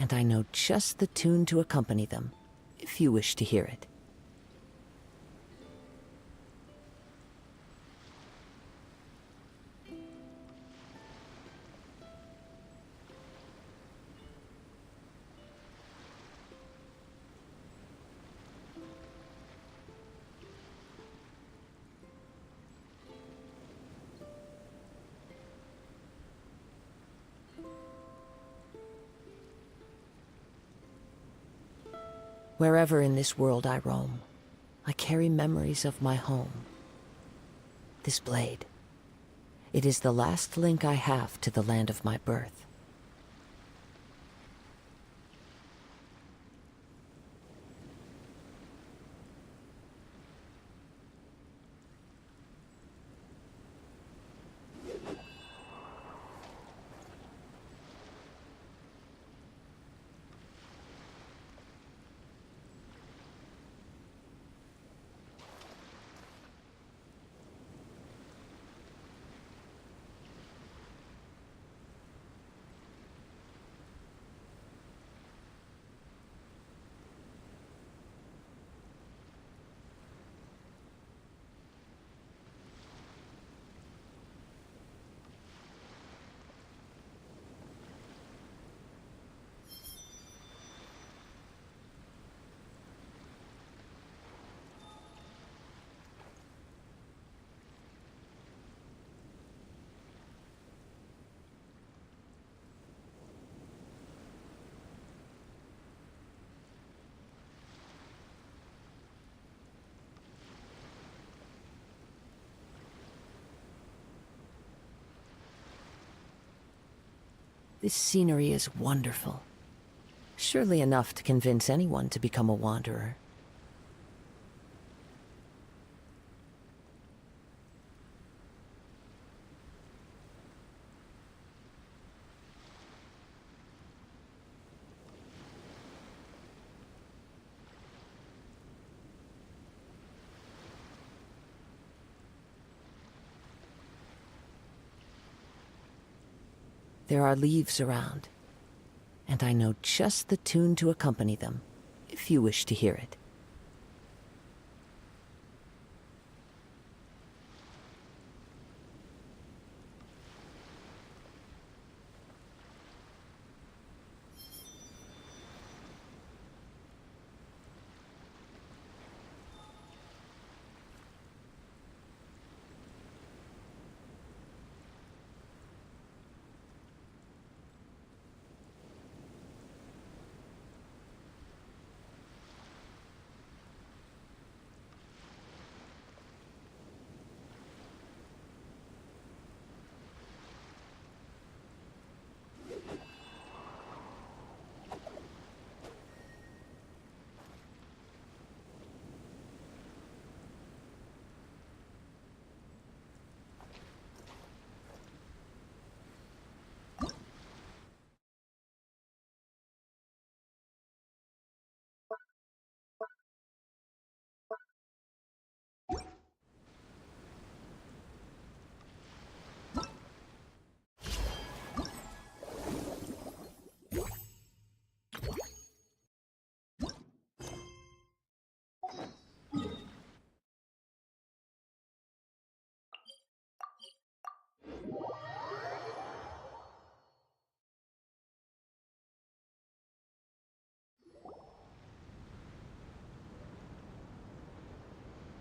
and I know just the tune to accompany them, if you wish to hear it. Wherever in this world I roam, I carry memories of my home. This blade, it is the last link I have to the land of my birth. This scenery is wonderful. Surely enough to convince anyone to become a wanderer. There are leaves around, and I know just the tune to accompany them, if you wish to hear it.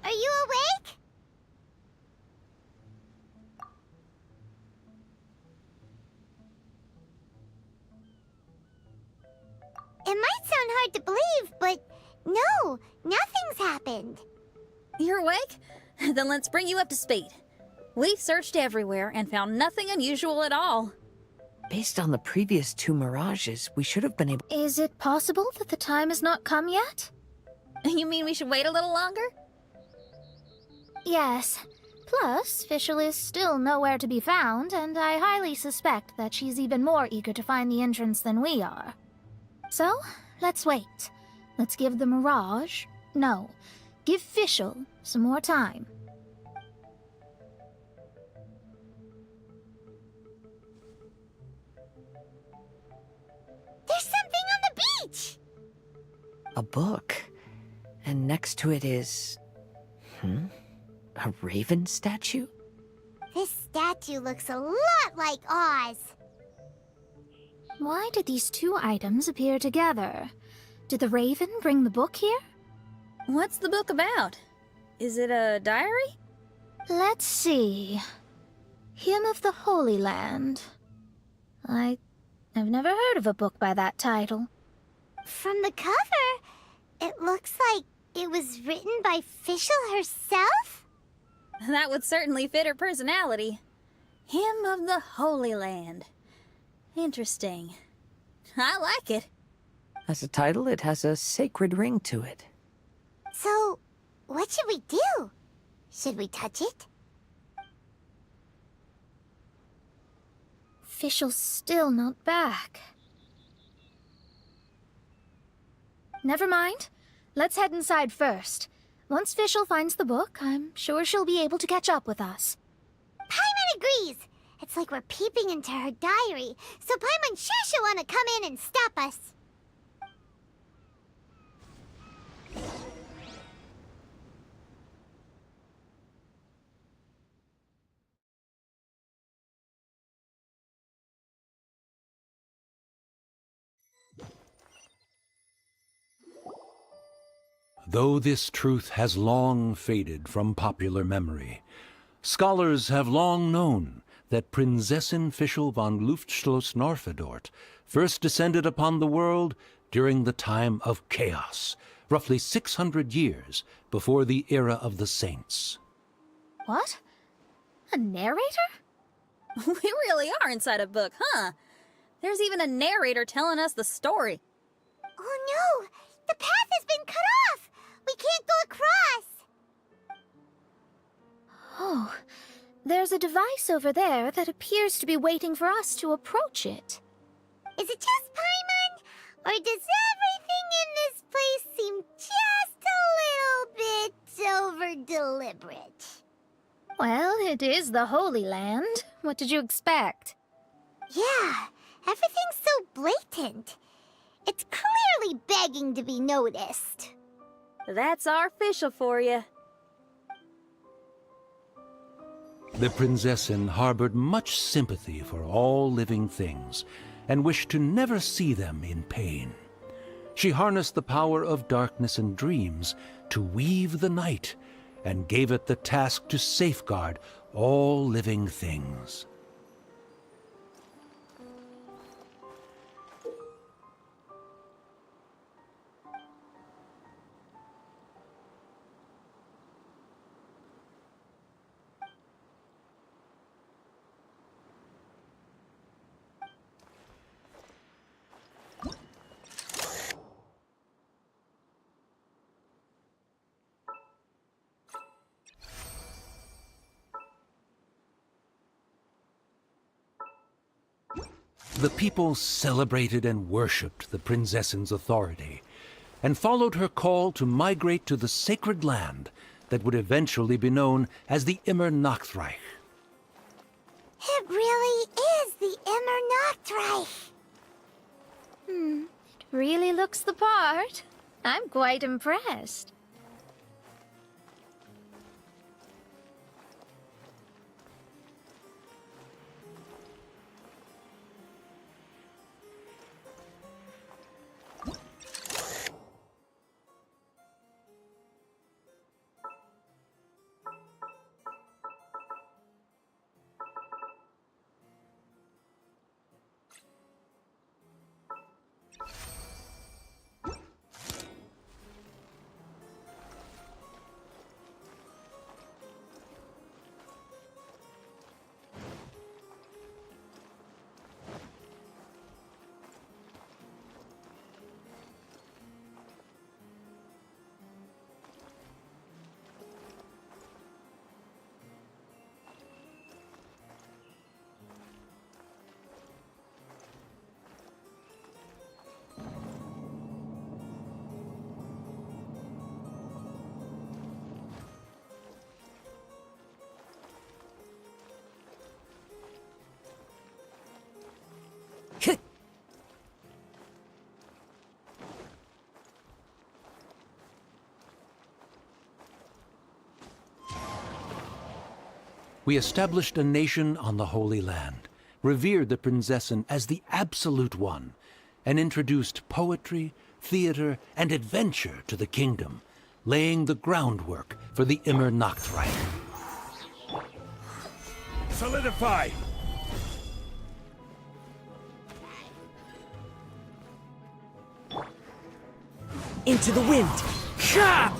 Are you awake? It might sound hard to believe, but no, nothing's happened. You're awake? Then let's bring you up to speed. We've searched everywhere and found nothing unusual at all. Based on the previous two mirages, we should have been able— Is it possible that the time has not come yet? You mean we should wait a little longer? Yes. Plus, Fischl is still nowhere to be found, and I highly suspect that she's even more eager to find the entrance than we are. So, let's wait. Let's give the Mirage— no, give Fischl some more time. There's something on A book. And next to it is... A raven statue? This statue looks a lot like Oz. Why did these two items appear together? Did the raven bring the book here? What's the book about? Is it a diary? Let's see. Hymn of the Holy Land. I've never heard of a book by that title. From the cover, it looks like it was written by Fischl herself? That would certainly fit her personality. Hymn of the Holy Land. Interesting. I like it. As a title, it has a sacred ring to it. So, what should we do? Should we touch it? Fischl's still not back. Never mind. Let's head inside first. Once Fischl finds the book, I'm sure she'll be able to catch up with us. Paimon agrees! It's like we're peeping into her diary, so Paimon's sure she'll want to come in and stop us. Though this truth has long faded from popular memory, scholars have long known that Prinzessin Fischl von Luftschloss-Norfedort first descended upon the world during the time of chaos, roughly 600 years before the era of the saints. What? A narrator? We really are inside a book, huh? There's even a narrator telling us the story. Oh no! The path has been cut off! We can't go across! Oh, there's a device over there that appears to be waiting for us to approach it. Is it just Paimon? Or does everything in this place seem just a little bit over-deliberate? Well, it is the Holy Land. What did you expect? Yeah, everything's so blatant. It's clearly begging to be noticed. That's our Fischl for you. The Prinzessin harbored much sympathy for all living things, and wished to never see them in pain. She harnessed the power of darkness and dreams to weave the night, and gave it the task to safeguard all living things. The people celebrated and worshipped the Prinzessin's authority, and followed her call to migrate to the sacred land that would eventually be known as the Inrernet. It really is the Inrernet. It really looks the part. I'm quite impressed. We established a nation on the Holy Land, revered the Prinzessin as the absolute one, and introduced poetry, theater, and adventure to the kingdom, laying the groundwork for the Inrernet. Solidify! Into the wind! Sha!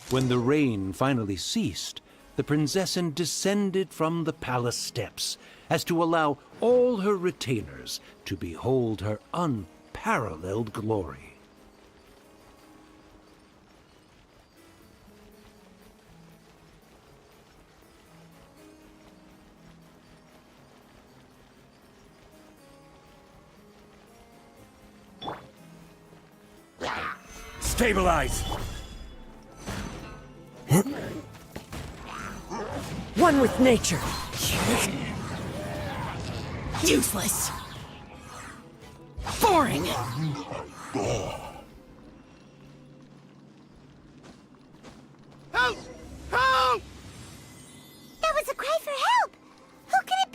When the rain finally ceased, the Prinzessin descended from the palace steps, as to allow all her retainers to behold her unparalleled glory. Stabilize! One with nature! Useless! Boring! Help! Help! That was a cry for help! Who could it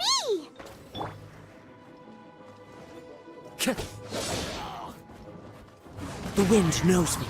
be? The wind knows me.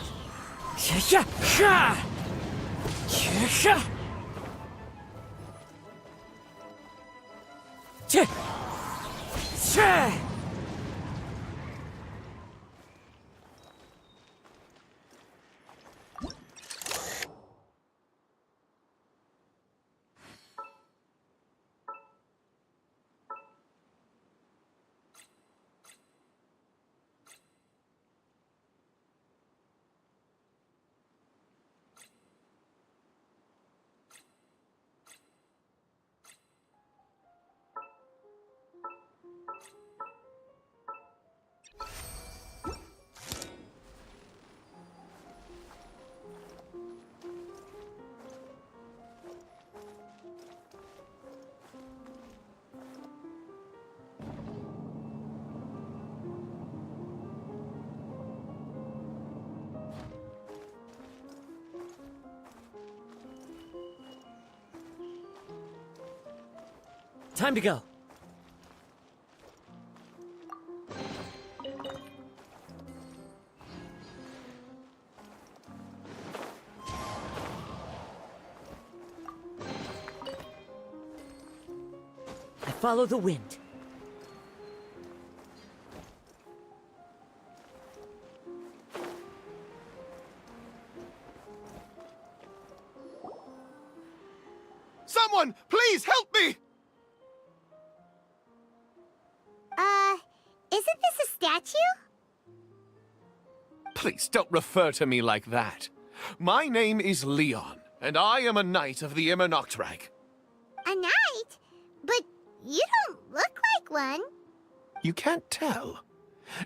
Time to go. I follow the wind. Someone, please help me! Please don't refer to me like that. My name is Leon, and I am a knight of the Immernachtreich. A knight? But you don't look like one. You can't tell.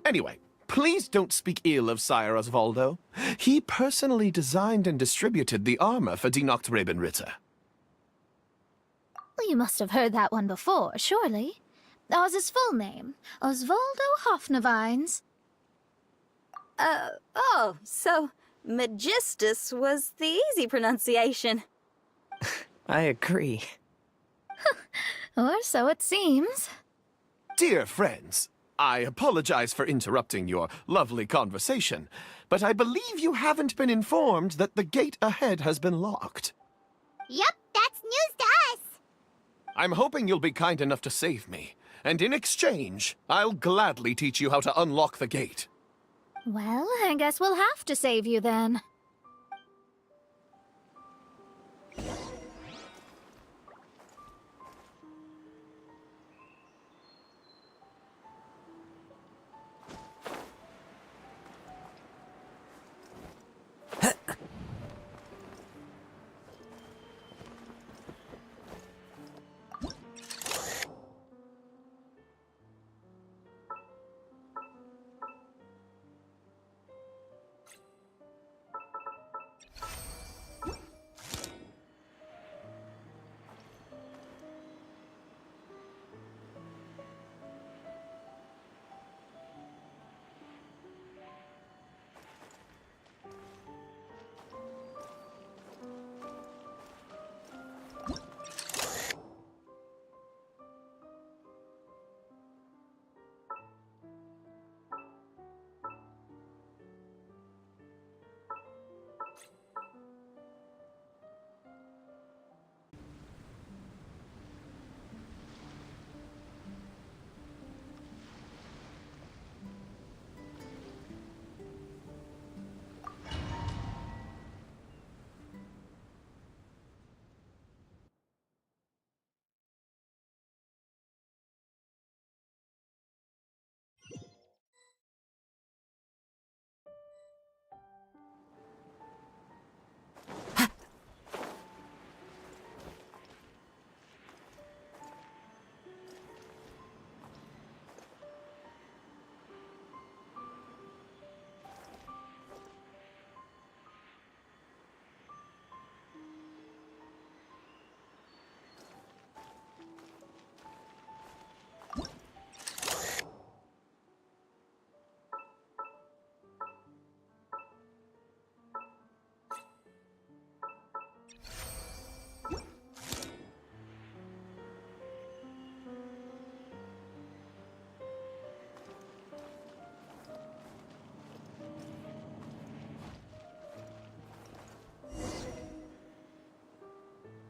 Anyway, please don't speak ill of Sire Osvaldo. He personally designed and distributed the armor for Die Nachtrebenritter. Well, you must have heard that one before, surely. That was his full name, Osvaldo Hoffnevines. Oh, so Magistus was the easy pronunciation. I agree. Or so it seems. Dear friends, I apologize for interrupting your lovely conversation, but I believe you haven't been informed that the gate ahead has been locked. Yup, that's news to us. I'm hoping you'll be kind enough to save me, and in exchange, I'll gladly teach you how to unlock the gate. Well, I guess we'll have to save you then.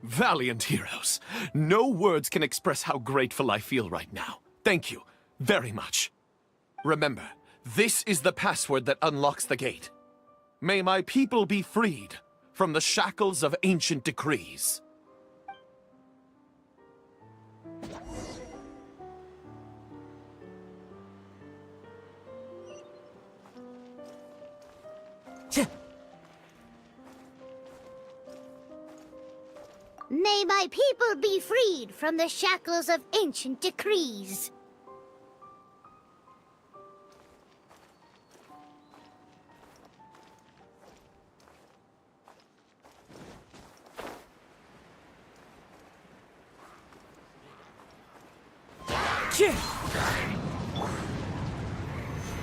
Valiant heroes. No words can express how grateful I feel right now. Thank you very much. Remember, this is the password that unlocks the gate. May my people be freed from the shackles of ancient decrees. May my people be freed from the shackles of ancient decrees.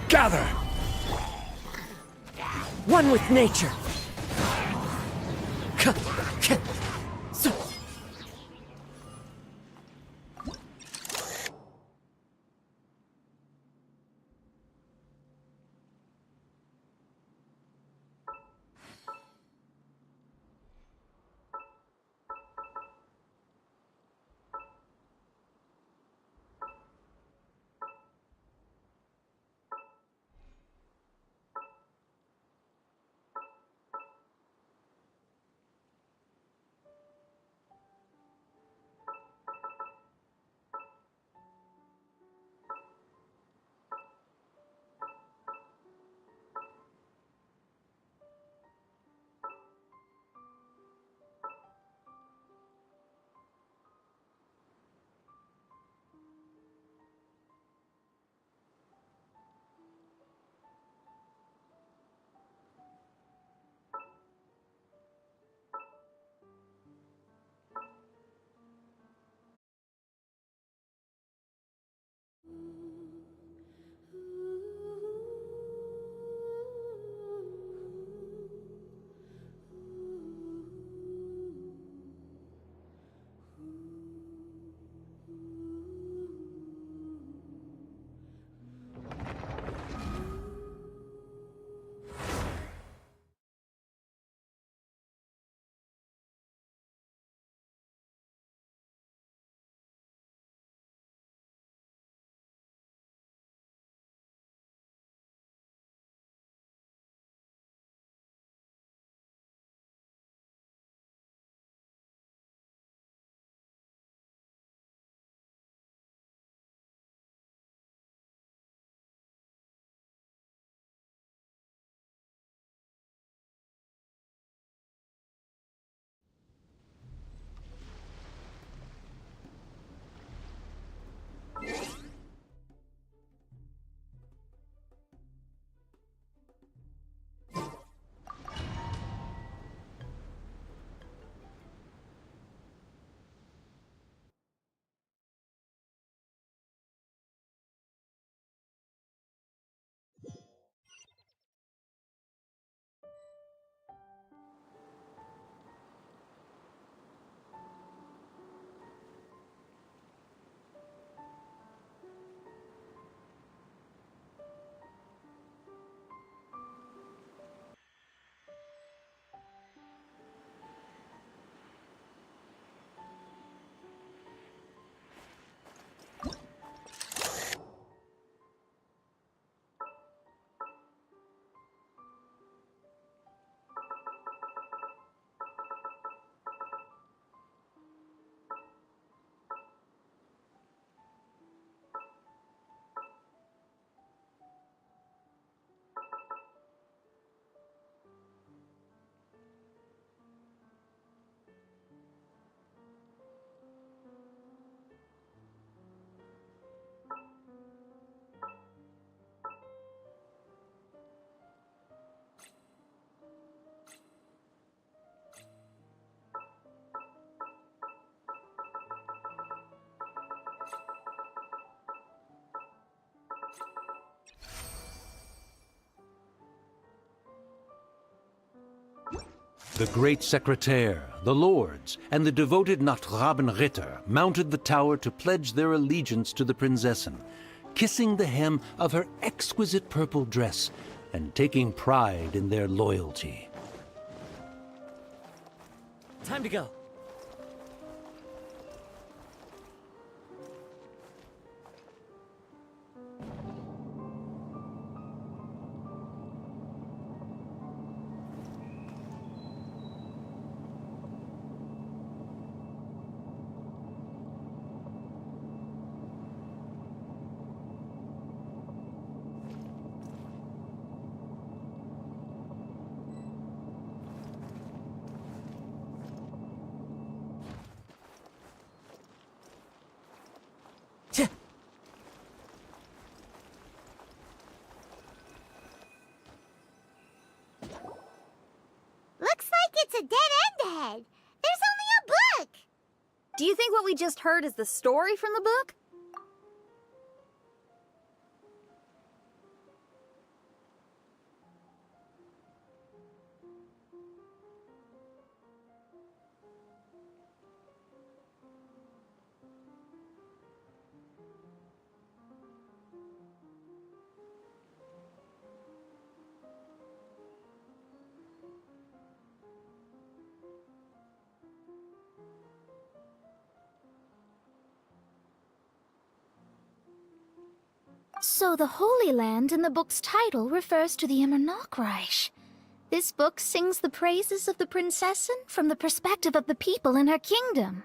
Gather! One with nature! The great secretaire, the lords, and the devoted Nachtrabenritter mounted the tower to pledge their allegiance to the Prinzessin, kissing the hem of her exquisite purple dress and taking pride in their loyalty. Time to go. Looks like it's a dead end ahead. There's only a book. Do you think what we just heard is the story from the book? So the Holy Land in the book's title refers to the Immernachtreich. This book sings the praises of the Prinzessin from the perspective of the people in her kingdom.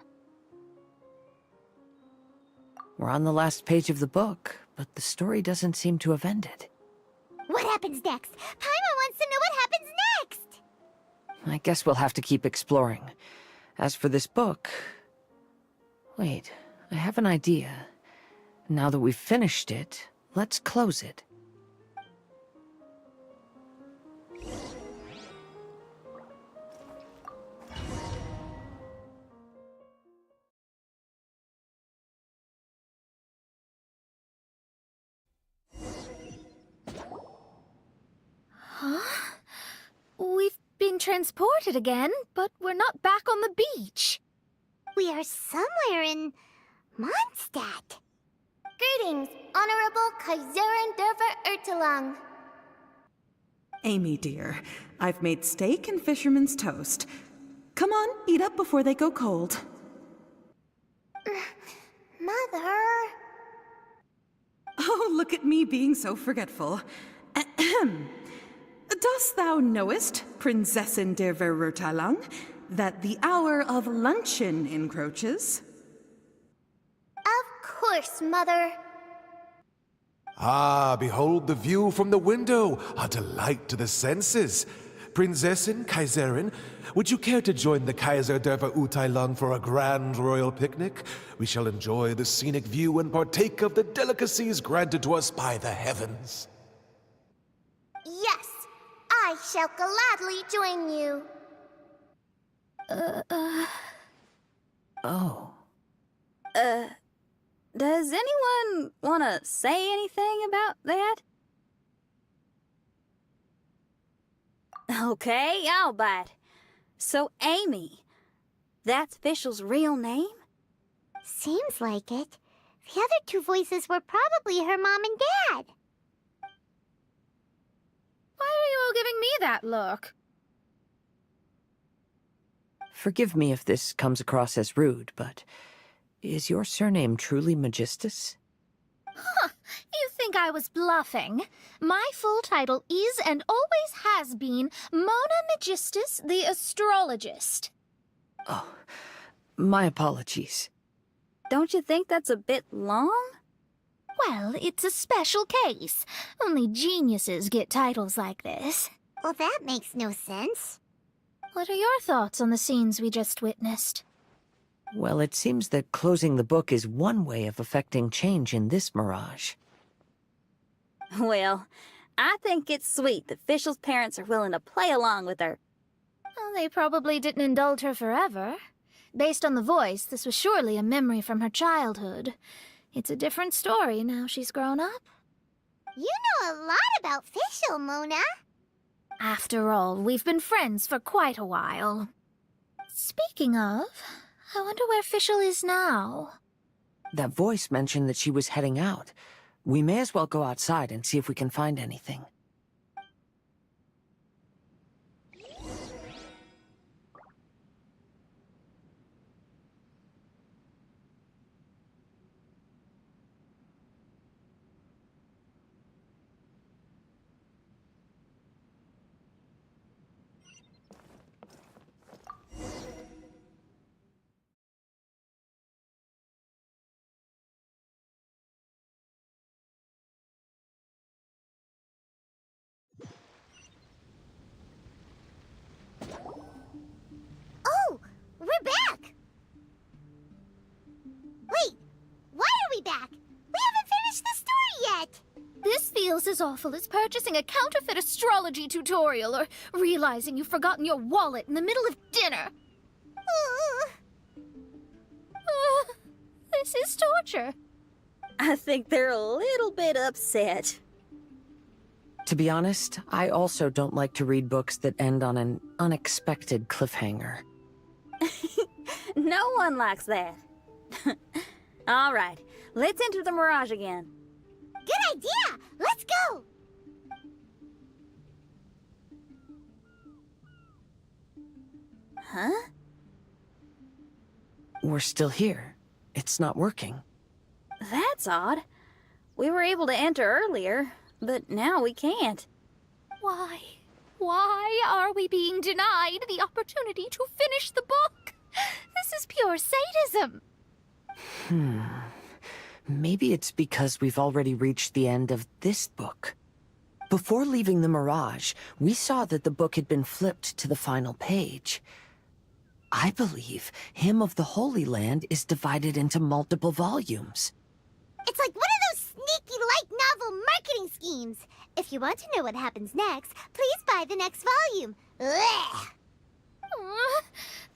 We're on the last page of the book, but the story doesn't seem to have ended. What happens next? Paimon wants to know what happens next. I guess we'll have to keep exploring. As for this book... Wait, I have an idea. Now that we've finished it, let's close it. We've been transported again, but we're not back on the beach. We are somewhere in Mondstadt. Greetings, Honorable Kaiserin Derver Ertelang. Amy, dear, I've made steak and fisherman's toast. Come on, eat up before they go cold. Mother... Oh, look at me being so forgetful. Ahem. Dost thou knowest, Prinzessin der Verurteilung, that the hour of luncheon encroaches? Of course, Mother. Ah, behold the view from the window, a delight to the senses. Prinzessin, Kaiserin, would you care to join the Kaiser der Verurteilung for a grand royal picnic? We shall enjoy the scenic view and partake of the delicacies granted to us by the heavens. Yes, I shall gladly join you. Oh. Does anyone want to say anything about that? Okay, I'll bite. So, Amy, that's Fischl's real name? Seems like it. The other two voices were probably her mom and dad. Why are you all giving me that look? Forgive me if this comes across as rude, but is your surname truly Magistus? You think I was bluffing? My full title is and always has been Mona Magistus the Astrologist. Oh, my apologies. Don't you think that's a bit long? Well, it's a special case. Only geniuses get titles like this. Well, that makes no sense. What are your thoughts on the scenes we just witnessed? Well, it seems that closing the book is one way of affecting change in this mirage. Well, I think it's sweet that Fischl's parents are willing to play along with her. Well, they probably didn't indulge her forever. Based on the voice, this was surely a memory from her childhood. It's a different story now she's grown up. You know a lot about Fischl, Mona. After all, we've been friends for quite a while. Speaking of, I wonder where Fischl is now. That voice mentioned that she was heading out. We may as well go outside and see if we can find anything. Oh, we're back! Wait, why are we back? We haven't finished the story yet! This feels as awful as purchasing a counterfeit astrology tutorial or realizing you've forgotten your wallet in the middle of dinner. This is torture. I think they're a little bit upset. To be honest, I also don't like to read books that end on an unexpected cliffhanger. No one likes that. All right, let's enter the Mirage again. Good idea! Let's go! Huh? We're still here. It's not working. That's odd. We were able to enter earlier, but now we can't. Why? Why are we being denied the opportunity to finish the book? This is pure sadism. Maybe it's because we've already reached the end of this book. Before leaving the Mirage, we saw that the book had been flipped to the final page. I believe Hymn of the Holy Land is divided into multiple volumes. It's like one of those sneaky light novel marketing schemes. If you want to know what happens next, please buy the next volume. Ugh.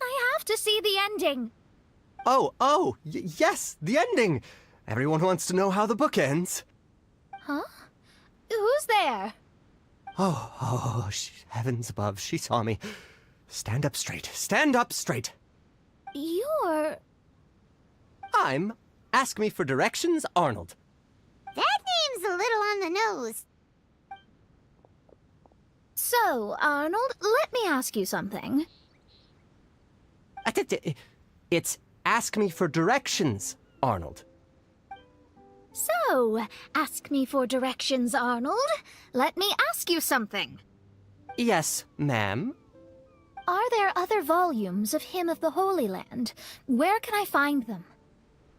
I have to see the ending. Yes, the ending! Everyone wants to know how the book ends. Huh? Who's there? Heavens above, she saw me. Stand up straight, stand up straight. You're... I'm Ask Me for Directions, Arnold. That name's a little on the nose. So, Arnold, let me ask you something. It's Ask Me for Directions, Arnold. So, ask me for directions, Arnold. Let me ask you something. Yes, ma'am. Are there other volumes of Hymn of the Holy Land? Where can I find them?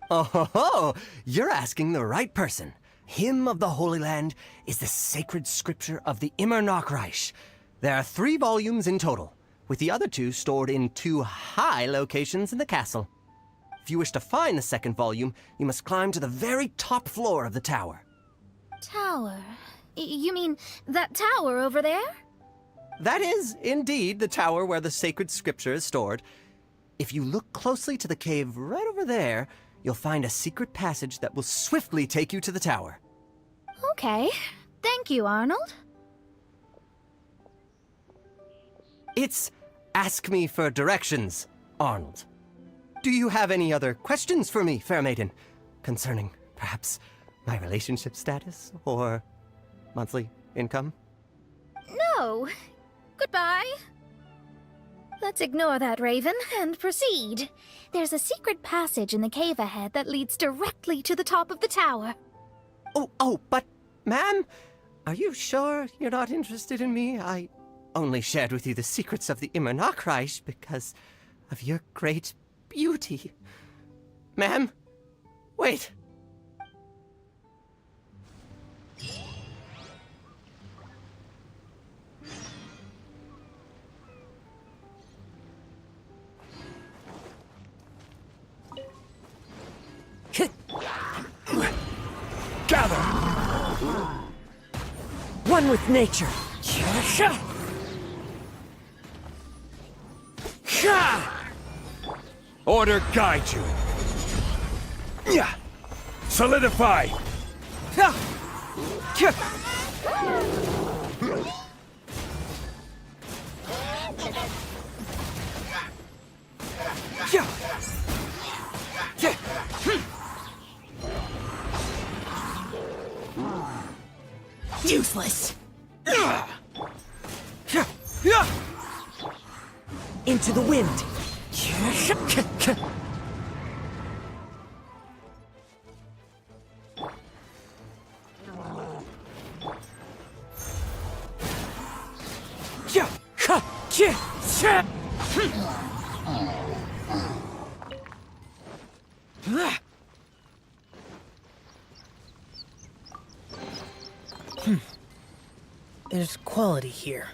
Oh, you're asking the right person. Hymn of the Holy Land is the sacred scripture of the inrernet. There are 3 volumes in total, with the other 2 stored in 2 high locations in the castle. If you wish to find the second volume, you must climb to the very top floor of the tower. Tower? You mean that tower over there? That is, indeed, the tower where the sacred scripture is stored. If you look closely to the cave right over there, you'll find a secret passage that will swiftly take you to the tower. Okay. Thank you, Arnold. It's Ask Me for Directions, Arnold. Do you have any other questions for me, fair maiden? Concerning, perhaps, my relationship status or monthly income? No. Goodbye. Let's ignore that, Raven, and proceed. There's a secret passage in the cave ahead that leads directly to the top of the tower. But, ma'am, are you sure you're not interested in me? I only shared with you the secrets of the inrernet because of your great beauty. Ma'am, wait. Gather! One with nature. Order guide you. Solidify! useless. Into the wind. There's quality here.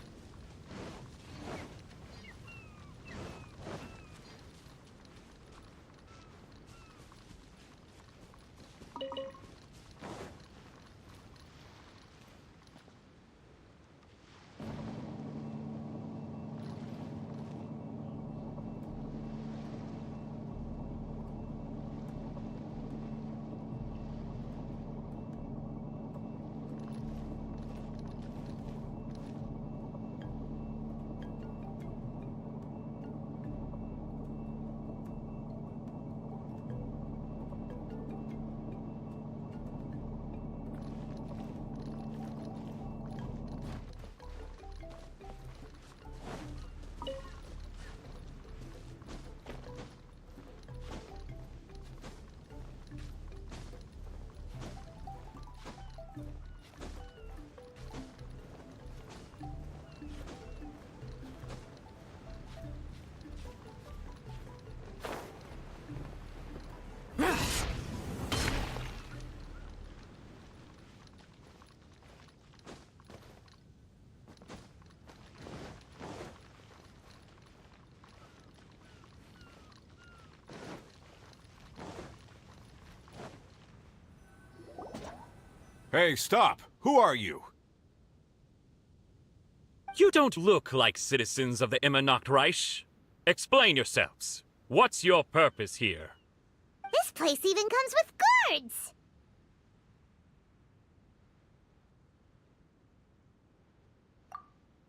Hey, stop! Who are you? You don't look like citizens of the Immernacht Reich. Explain yourselves. What's your purpose here? This place even comes with guards!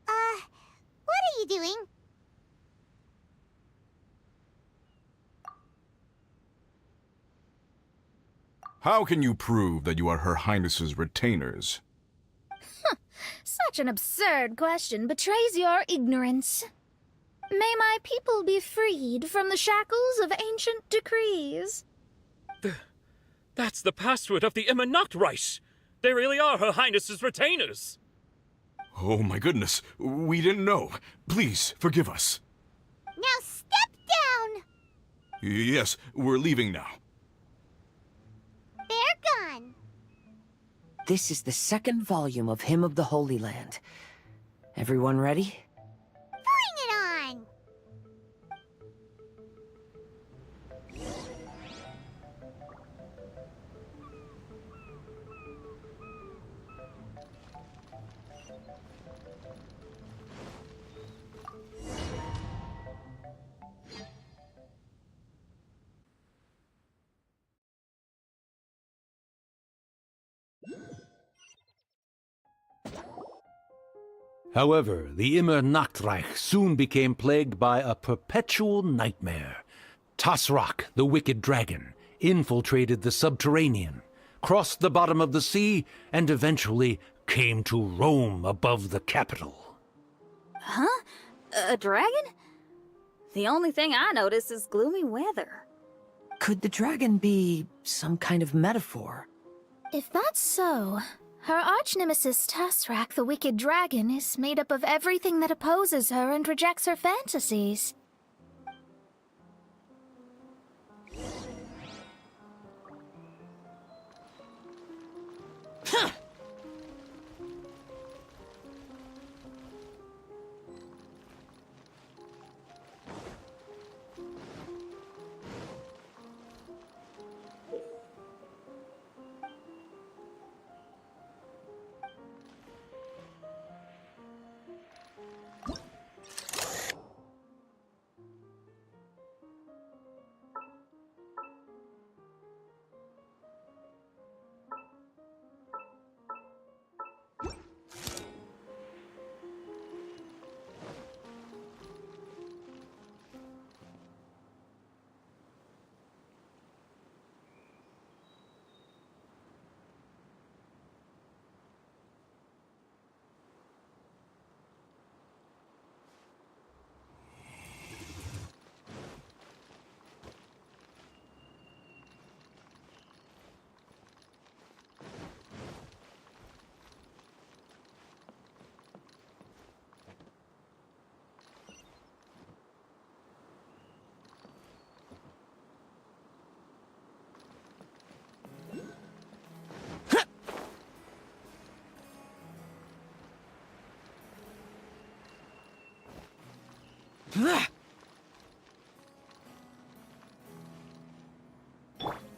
What are you doing? How can you prove that you are Her Highness's retainers? Such an absurd question betrays your ignorance. May my people be freed from the shackles of ancient decrees. That's the password of the Immernacht Reich. They really are Her Highness's retainers. Oh my goodness, we didn't know. Please, forgive us. Now step down! Yes, we're leaving now. They're gone. This is the second volume of Hymn of the Holy Land. Everyone ready? Bring it on! However, the Immernachtreich soon became plagued by a perpetual nightmare. Tasrak, the wicked dragon, infiltrated the subterranean, crossed the bottom of the sea, and eventually came to roam above the capital. Huh? A dragon? The only thing I notice is gloomy weather. Could the dragon be some kind of metaphor? If that's so, her arch-nemesis Tasrak, the wicked dragon, is made up of everything that opposes her and rejects her fantasies.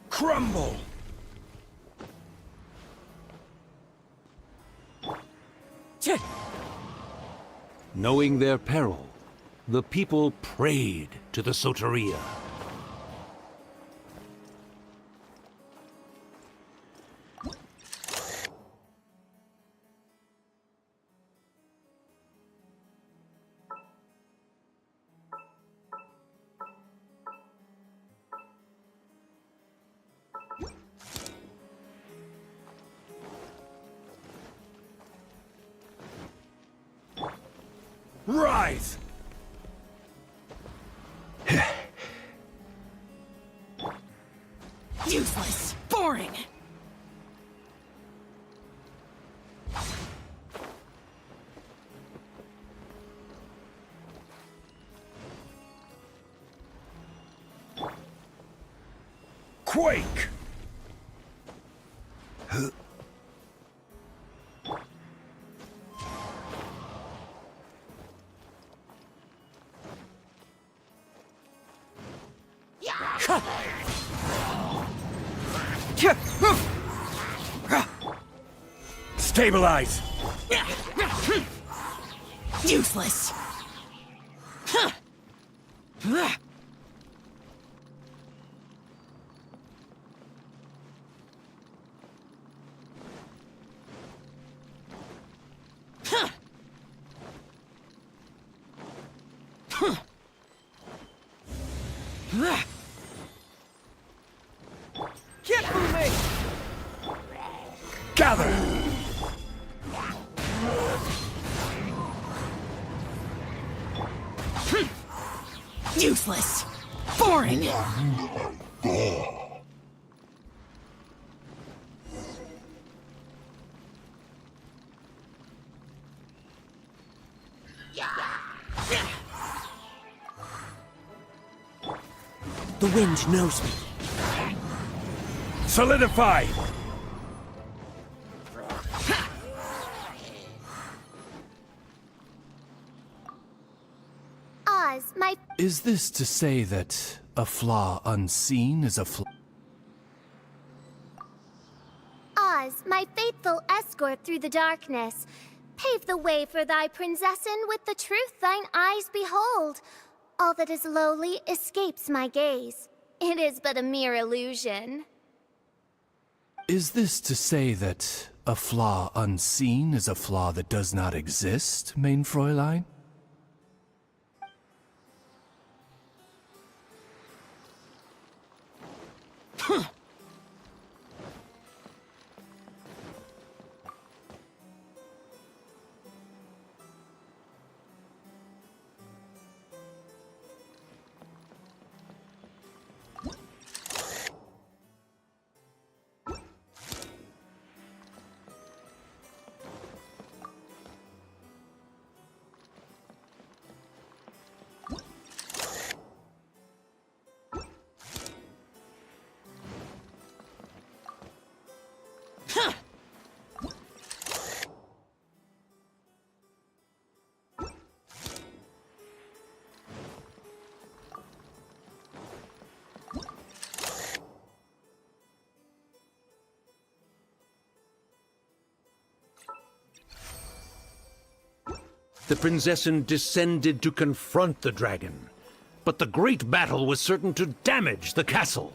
Crumble! Knowing their peril, the people prayed to the Soteria. Rise! Useless. Boring. Quake! Stabilize! Useless. Get moving! Gather! Useless. Boring. The wind knows me. Solidify! Oz, my Is this to say that a flaw unseen is a flaw? Oz, my faithful escort through the darkness, pave the way for thy princessen with the truth thine eyes behold. All that is lowly escapes my gaze. It is but a mere illusion. Is this to say that a flaw unseen is a flaw that does not exist, mein Fräulein? The Prinzessin descended to confront the dragon, but the great battle was certain to damage the castle.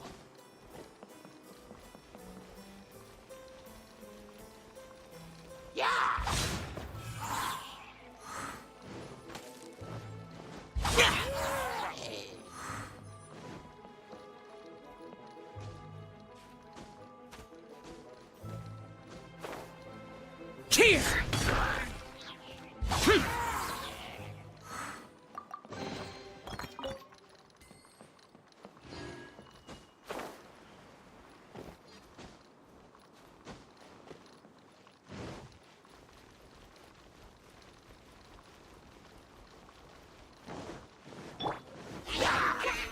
Here!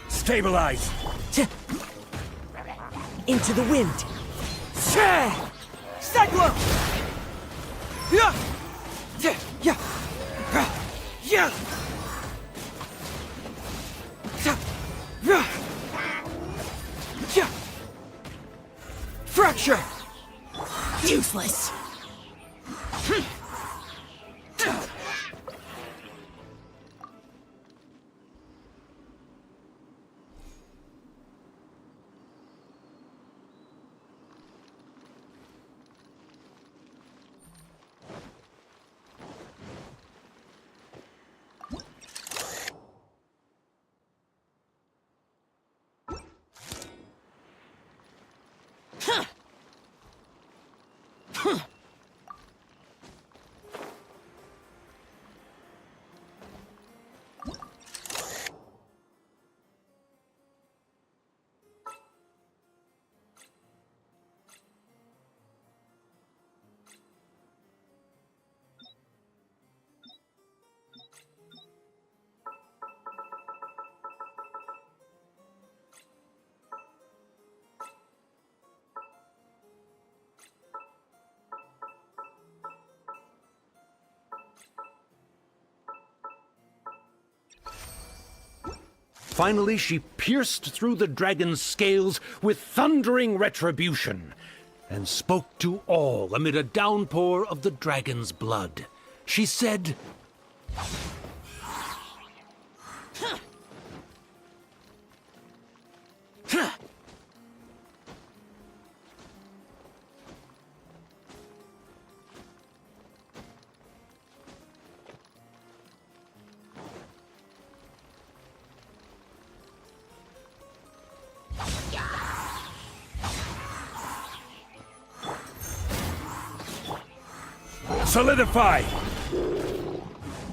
Stabilize! Into the wind. Stagwell! Yeah! Yeah! Yeah! useless. Finally, she pierced through the dragon's scales with thundering retribution, and spoke to all amid a downpour of the dragon's blood. She said, Solidify!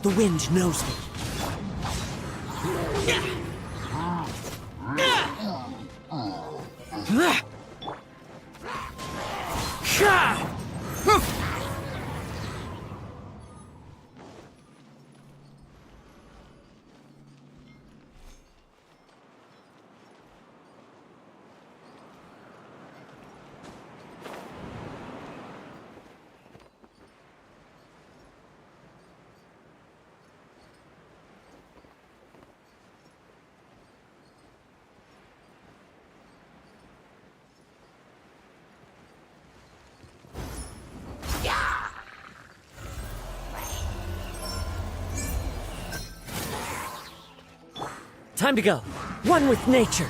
The wind knows me. Time to go. One with nature.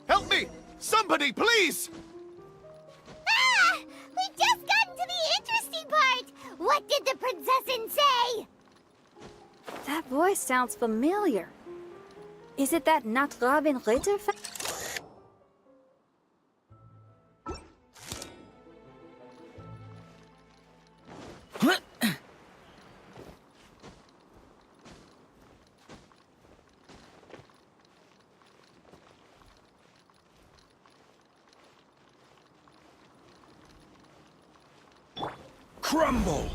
Help me! Somebody, please! Ah! We just got to the interesting part! What did the princessin say? That voice sounds familiar. Is it that not Robin Ritter? Crumble!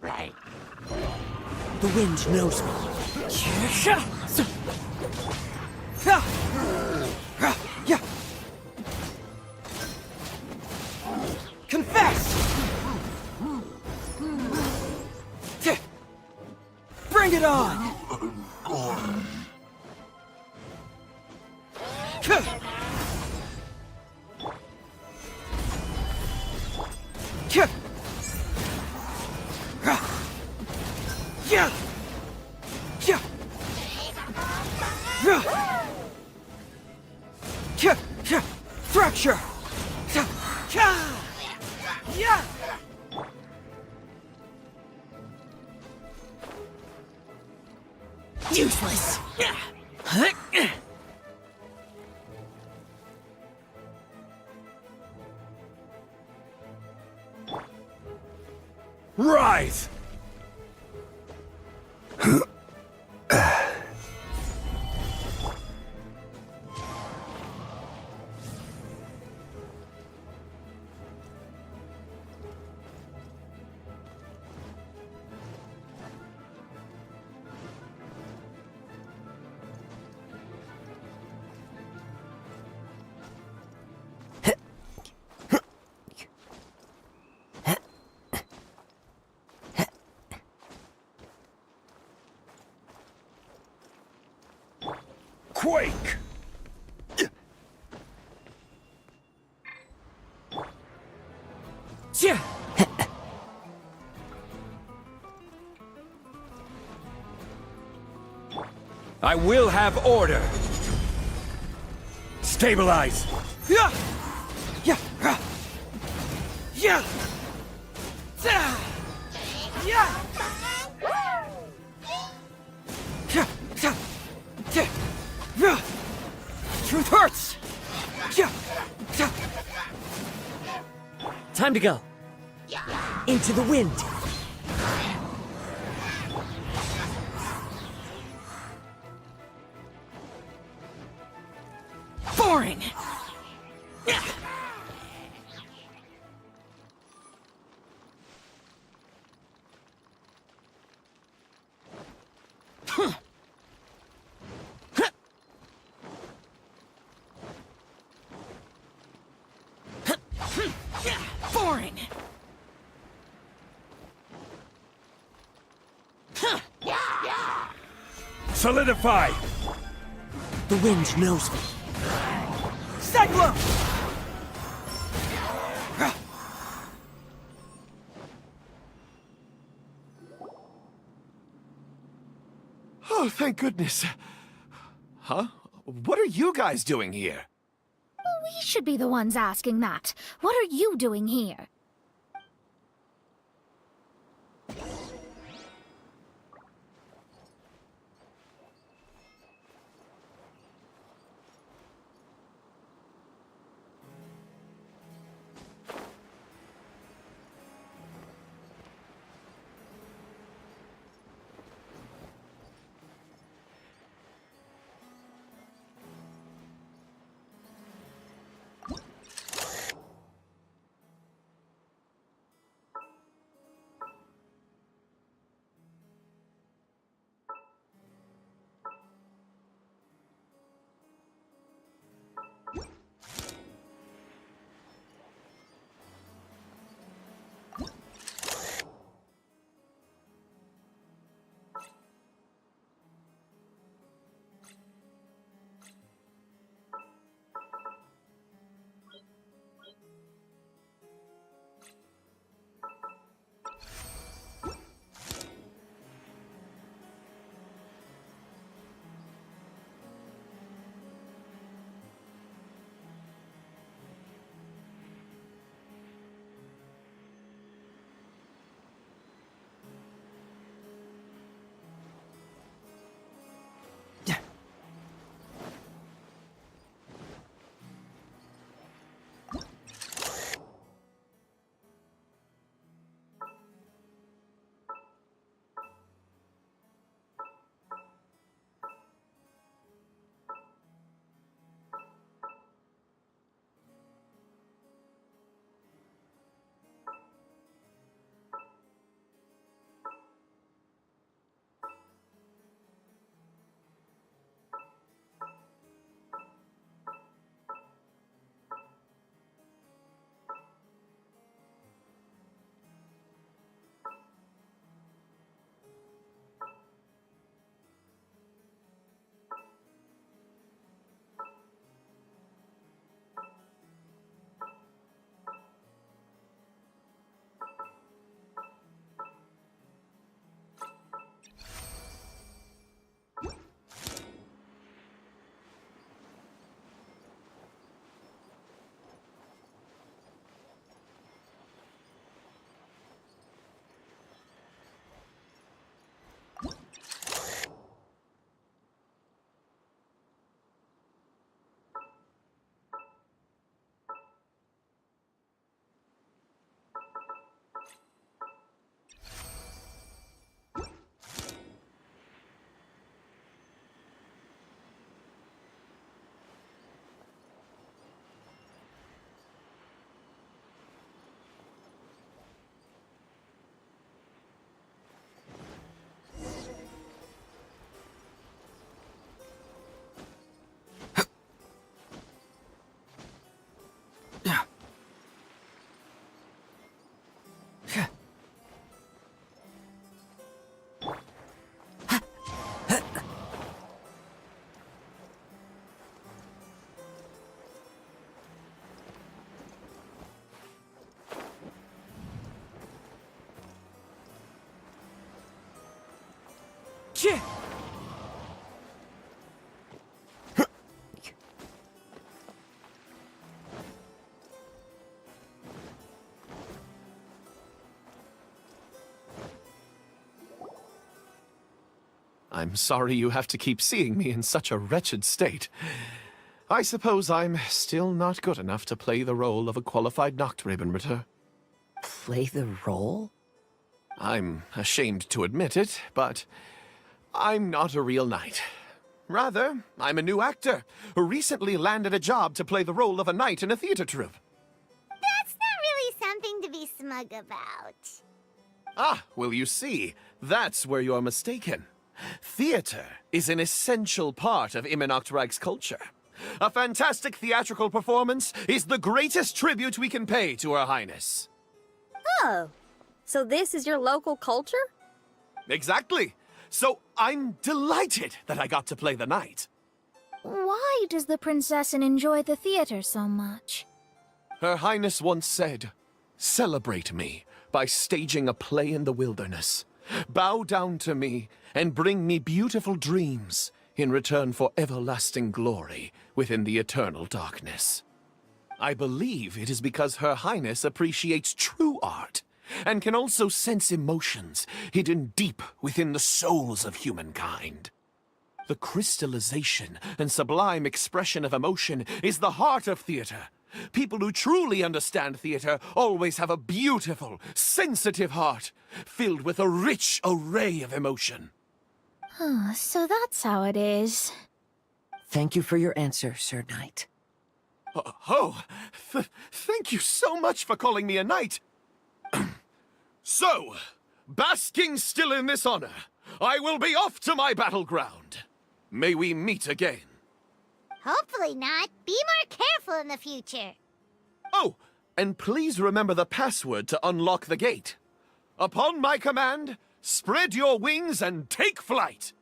Right. The wind knows me. Confess! Bring it on! Fracture! Useless. Rise! Quake! I will have order. Stabilize. Truth hurts! Time to go. Into the wind. Boring! Boring! Solidify! The wind knows me. Cyclone! Oh, thank goodness. Huh? What are you guys doing here? We should be the ones asking that. What are you doing here? I'm sorry you have to keep seeing me in such a wretched state. I suppose I'm still not good enough to play the role of a qualified Nachtrebenritter. Play the role? I'm ashamed to admit it, but I'm not a real knight. Rather, I'm a new actor who recently landed a job to play the role of a knight in a theater troupe. That's not really something to be smug about. Ah, well, you see, that's where you're mistaken. Theater is an essential part of Immernachtreich's culture. A fantastic theatrical performance is the greatest tribute we can pay to Her Highness. Oh, so this is your local culture? Exactly. So I'm delighted that I got to play the knight. Why does the princessin enjoy the theater so much? Her Highness once said, "Celebrate me by staging a play in the wilderness. Bow down to me and bring me beautiful dreams in return for everlasting glory within the eternal darkness." I believe it is because Her Highness appreciates true art and can also sense emotions hidden deep within the souls of humankind. The crystallization and sublime expression of emotion is the heart of theater. People who truly understand theater always have a beautiful, sensitive heart, filled with a rich array of emotion. Oh, so that's how it is. Thank you for your answer, Sir Knight. Thank you so much for calling me a knight. So, basking still in this honor, I will be off to my battleground. May we meet again. Hopefully not. Be more careful in the future. Oh, and please remember the password to unlock the gate. Upon my command, spread your wings and take flight.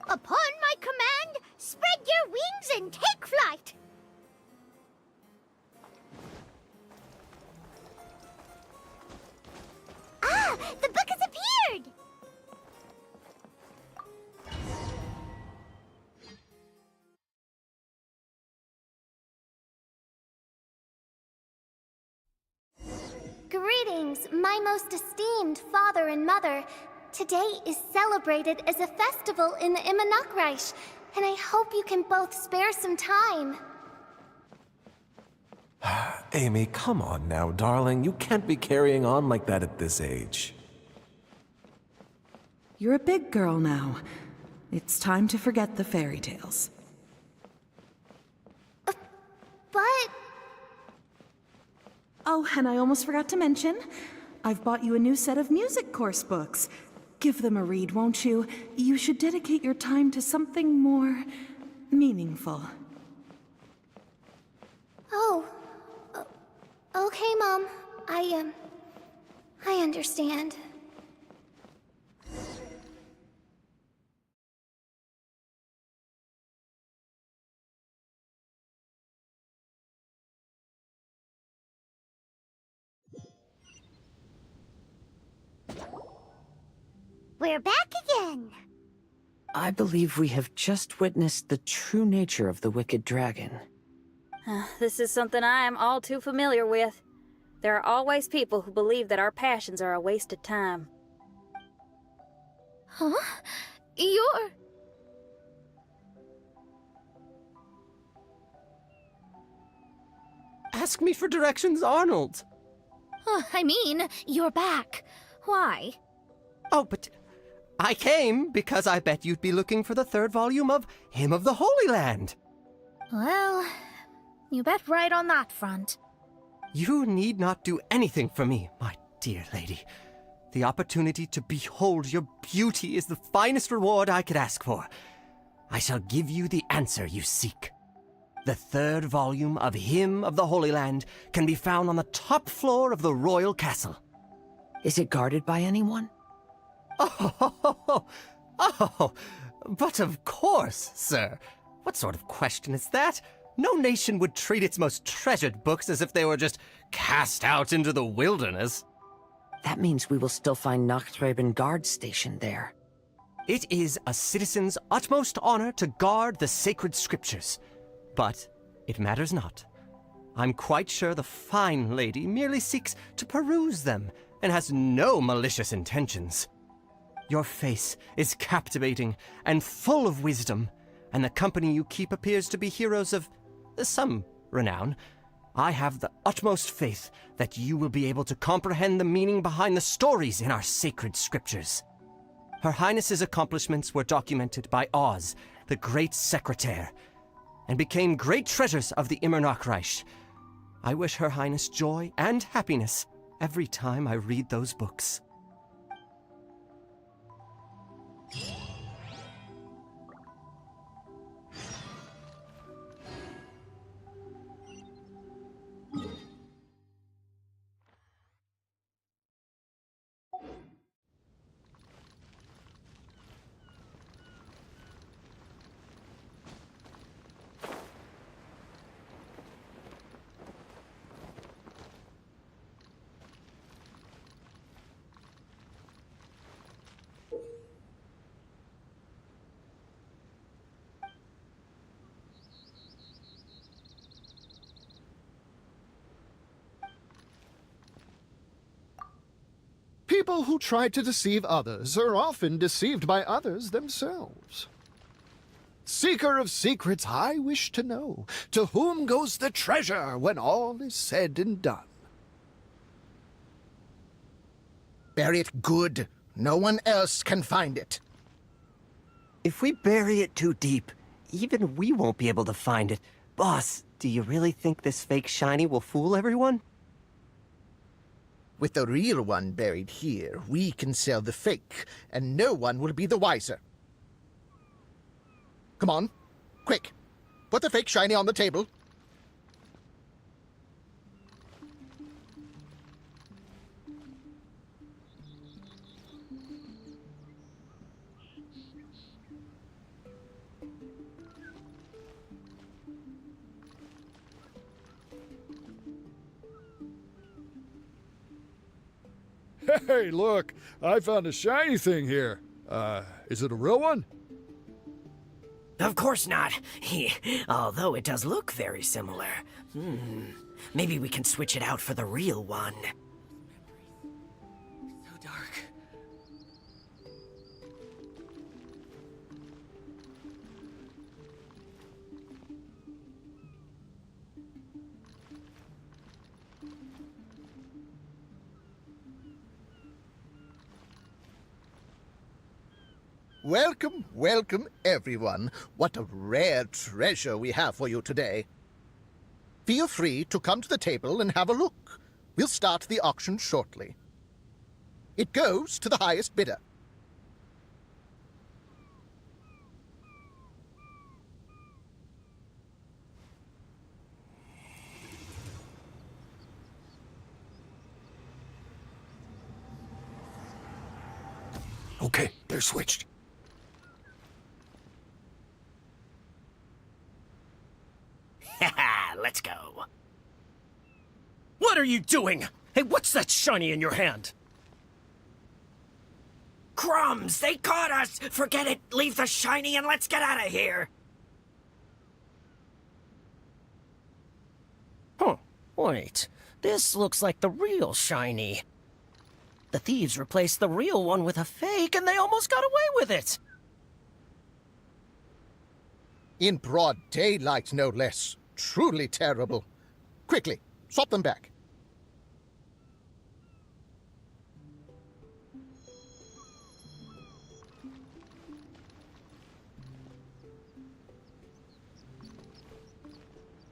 Upon my command, spread your wings and take flight. Ah, the book has appeared! Greetings, my most esteemed father and mother. Today is celebrated as a festival in the Immernachtreich, and I hope you can both spare some time. Amy, come on now, darling. You can't be carrying on like that at this age. You're a big girl now. It's time to forget the fairy tales. But... Oh, and I almost forgot to mention, I've bought you a new set of music course books. Give them a read, won't you? You should dedicate your time to something more meaningful. Oh. Okay, Mom. I understand. We're back again. I believe we have just witnessed the true nature of the wicked dragon. This is something I am all too familiar with. There are always people who believe that our passions are a waste of time. Huh? You're... Ask me for directions, Arnold. I mean, you're back. Why? Oh, but I came because I bet you'd be looking for the third volume of Hymn of the Holy Land. Well, you bet right on that front. You need not do anything for me, my dear lady. The opportunity to behold your beauty is the finest reward I could ask for. I shall give you the answer you seek. The third volume of Hymn of the Holy Land can be found on the top floor of the royal castle. Is it guarded by anyone? Oh, but of course, sir. What sort of question is that? No nation would treat its most treasured books as if they were just cast out into the wilderness. That means we will still find Nachthreben guards stationed there. It is a citizen's utmost honor to guard the sacred scriptures. But it matters not. I'm quite sure the fine lady merely seeks to peruse them and has no malicious intentions. Your face is captivating and full of wisdom, and the company you keep appears to be heroes of some renown. I have the utmost faith that you will be able to comprehend the meaning behind the stories in our sacred scriptures. Her Highness's accomplishments were documented by Oz, the great secretaire, and became great treasures of the Immernoch Reich. I wish Her Highness joy and happiness every time I read those books. People who try to deceive others are often deceived by others themselves. Seeker of secrets, I wish to know, to whom goes the treasure when all is said and done? Bury it good. No one else can find it. If we bury it too deep, even we won't be able to find it. Boss, do you really think this fake shiny will fool everyone? With the real one buried here, we can sell the fake, and no one will be the wiser. Come on, quick. Put the fake shiny on the table. Hey, look! I found a shiny thing here. Is it a real one? Of course not. Although it does look very similar. Maybe we can switch it out for the real one. So dark. Welcome, welcome, everyone. What a rare treasure we have for you today. Feel free to come to the table and have a look. We'll start the auction shortly. It goes to the highest bidder. Okay, they're switched. Let's go. What are you doing? Hey, what's that shiny in your hand? Crumbs! They caught us! Forget it! Leave the shiny and let's get out of here! Huh. Wait. This looks like the real shiny. The thieves replaced the real one with a fake and they almost got away with it! In broad daylight, no less. Truly terrible. Quickly, swap them back.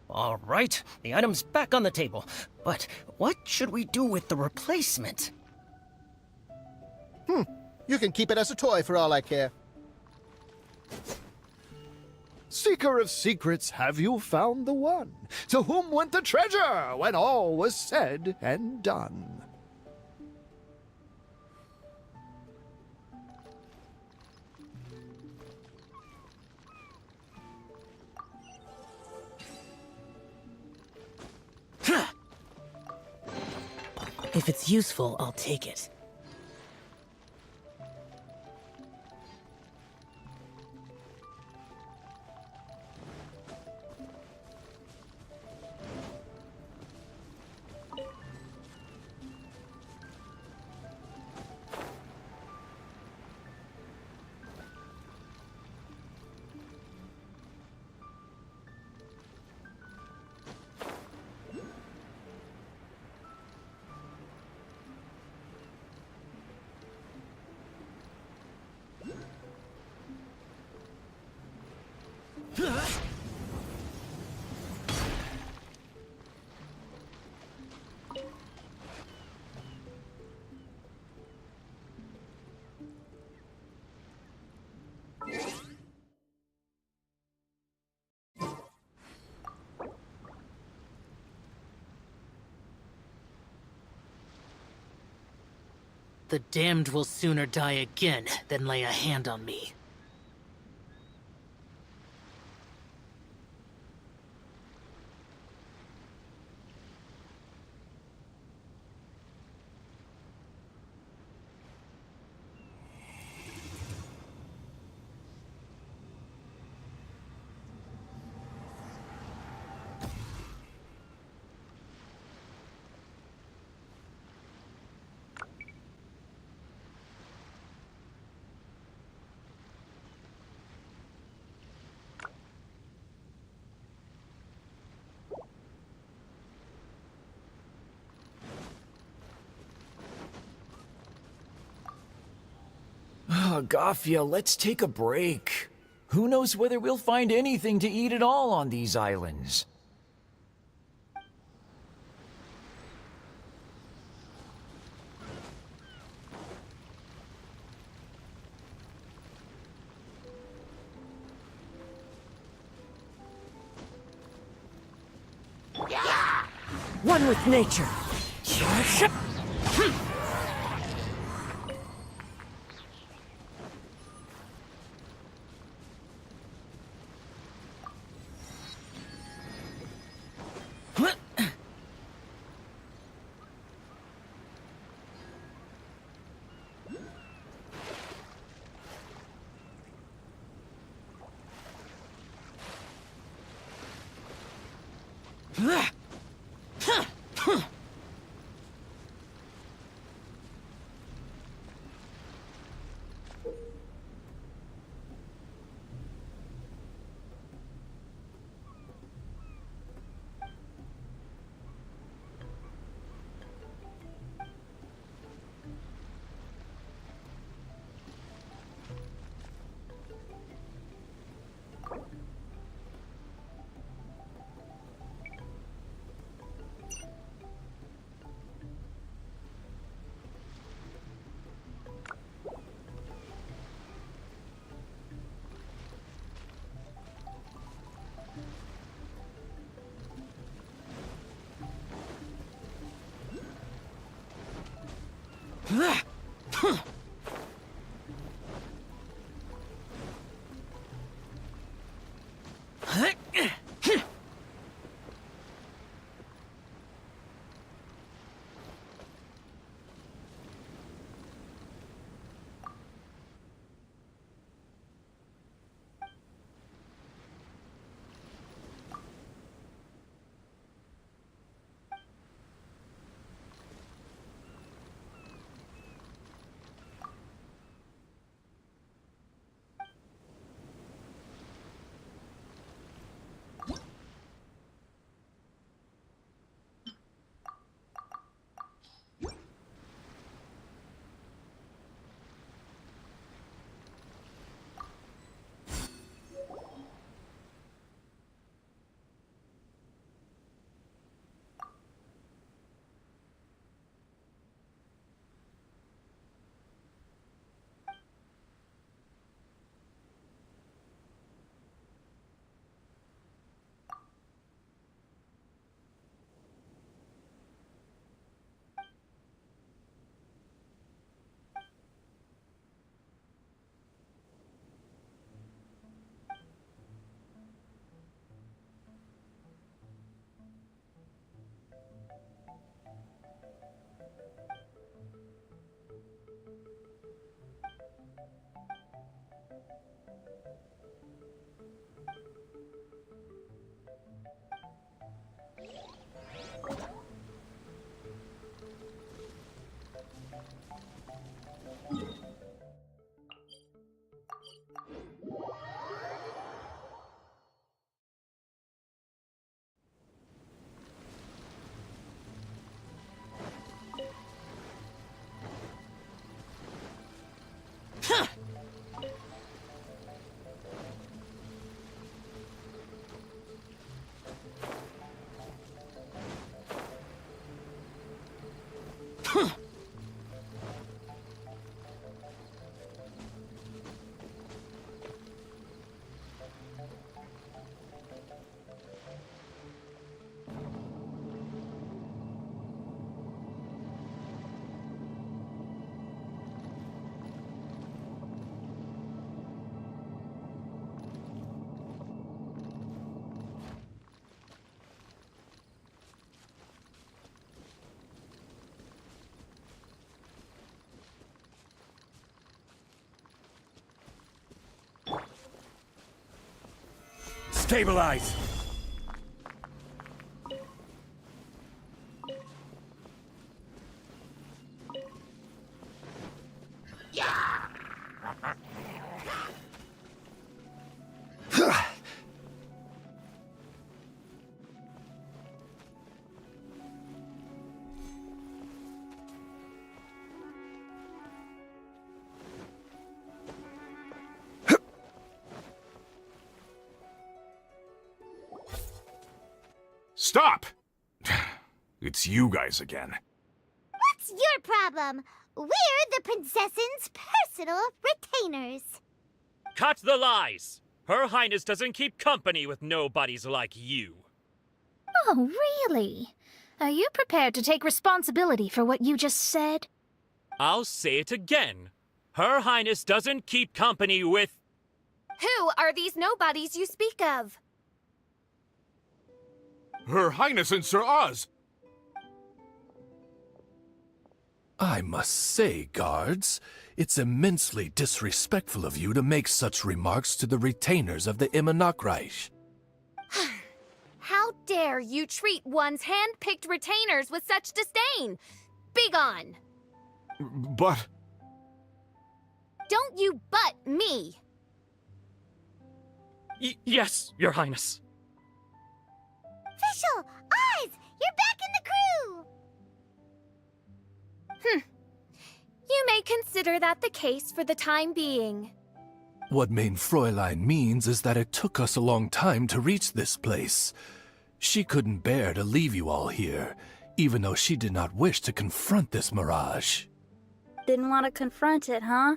All right, the item's back on the table. But what should we do with the replacement? You can keep it as a toy for all I care. Seeker of secrets, have you found the one? To whom went the treasure when all was said and done? If it's useful, I'll take it. The damned will sooner die again than lay a hand on me. Gafia, let's take a break. Who knows whether we'll find anything to eat at all on these islands? One with nature. Stabilize! Stop! It's you guys again. What's your problem? We're the princess's personal retainers. Cut the lies! Her Highness doesn't keep company with nobodies like you. Oh, really? Are you prepared to take responsibility for what you just said? I'll say it again. Her Highness doesn't keep company with... Who are these nobodies you speak of? Her Highness and Sir Oz! I must say, guards, it's immensely disrespectful of you to make such remarks to the retainers of the Immernachtreich. How dare you treat one's hand-picked retainers with such disdain? Begone! But... Don't you butt me! Yes, Your Highness. Fischl! Oz! You're back in the crew! You may consider that the case for the time being. What mein Fräulein means is that it took us a long time to reach this place. She couldn't bear to leave you all here, even though she did not wish to confront this mirage. Didn't want to confront it, huh?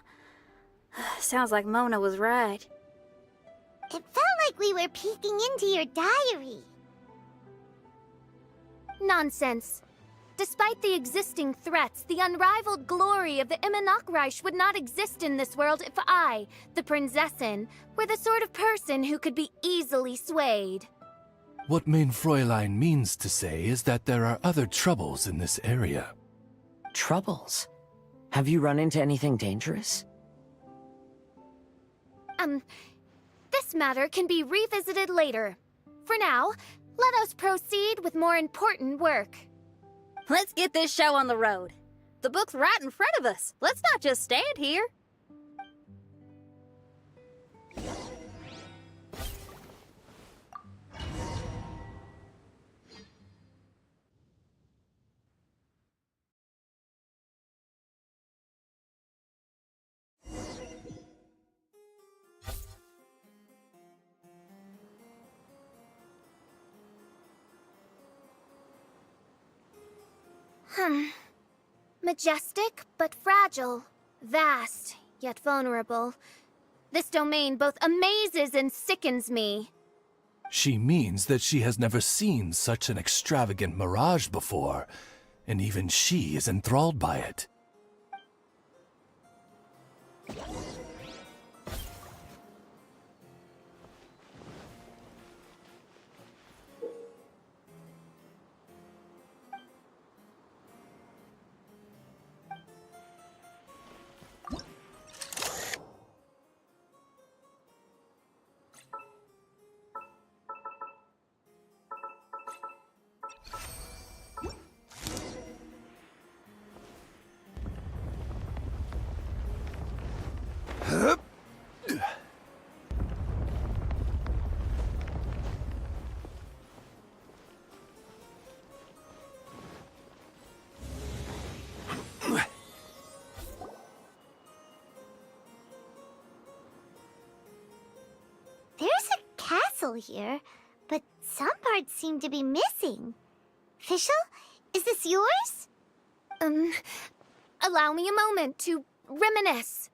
Sounds like Mona was right. It felt like we were peeking into your diary. Nonsense. Despite the existing threats, the unrivaled glory of the Immernachtreich would not exist in this world if I, the Prinzessin, were the sort of person who could be easily swayed. What mein Fräulein means to say is that there are other troubles in this area. Troubles? Have you run into anything dangerous? This matter can be revisited later. For now, let us proceed with more important work. Let's get this show on the road. The book's right in front of us. Let's not just stand here. Majestic, but fragile. Vast, yet vulnerable. This domain both amazes and sickens me. She means that she has never seen such an extravagant mirage before, and even she is enthralled by it. all here, but some parts seem to be missing. Fischl, is this yours? Allow me a moment to reminisce.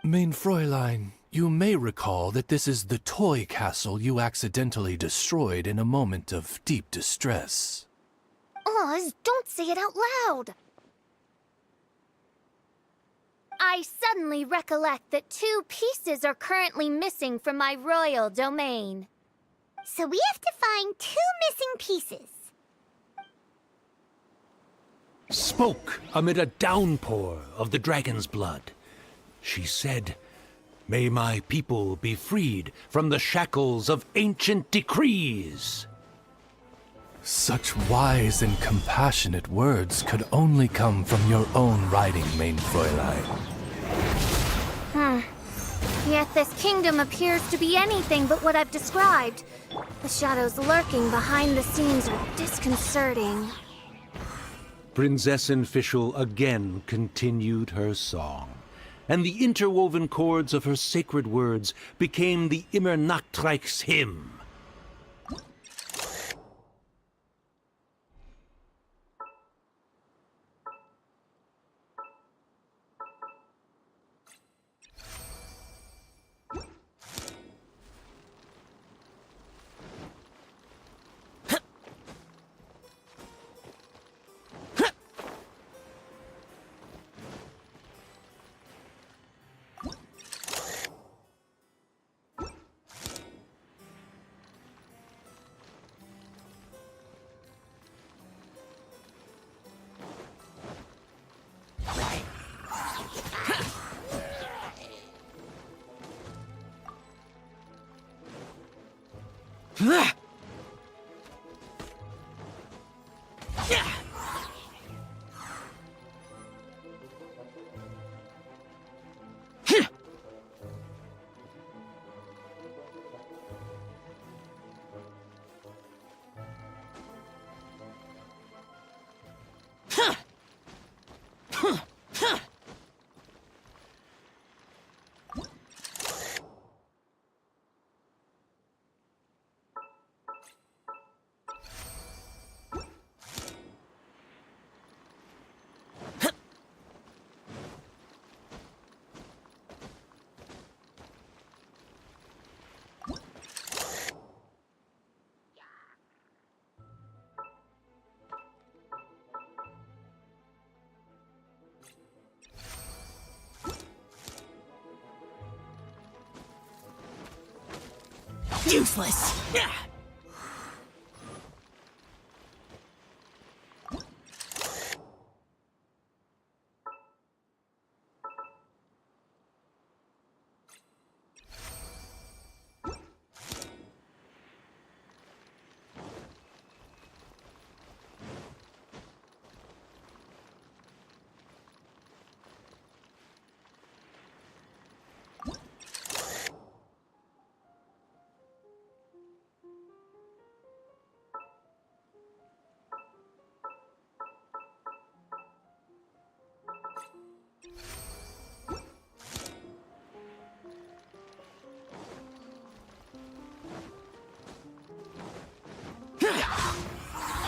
Mein Fräulein, you may recall that this is the toy castle you accidentally destroyed in a moment of deep distress. Oz, don't say it out loud. I suddenly recollect that 2 pieces are currently missing from my royal domain. So we have to find 2 missing pieces. Spoke amid a downpour of the dragon's blood. She said, "May my people be freed from the shackles of ancient decrees." Such wise and compassionate words could only come from your own writing, Mein Fräulein. Yet this kingdom appears to be anything but what I've described. The shadows lurking behind the scenes are disconcerting. Prinzessin Fischl again continued her song, and the interwoven chords of her sacred words became the Immernachtreich's hymn. Useless!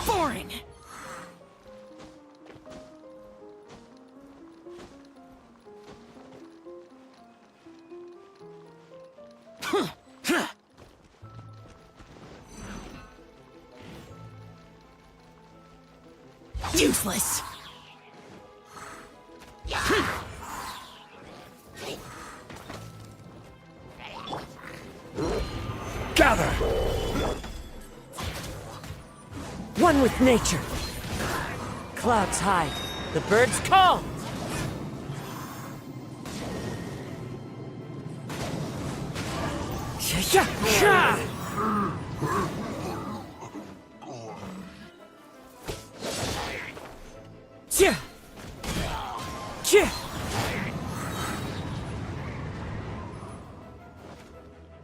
Boring! Useless! Gather! One with nature. Clouds hide, the birds call.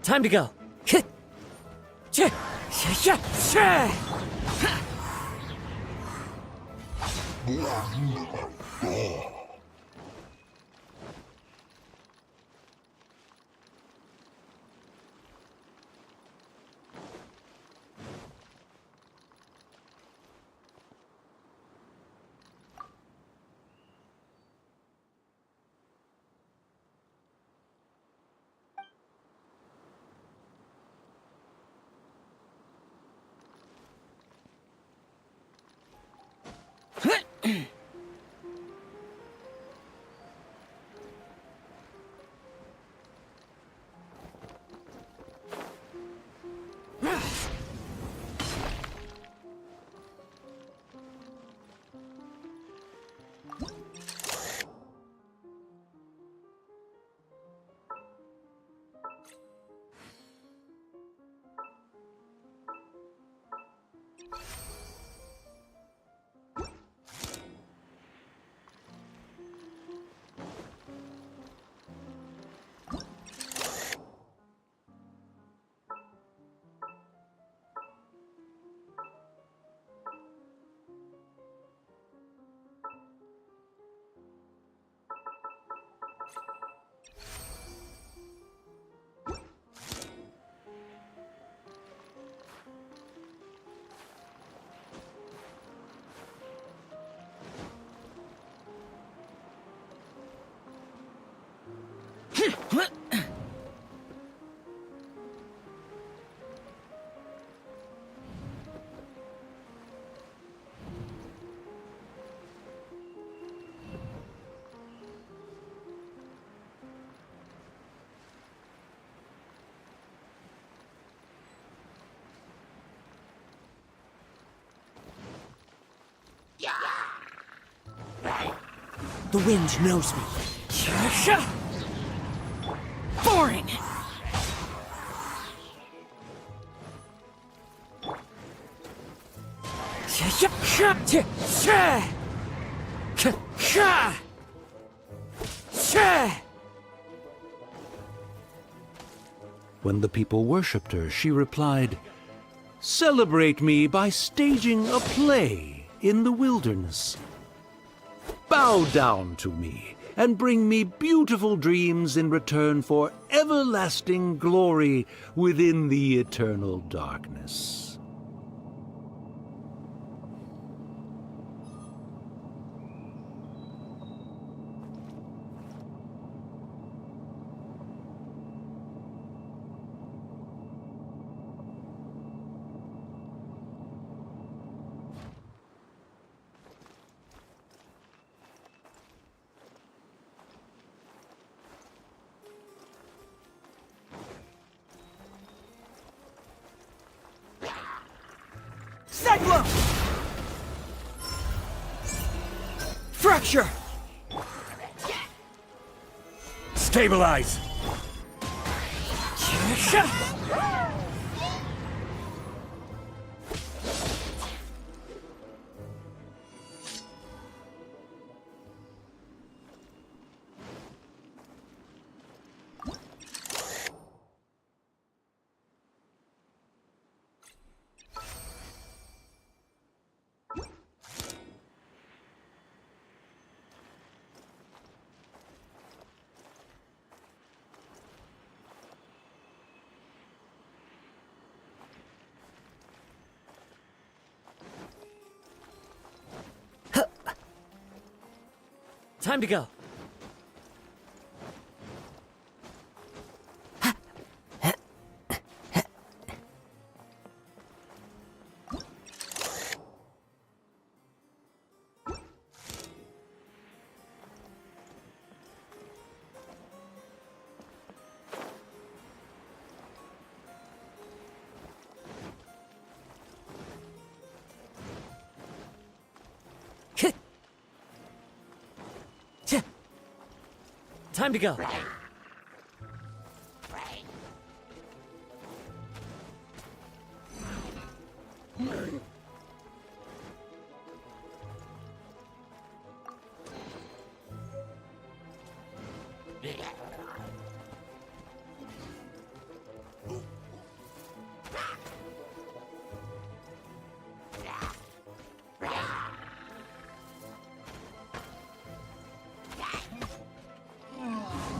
Time to go. The wind knows me. Boring! When the people worshipped her, she replied, "Celebrate me by staging a play in the wilderness. Bow down to me and bring me beautiful dreams in return for everlasting glory within the eternal darkness." Cyclone! Fracture! Stabilize! Time to go. Time to go.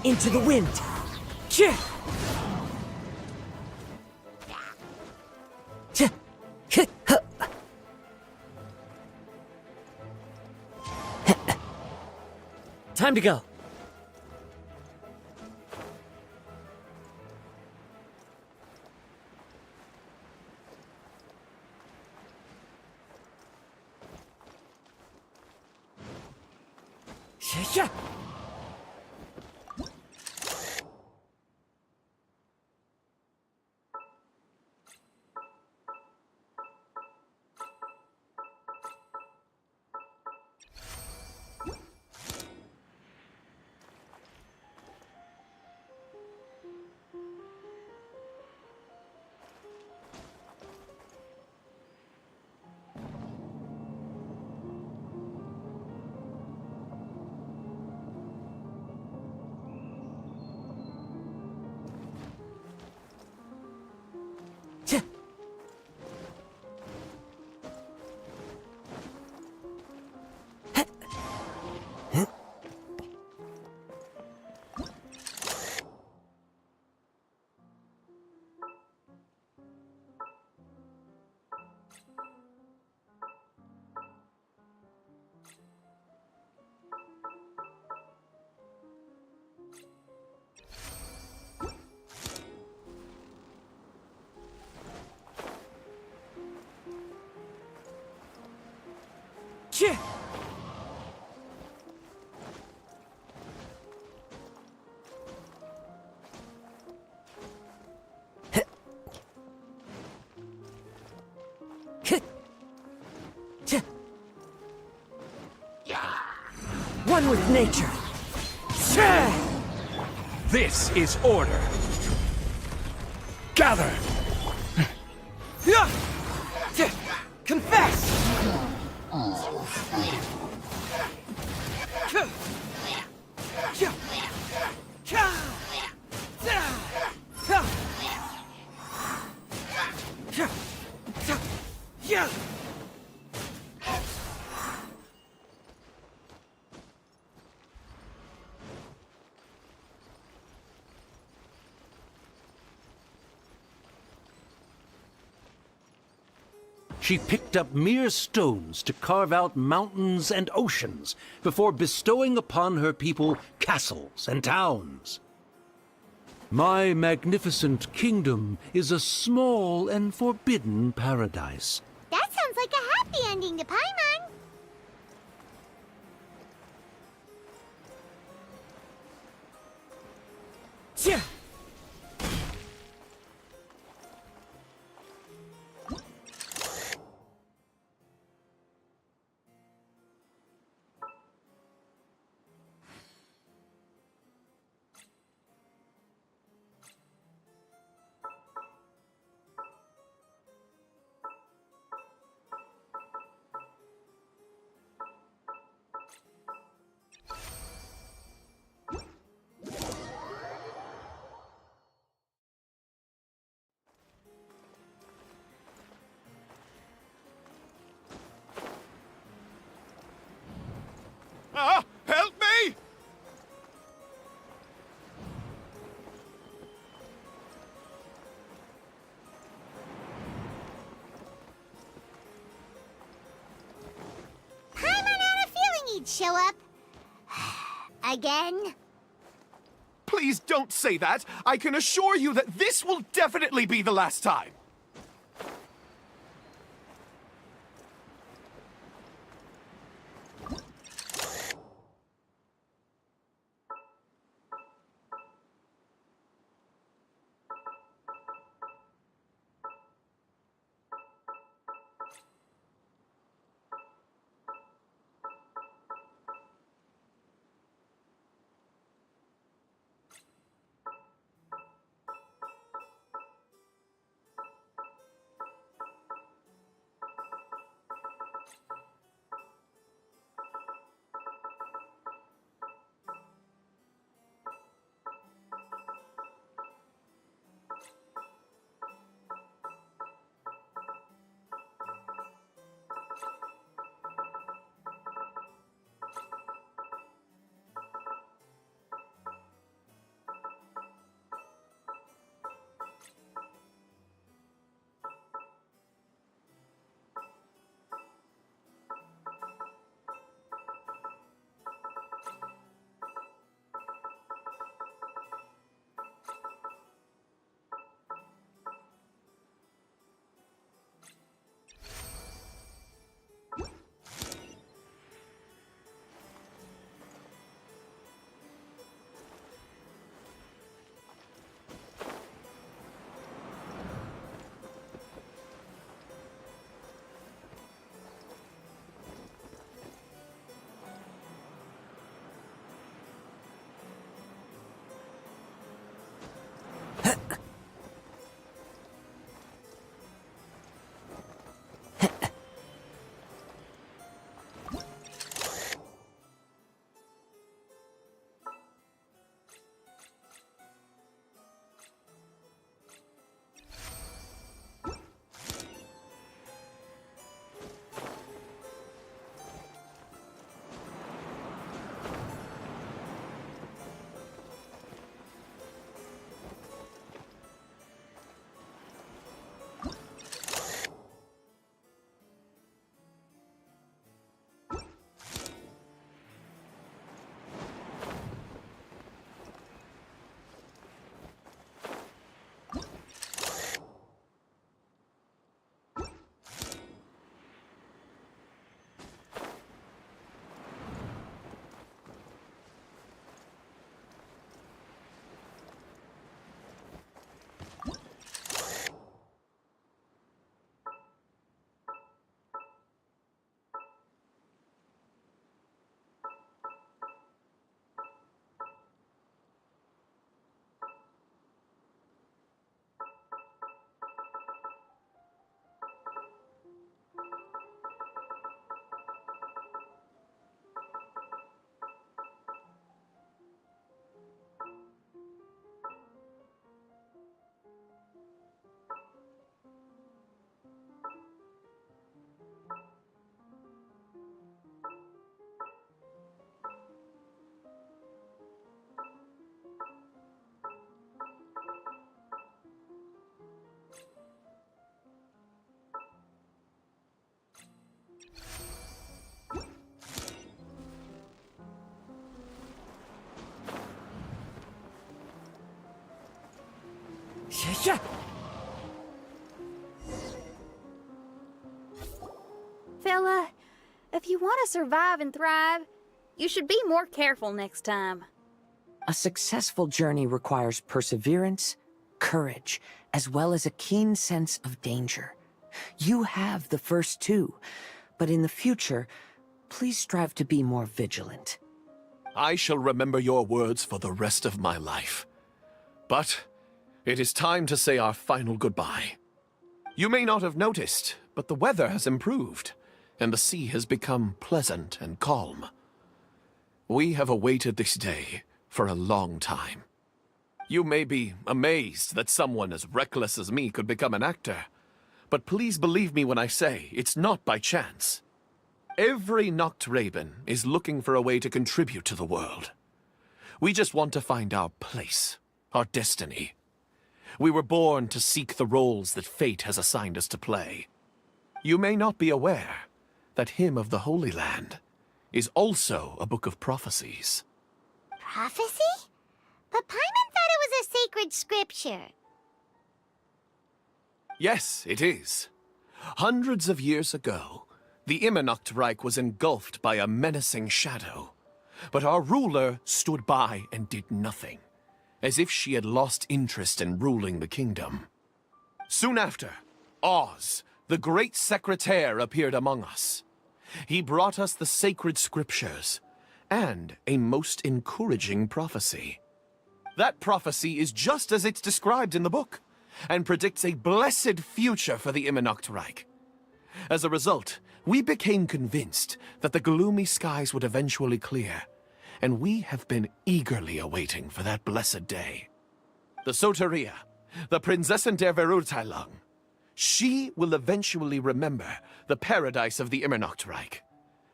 Into the wind! Time to go. One with nature. This is order. Gather! Confess! She picked up mere stones to carve out mountains and oceans before bestowing upon her people castles and towns. My magnificent kingdom is a small and forbidden paradise. That sounds like a happy ending to Paimon. Help me! Paimon had a feeling he'd show up. Again? Please don't say that. I can assure you that this will definitely be the last time. Fella, if you want to survive and thrive, you should be more careful next time. A successful journey requires perseverance, courage, as well as a keen sense of danger. You have the first two, but in the future, please strive to be more vigilant. I shall remember your words for the rest of my life. But it is time to say our final goodbye. You may not have noticed, but the weather has improved, and the sea has become pleasant and calm. We have awaited this day for a long time. You may be amazed that someone as reckless as me could become an actor, but please believe me when I say it's not by chance. Every Noctraben is looking for a way to contribute to the world. We just want to find our place, our destiny. We were born to seek the roles that fate has assigned us to play. You may not be aware that Hymn of the Holy Land is also a book of prophecies. Prophecy? But Paimon thought it was a sacred scripture. Yes, it is. Hundreds of years ago, the Immernachtreich was engulfed by a menacing shadow. But our ruler stood by and did nothing, as if she had lost interest in ruling the kingdom. Soon after, Oz, the great secretaire, appeared among us. He brought us the sacred scriptures and a most encouraging prophecy. That prophecy is just as it's described in the book, and predicts a blessed future for the Immernachtreich. As a result, we became convinced that the gloomy skies would eventually clear, and we have been eagerly awaiting for that blessed day. The Soteria, the Prinzessin der Verurteilung, she will eventually remember the paradise of the Immernachtreich,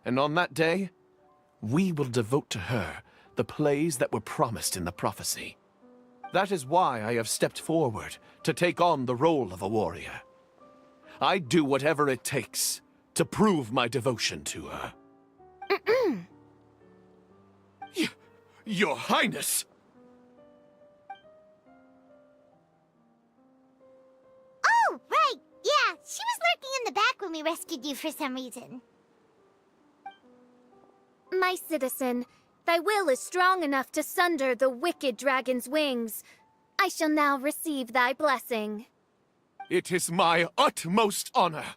and on that day, we will devote to her the plays that were promised in the prophecy. That is why I have stepped forward to take on the role of a warrior. I'd do whatever it takes to prove my devotion to her. Your Highness! Oh, right! Yeah, she was lurking in the back when we rescued you for some reason. My citizen, thy will is strong enough to sunder the wicked dragon's wings. I shall now receive thy blessing. It is my utmost honor.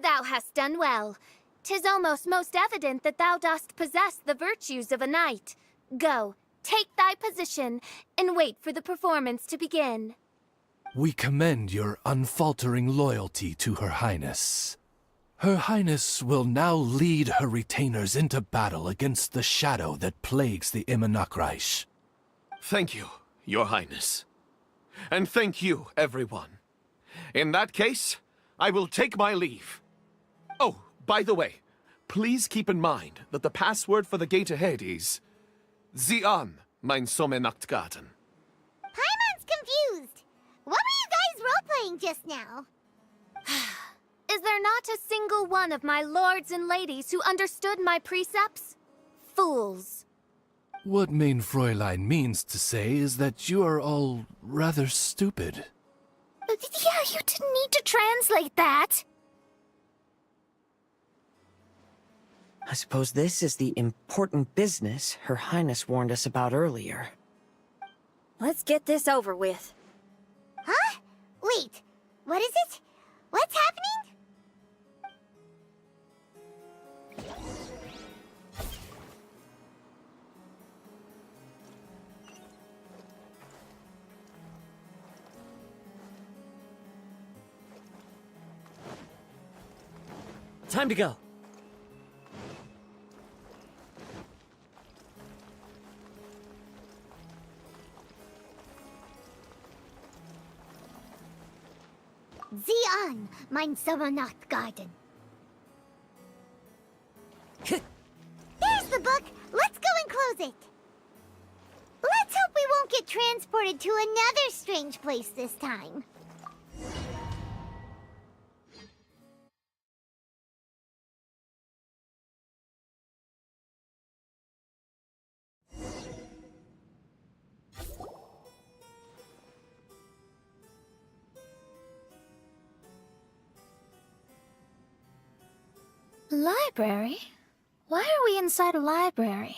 Thou hast done well. 'Tis almost most evident that thou dost possess the virtues of a knight. Go, take thy position, and wait for the performance to begin. We commend your unfaltering loyalty to Her Highness. Her Highness will now lead her retainers into battle against the shadow that plagues the Immernachtreich. Thank you, Your Highness. And thank you, everyone. In that case, I will take my leave. Oh, by the way, please keep in mind that the password for the gate ahead is Zian, mein Sommernachtgarten. Paimon's confused. What were you guys role-playing just now? Is there not a single one of my lords and ladies who understood my precepts? Fools. What Mein Fräulein means to say is that you are all rather stupid. Yeah, you didn't need to translate that. I suppose this is the important business Her Highness warned us about earlier. Let's get this over with. Huh? Wait, what is it? What's happening? Time to go. Zian, mein Sommernachtgarten. There's the book. Let's go and close it. Let's hope we won't get transported to another strange place this time. Library? Why are we inside a library?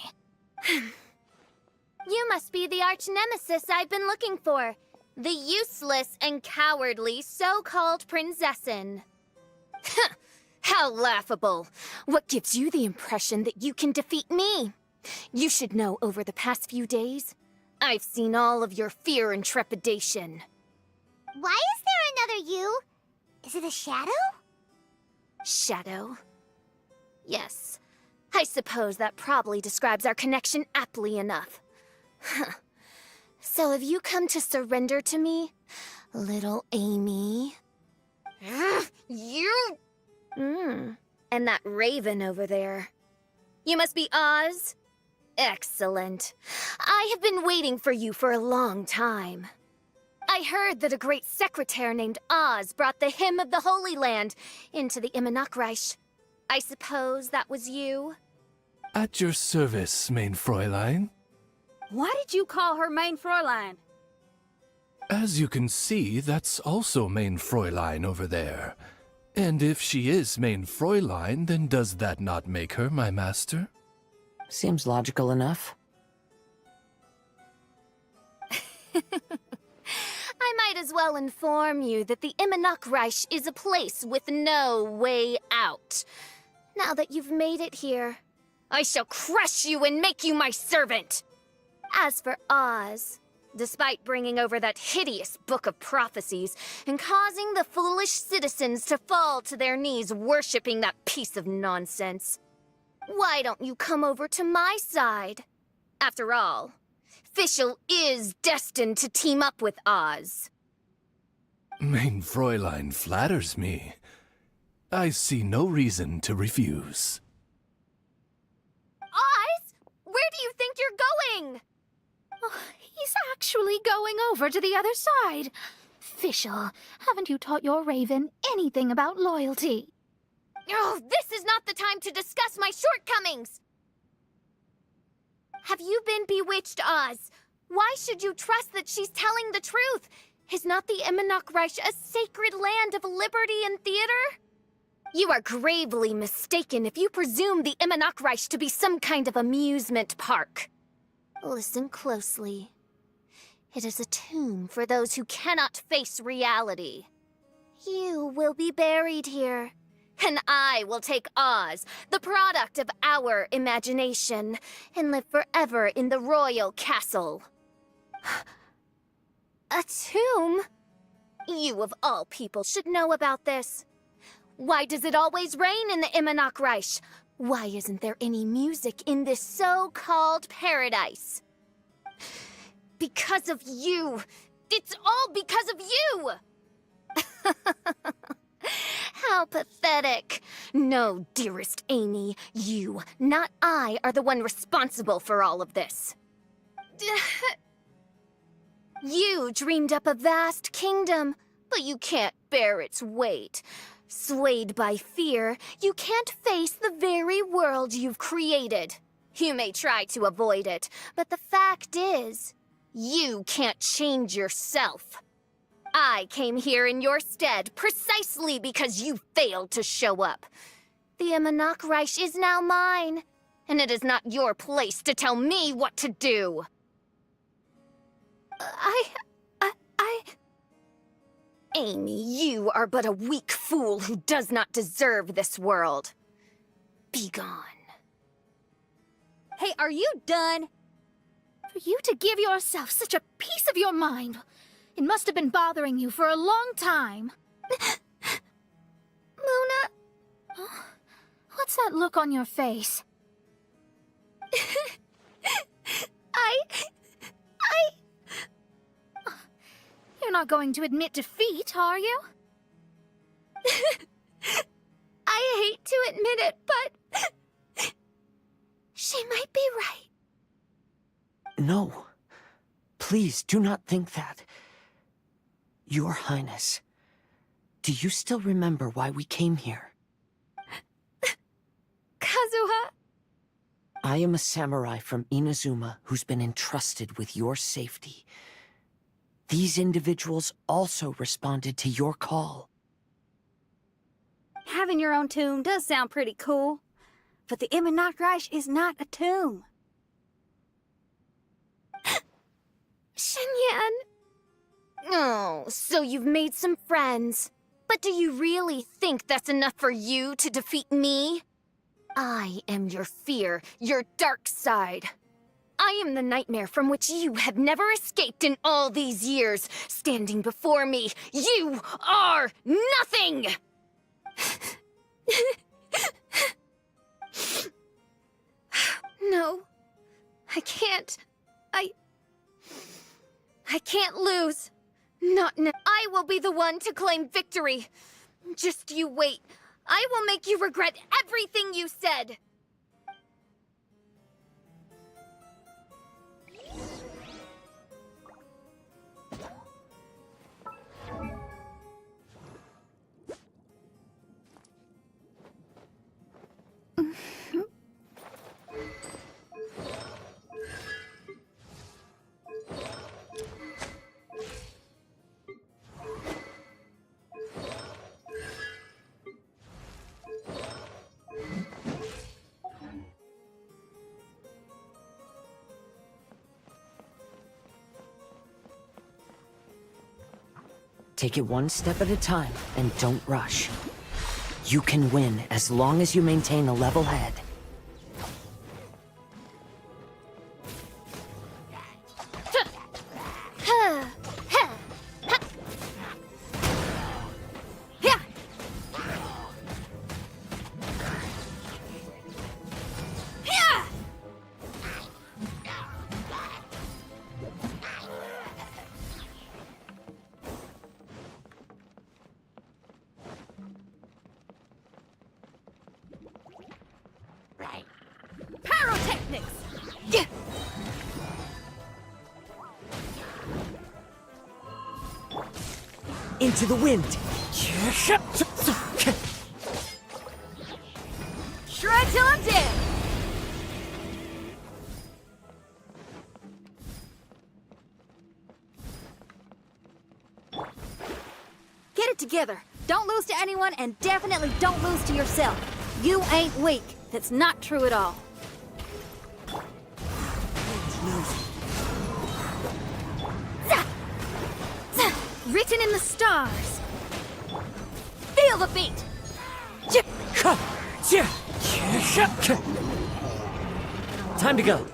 You must be the arch-nemesis I've been looking for. The useless and cowardly so-called Princessin. How laughable. What gives you the impression that you can defeat me? You should know over the past few days, I've seen all of your fear and trepidation. Why is there another you? Is it a shadow? Shadow? Yes. I suppose that probably describes our connection aptly enough. So have you come to surrender to me, little Amy? You! And that raven over there. You must be Oz? Excellent. I have been waiting for you for a long time. I heard that a great secretary named Oz brought the Hymn of the Holy Land into the Immernachtreich. I suppose that was you? At your service, mein Fräulein. Why did you call her Mein Fräulein? As you can see, that's also mein Fräulein over there. And if she is mein Fräulein, then does that not make her my master? Seems logical enough. I might as well inform you that the Immernachtreich is a place with no way out. Now that you've made it here, I shall crush you and make you my servant! As for Oz, despite bringing over that hideous book of prophecies and causing the foolish citizens to fall to their knees worshipping that piece of nonsense, why don't you come over to my side? After all, Fischl is destined to team up with Oz. Mein Fräulein flatters me. I see no reason to refuse. Oz? Where do you think you're going? Oh, he's actually going over to the other side. Fischl, haven't you taught your raven anything about loyalty? Oh, this is not the time to discuss my shortcomings! Have you been bewitched, Oz? Why should you trust that she's telling the truth? Is not the Immernachtreich a sacred land of liberty and theater? You are gravely mistaken if you presume the Immernachtreich to be some kind of amusement park. Listen closely. It is a tomb for those who cannot face reality. You will be buried here. And I will take Oz, the product of our imagination, and live forever in the royal castle. A tomb? You of all people should know about this. Why does it always rain in the Immernachtreich? Why isn't there any music in this so-called paradise? Because of you! It's all because of you! How pathetic. No, dearest Amy, you, not I, are the one responsible for all of this. You dreamed up a vast kingdom, but you can't bear its weight. Swayed by fear, you can't face the very world you've created. You may try to avoid it, but the fact is, you can't change yourself. I came here in your stead precisely because you failed to show up. The Immernachtreich is now mine, and it is not your place to tell me what to do. Amy, you are but a weak fool who does not deserve this world. Be gone. Hey, are you done? For you to give yourself such a piece of your mind, it must have been bothering you for a long time. Mona? Oh, what's that look on your face? You're not going to admit defeat, are you? I hate to admit it, but she might be right. No. Please, do not think that. Your Highness, do you still remember why we came here? Kazuha? I am a samurai from Inazuma who's been entrusted with your safety. These individuals also responded to your call. Having your own tomb does sound pretty cool, but the Immernachtreich is not a tomb. Shenyan! Oh, so you've made some friends. But do you really think that's enough for you to defeat me? I am your fear, your dark side. I am the nightmare from which you have never escaped in all these years. Standing before me, you are nothing! No, I can't. I can't lose. Not now. I will be the one to claim victory. Just you wait. I will make you regret everything you said. Take it one step at a time, and don't rush. You can win as long as you maintain a level head. Into the wind! Shred till I'm dead! Get it together. Don't lose to anyone, and definitely don't lose to yourself. You ain't weak. That's not true at all. Written in the stars. Feel the beat. Time to go.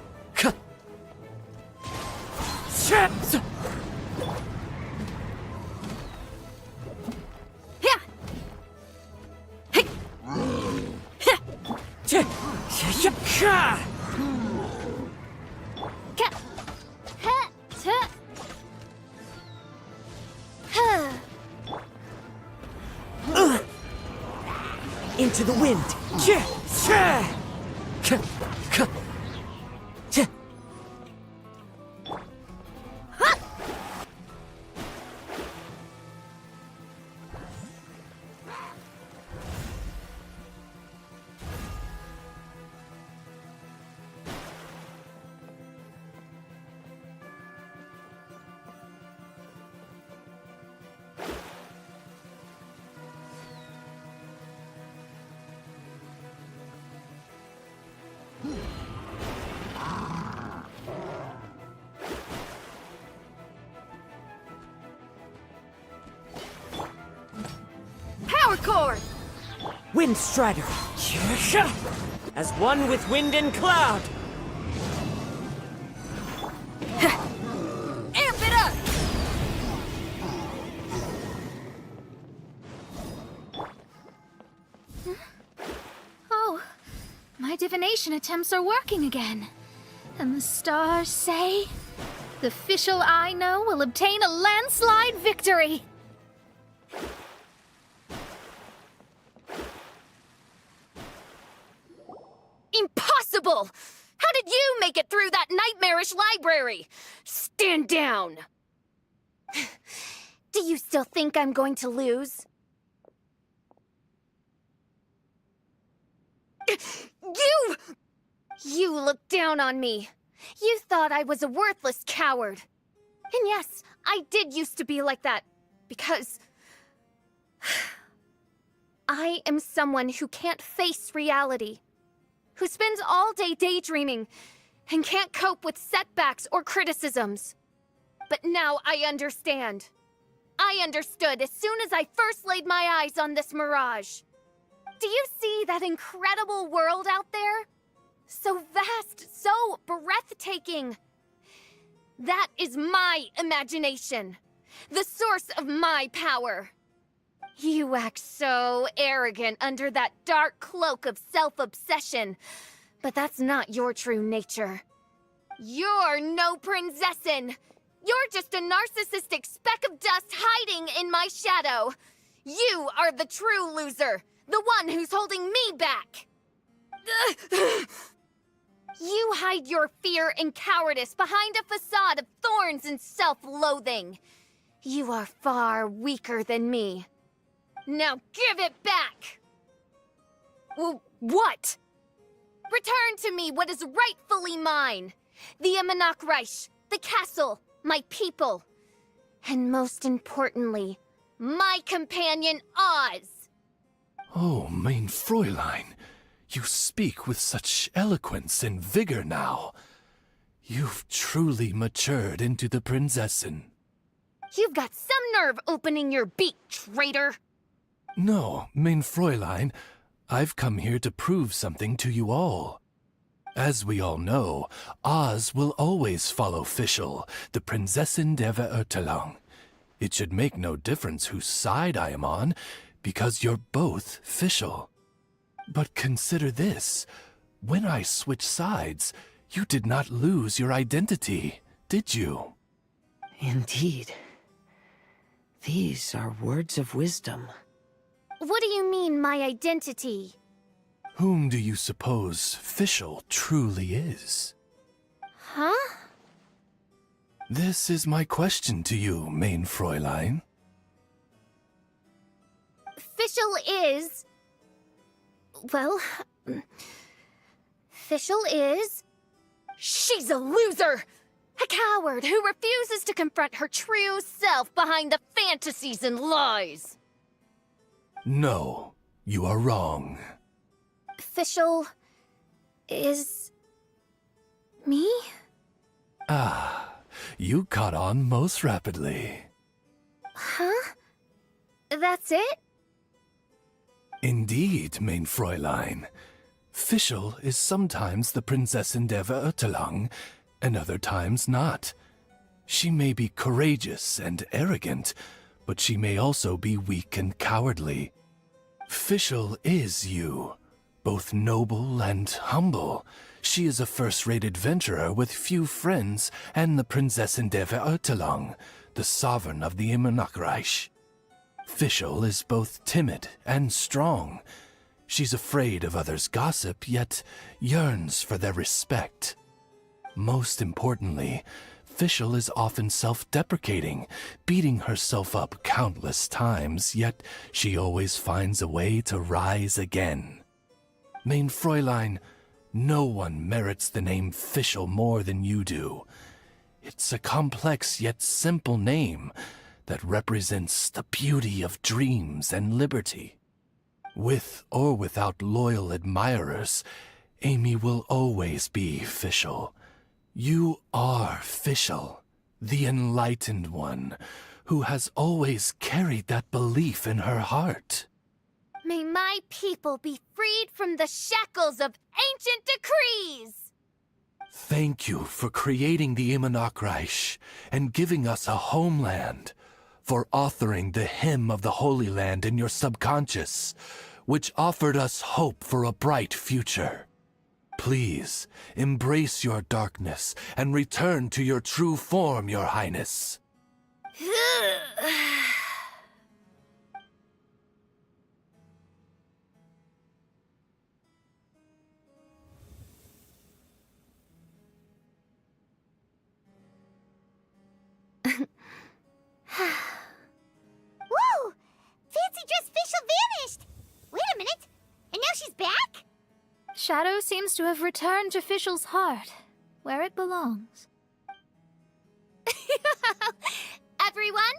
Into the wind! Power chord! Wind Strider! As one with wind and cloud! Amp it up! Oh, my divination attempts are working again. And the stars say the official Ayano will obtain a landslide victory. Impossible! How did you make it through that nightmarish library? Stand down! Do you still think I'm going to lose? You looked down on me. You thought I was a worthless coward. And yes, I did used to be like that, because I am someone who can't face reality, who spends all day daydreaming, and can't cope with setbacks or criticisms. But now I understand. I understood as soon as I first laid my eyes on this mirage. Do you see that incredible world out there? So vast, so breathtaking. That is my imagination, the source of my power. You act so arrogant under that dark cloak of self-obsession, but that's not your true nature. You're no princessin. You're just a narcissistic speck of dust hiding in my shadow. You are the true loser, the one who's holding me back. You hide your fear and cowardice behind a facade of thorns and self-loathing. You are far weaker than me. Now give it back! What? Return to me what is rightfully mine. The Imanok Reich, the castle, my people. And most importantly, my companion Oz. Oh, mein Fräulein, you speak with such eloquence and vigor now. You've truly matured into the Prinzessin. You've got some nerve opening your beak, traitor! No, mein Fräulein, I've come here to prove something to you all. As we all know, Oz will always follow Fischl, the Prinzessin der Verurteilung. It should make no difference whose side I am on, because you're both Fischl. But consider this. When I switched sides, you did not lose your identity, did you? Indeed. These are words of wisdom. What do you mean, my identity? Whom do you suppose Fischl truly is? Huh? This is my question to you, mein Fräulein. Fischl is... Well... Fischl is... She's a loser! A coward who refuses to confront her true self behind the fantasies and lies! No, you are wrong. Fischl... is... me? Ah, you caught on most rapidly. Huh? That's it? Indeed, mein Fräulein. Fischl is sometimes the Prinzessin der Verurteilung, and other times not. She may be courageous and arrogant, but she may also be weak and cowardly. Fischl is you, both noble and humble. She is a first-rate adventurer with few friends and the Prinzessin der Verurteilung, the sovereign of the Imanok Reich. Fischl is both timid and strong. She's afraid of others' gossip, yet yearns for their respect. Most importantly, Fischl is often self-deprecating, beating herself up countless times, yet she always finds a way to rise again. Mein Fräulein, no one merits the name Fischl more than you do. It's a complex yet simple name that represents the beauty of dreams and liberty. With or without loyal admirers, Amy will always be Fischl. You are Fischl, the enlightened one, who has always carried that belief in her heart. May my people be freed from the shackles of ancient decrees! Thank you for creating the Imanok Reich and giving us a homeland, for authoring the hymn of the Holy Land in your subconscious, which offered us hope for a bright future. Please, embrace your darkness and return to your true form, Your Highness. Whoa! Fancy dress Fischl vanished! Wait a minute! And now she's back? Shadow seems to have returned to Fischl's heart, where it belongs. Everyone,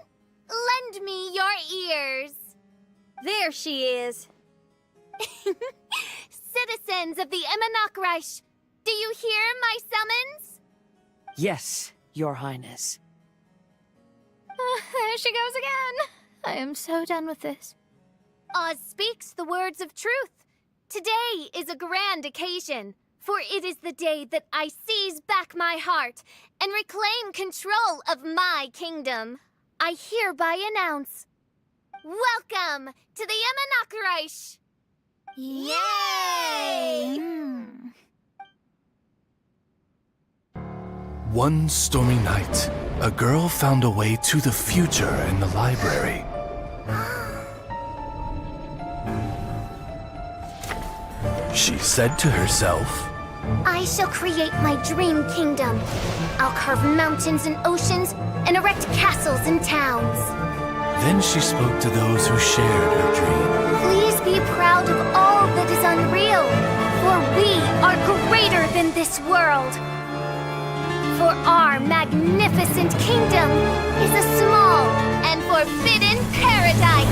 lend me your ears. There she is. Citizens of the Imrernet, do you hear my summons? Yes, Your Highness. There she goes again. I am so done with this. Oz speaks the words of truth. Today is a grand occasion, for it is the day that I seize back my heart and reclaim control of my kingdom. I hereby announce, welcome to the Imrernet! Yay! One stormy night, a girl found a way to the future in the library. She said to herself, I shall create my dream kingdom. I'll carve mountains and oceans and erect castles and towns. Then she spoke to those who shared her dream. Please be proud of all that is unreal, for we are greater than this world. For our magnificent kingdom is a small and forbidden paradise.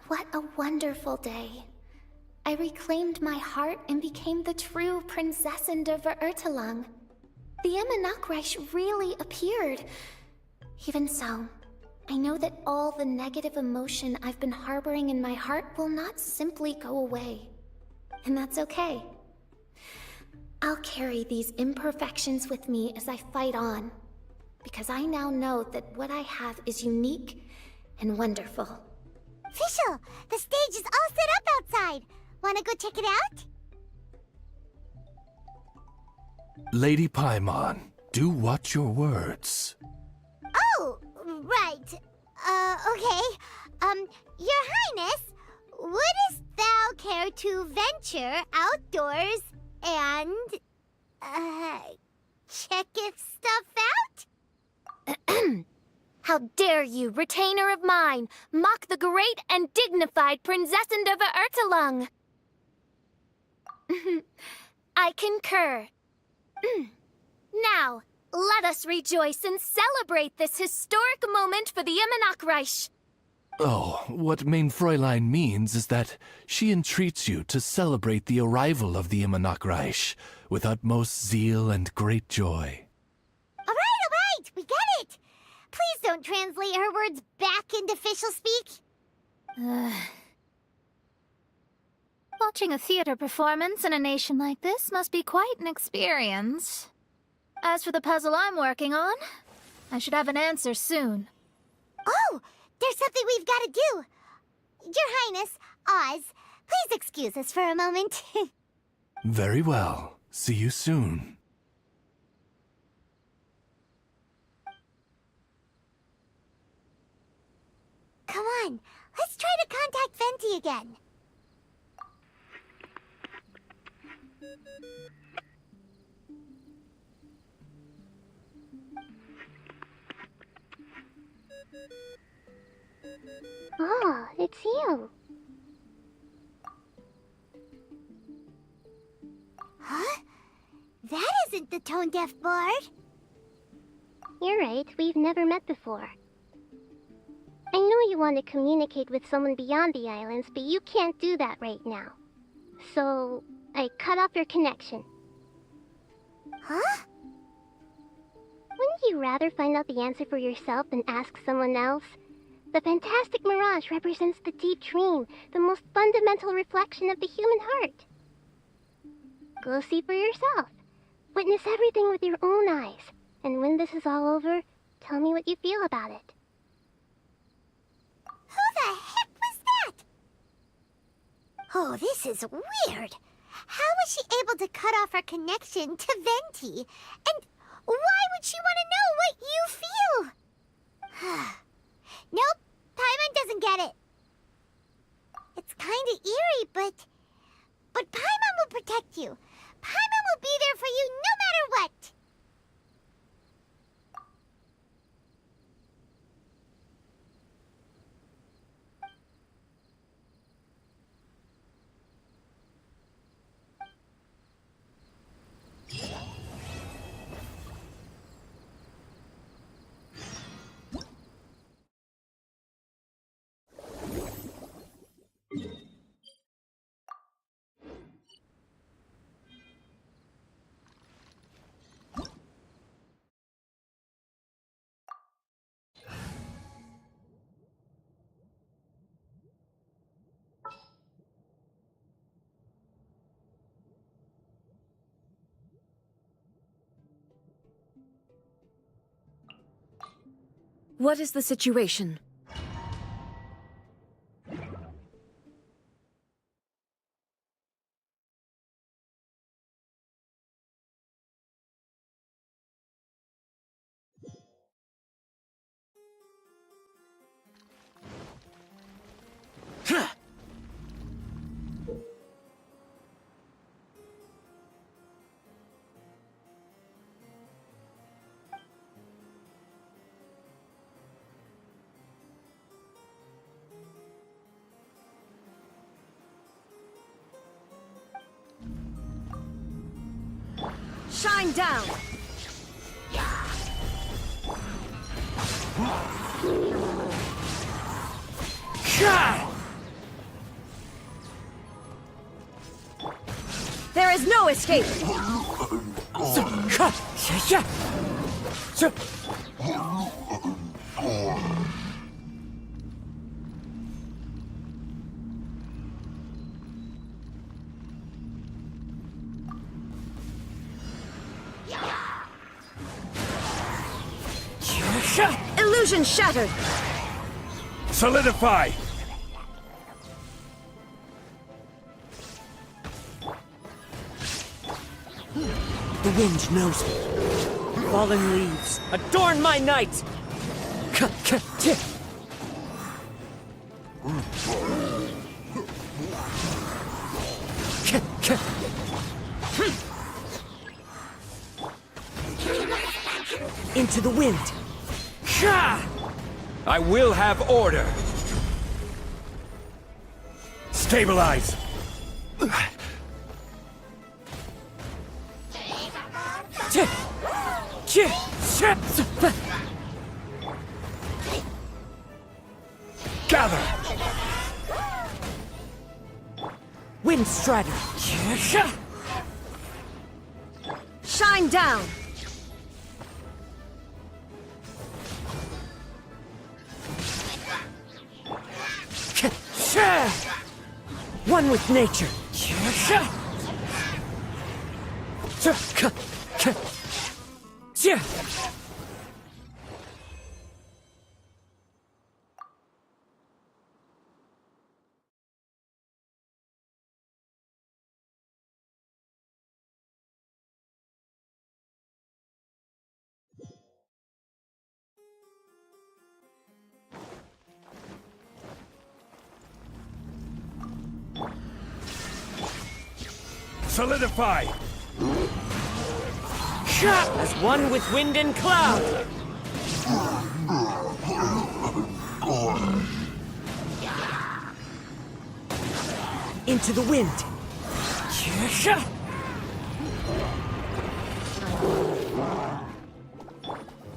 What a wonderful day. I reclaimed my heart and became the true Prinzessin der Verurteilung. The Imrernet really appeared. Even so, I know that all the negative emotion I've been harboring in my heart will not simply go away. And that's okay. I'll carry these imperfections with me as I fight on, because I now know that what I have is unique and wonderful. Fischl, the stage is all set up outside. Wanna go check it out? Lady Paimon, do watch your words. Oh, right. Okay. Your Highness, wouldst thou care to venture outdoors and, check if stuff out? How dare you, retainer of mine, mock the great and dignified Prinzessin der Verurteilung? I concur. Now, let us rejoice and celebrate this historic moment for the Imrernet. Oh, what mein Fräulein means is that she entreats you to celebrate the arrival of the Imrernet with utmost zeal and great joy. All right, we get it. Please don't translate her words back into official speak. Watching a theater performance in a nation like this must be quite an experience. As for the puzzle I'm working on, I should have an answer soon. Oh, there's something we've got to do. Your Highness, Oz, please excuse us for a moment. Very well. See you soon. Come on, let's try to contact Fenty again. Oh, it's you. Huh? That isn't the tone-deaf bard. You're right, we've never met before. I know you want to communicate with someone beyond the islands, but you can't do that right now. So, I cut off your connection. Huh? Wouldn't you rather find out the answer for yourself than ask someone else? The fantastic mirage represents the deep dream, the most fundamental reflection of the human heart. Go see for yourself. Witness everything with your own eyes. And when this is all over, tell me what you feel about it. Who the heck was that? Oh, this is weird. How was she able to cut off her connection to Venti? And why would she want to know what you feel? Nope, Paimon doesn't get it. It's kinda eerie, but Paimon will protect you. Paimon will be there for you no matter What is the situation? Shine down! There is no escape! Illusion shattered! Solidify! The wind knows me. Fallen leaves, adorn my night! Into the wind! I will have order! Stabilize! Gather! Wind strider! Shine down! One with nature! Solidify! As one with wind and cloud! Into the wind!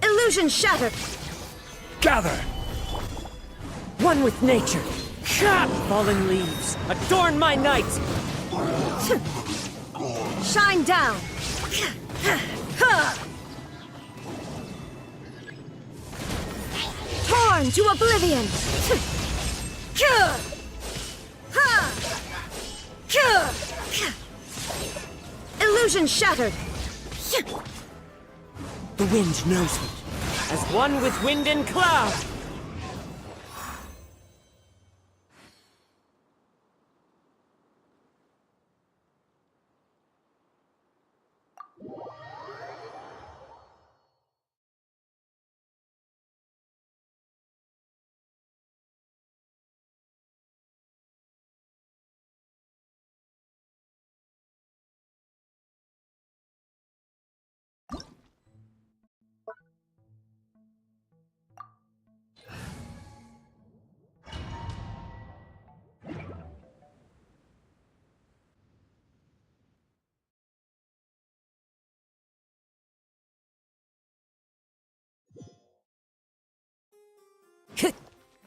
Illusion shattered! Gather! One with nature! Fallen leaves, adorn my night! Shine down! Torn to oblivion! Illusion shattered! The wind knows me, as one with wind and cloud!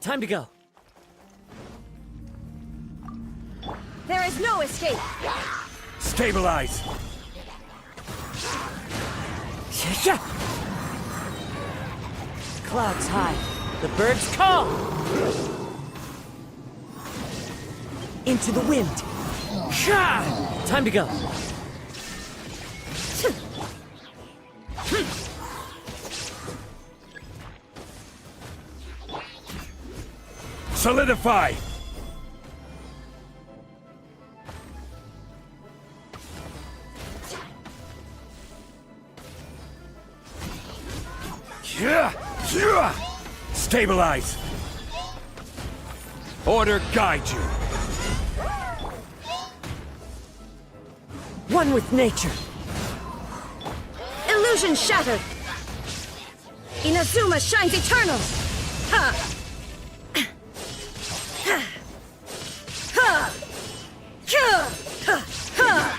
Time to go. There is no escape. Stabilize! Clouds high. The birds call. Into the wind. Time to go. Solidify! Stabilize! Order guide you! One with nature. Illusion shattered! Inazuma shines eternal! Ha! Ha! Ha! Ha! Ha!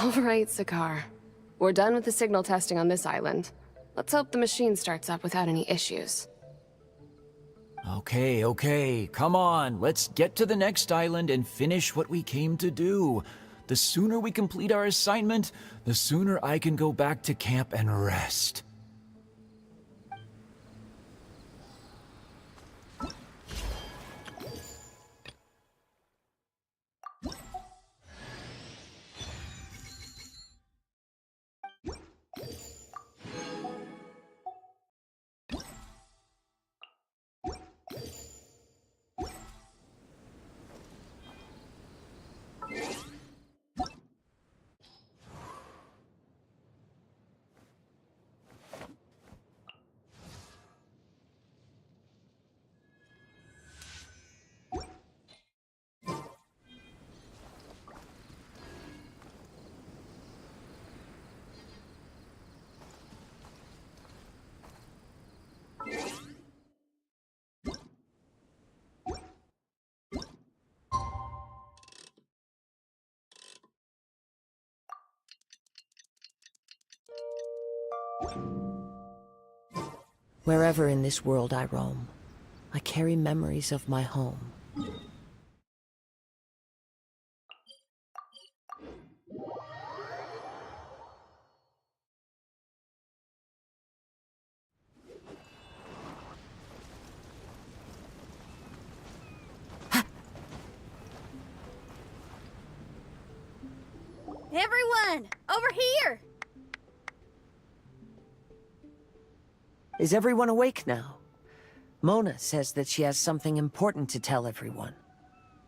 All right, Sakar. We're done with the signal testing on this island. Let's hope the machine starts up without any issues. Okay, come on. Let's get to the next island and finish what we came to do. The sooner we complete our assignment, the sooner I can go back to camp and rest. Wherever in this world I roam, I carry memories of my home. Everyone, over here! Is everyone awake now? Mona says that she has something important to tell everyone.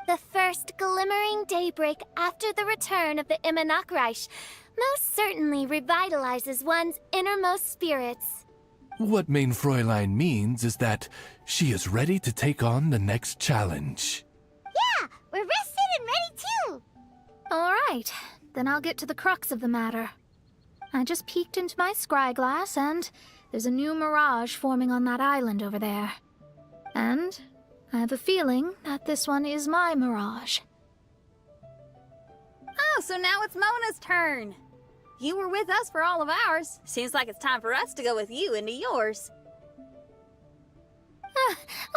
The first glimmering daybreak after the return of the Immonakreich most certainly revitalizes one's innermost spirits. What Main Fräulein means is that she is ready to take on the next challenge. Yeah, we're rested and ready too! All right, then I'll get to the crux of the matter. I just peeked into my scry glass and there's a new mirage forming on that island over there. And I have a feeling that this one is my mirage. Oh, so now it's Mona's turn. You were with us for all of ours. Seems like it's time for us to go with you into yours.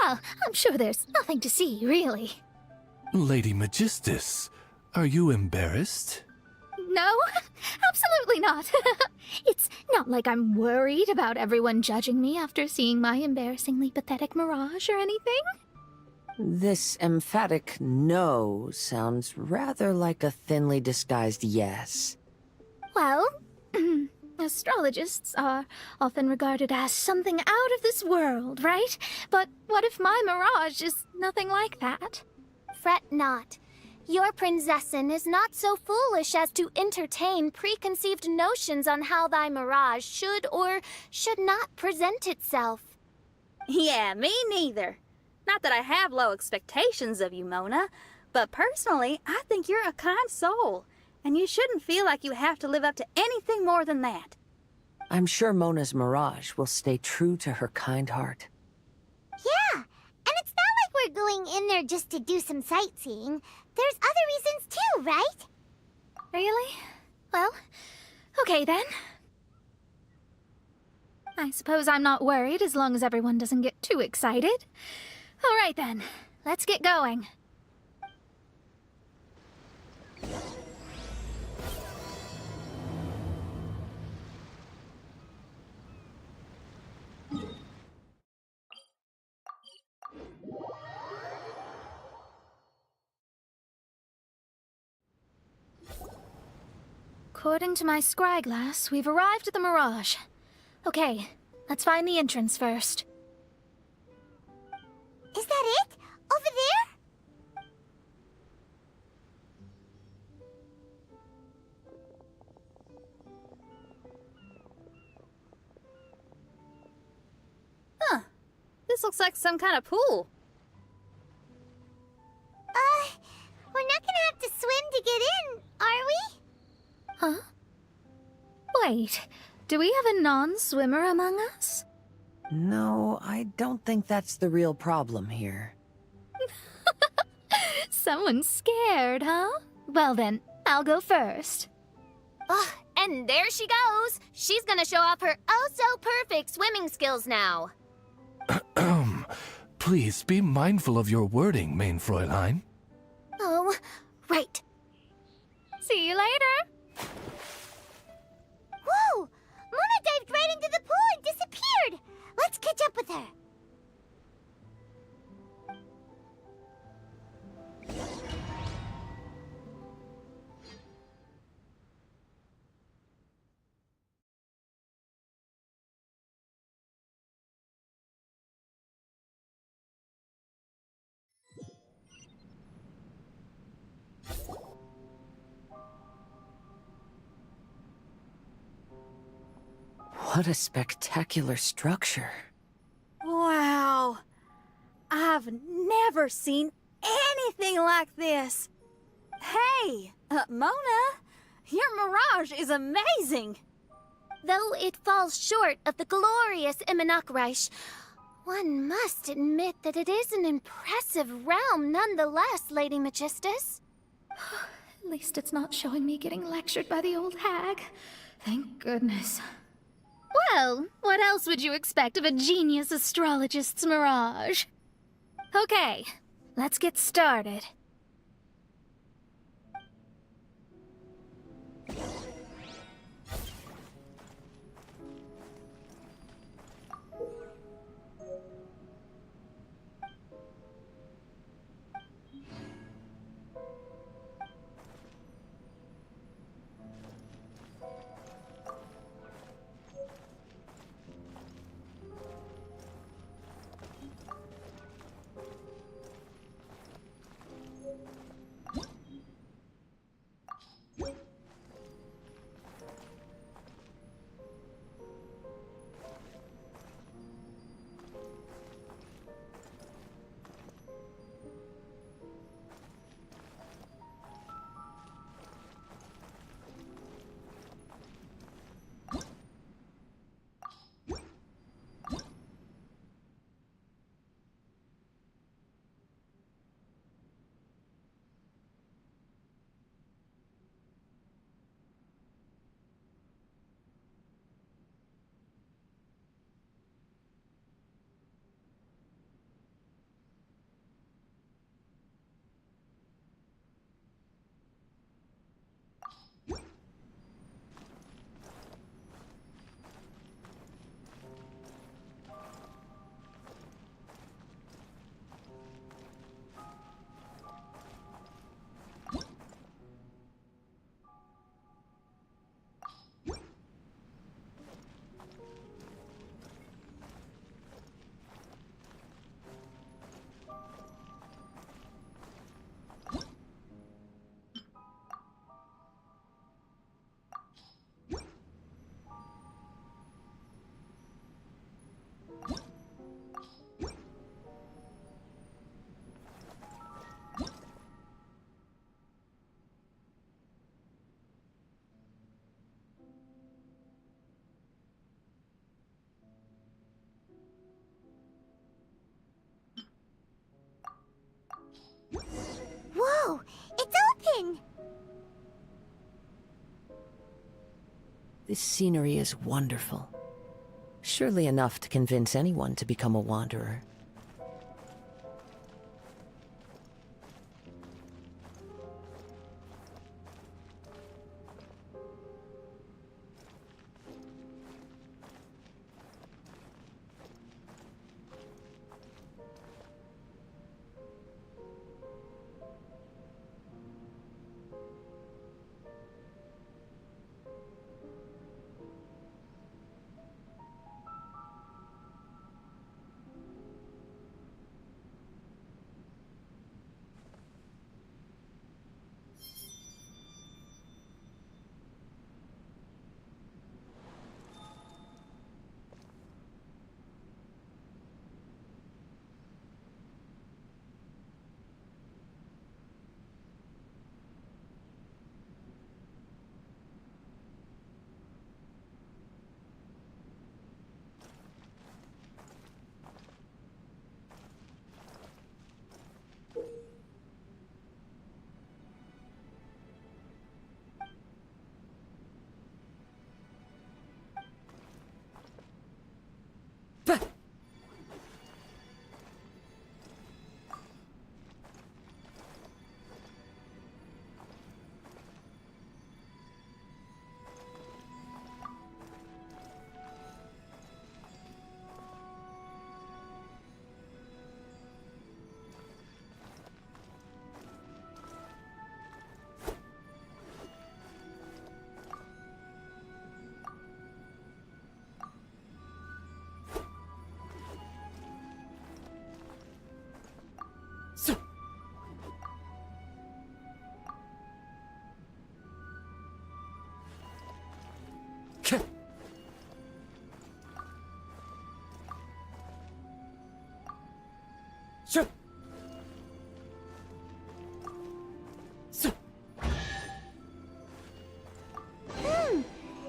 Well, I'm sure there's nothing to see, really. Lady Magistus, are you embarrassed? No, absolutely not. It's not like I'm worried about everyone judging me after seeing my embarrassingly pathetic mirage or anything. This emphatic no sounds rather like a thinly disguised yes. Well, Astrologists are often regarded as something out of this world, right? But what if my mirage is nothing like that? Fret not. Your princessin is not so foolish as to entertain preconceived notions on how thy mirage should or should not present itself. Yeah, me neither. Not that I have low expectations of you, Mona, but personally, I think you're a kind soul, and you shouldn't feel like you have to live up to anything more than that. I'm sure Mona's mirage will stay true to her kind heart. Yeah, and it's not like we're going in there just to do some sightseeing. There's other reasons too, right? Really? Well, okay then. I suppose I'm not worried as long as everyone doesn't get too excited. All right then, let's get going. According to my scryglass, we've arrived at the Mirage. Okay, let's find the entrance first. Is that it? Over there? Huh. This looks like some kind of pool. We're not gonna have to swim to get in, are we? Huh? Wait, do we have a non-swimmer among us? No, I don't think that's the real problem here. Someone's scared, huh? Well then, I'll go first. And there she goes. She's gonna show off her oh-so-perfect swimming skills now. Please be mindful of your wording, main Fräulein. Oh, right. See you later. Whoa! Mona dived right into the pool and disappeared! Let's catch up with her. What a spectacular structure. Wow. I've never seen anything like this. Hey, Mona, your mirage is amazing. Though it falls short of the glorious Immonokreich, one must admit that it is an impressive realm nonetheless, Lady Magistus. At least it's not showing me getting lectured by the old hag. Thank goodness. Well, what else would you expect of a genius astrologist's mirage? Okay, let's get started. This scenery is wonderful. Surely enough to convince anyone to become a wanderer.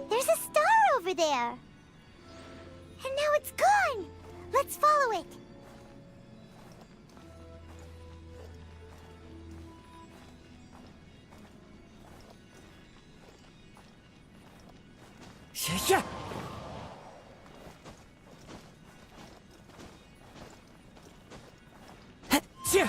There's a star over there. And now it's gone. Let's follow it. Yeah.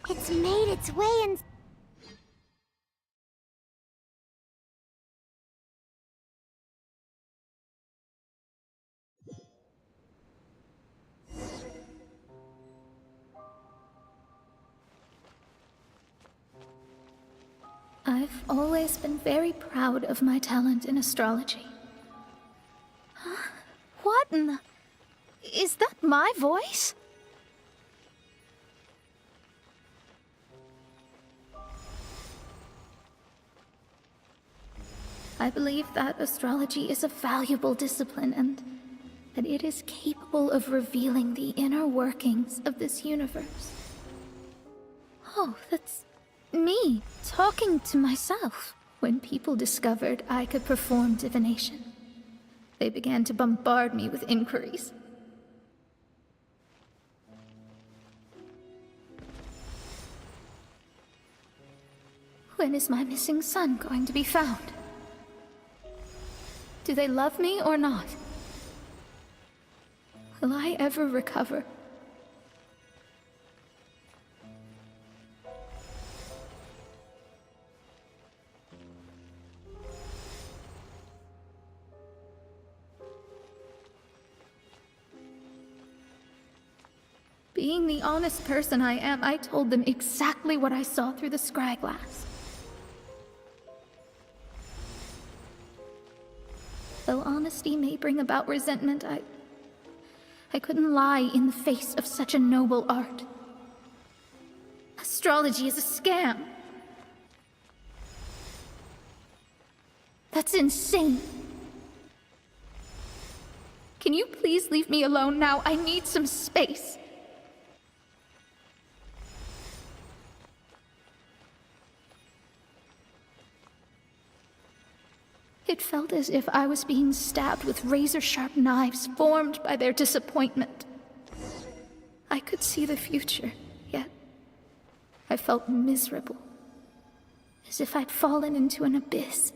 It's made its way in. I've always been very proud of my talent in astrology. Huh? What in the... Is that my voice? I believe that astrology is a valuable discipline and that it is capable of revealing the inner workings of this universe. Oh, that's me talking to myself. When people discovered I could perform divination, they began to bombard me with inquiries. When is my missing son going to be found? Do they love me or not? Will I ever recover? Being the honest person I am, I told them exactly what I saw through the scry glass. Though honesty may bring about resentment, I couldn't lie in the face of such a noble art. Astrology is a scam. That's insane. Can you please leave me alone now? I need some space. It felt as if I was being stabbed with razor-sharp knives formed by their disappointment. I could see the future, yet I felt miserable, as if I'd fallen into an abyss.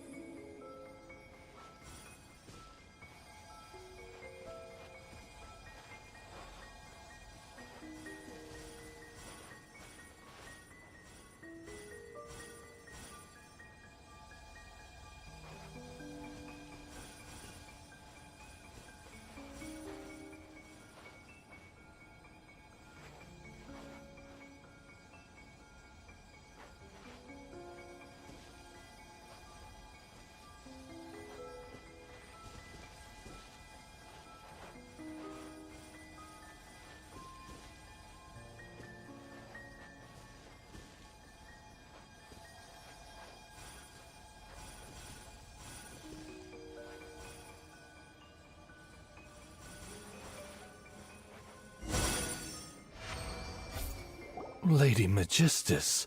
Lady Magistus,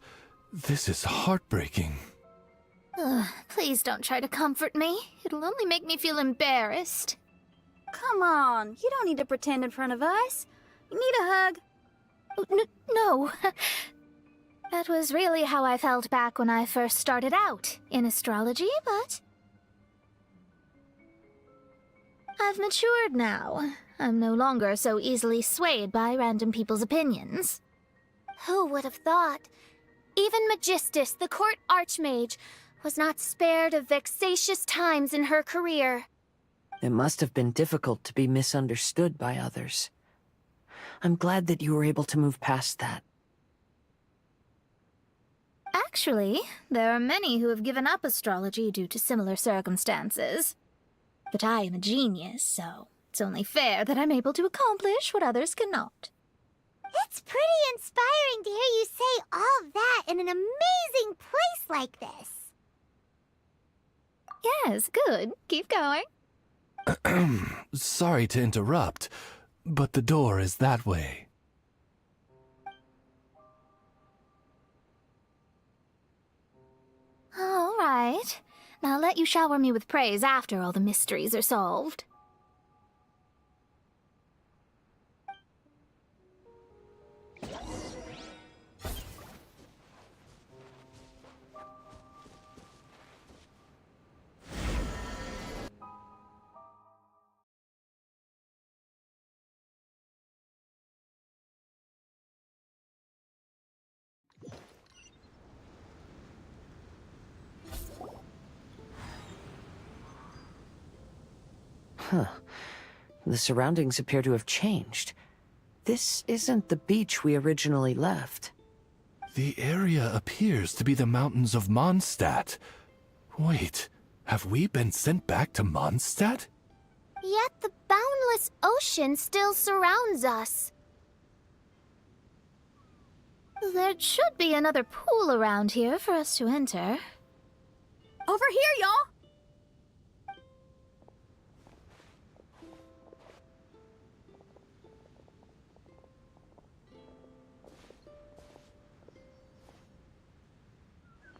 this is heartbreaking. Please don't try to comfort me. It'll only make me feel embarrassed. Come on, you don't need to pretend in front of us. You need a hug. No. That was really how I felt back when I first started out in astrology, but I've matured now. I'm no longer so easily swayed by random people's opinions. Who would have thought? Even Magistus, the court archmage, was not spared of vexatious times in her career. It must have been difficult to be misunderstood by others. I'm glad that you were able to move past that. Actually, there are many who have given up astrology due to similar circumstances. But I am a genius, so it's only fair that I'm able to accomplish what others cannot. It's pretty inspiring to hear you say all that in an amazing place like this. Yes, good. Keep going. Sorry to interrupt, but the door is that way. All right. Now I'll let you shower me with praise after all the mysteries are solved. Huh. The surroundings appear to have changed. This isn't the beach we originally left. The area appears to be the mountains of Mondstadt. Wait, have we been sent back to Mondstadt? Yet the boundless ocean still surrounds us. There should be another pool around here for us to enter. Over here, y'all!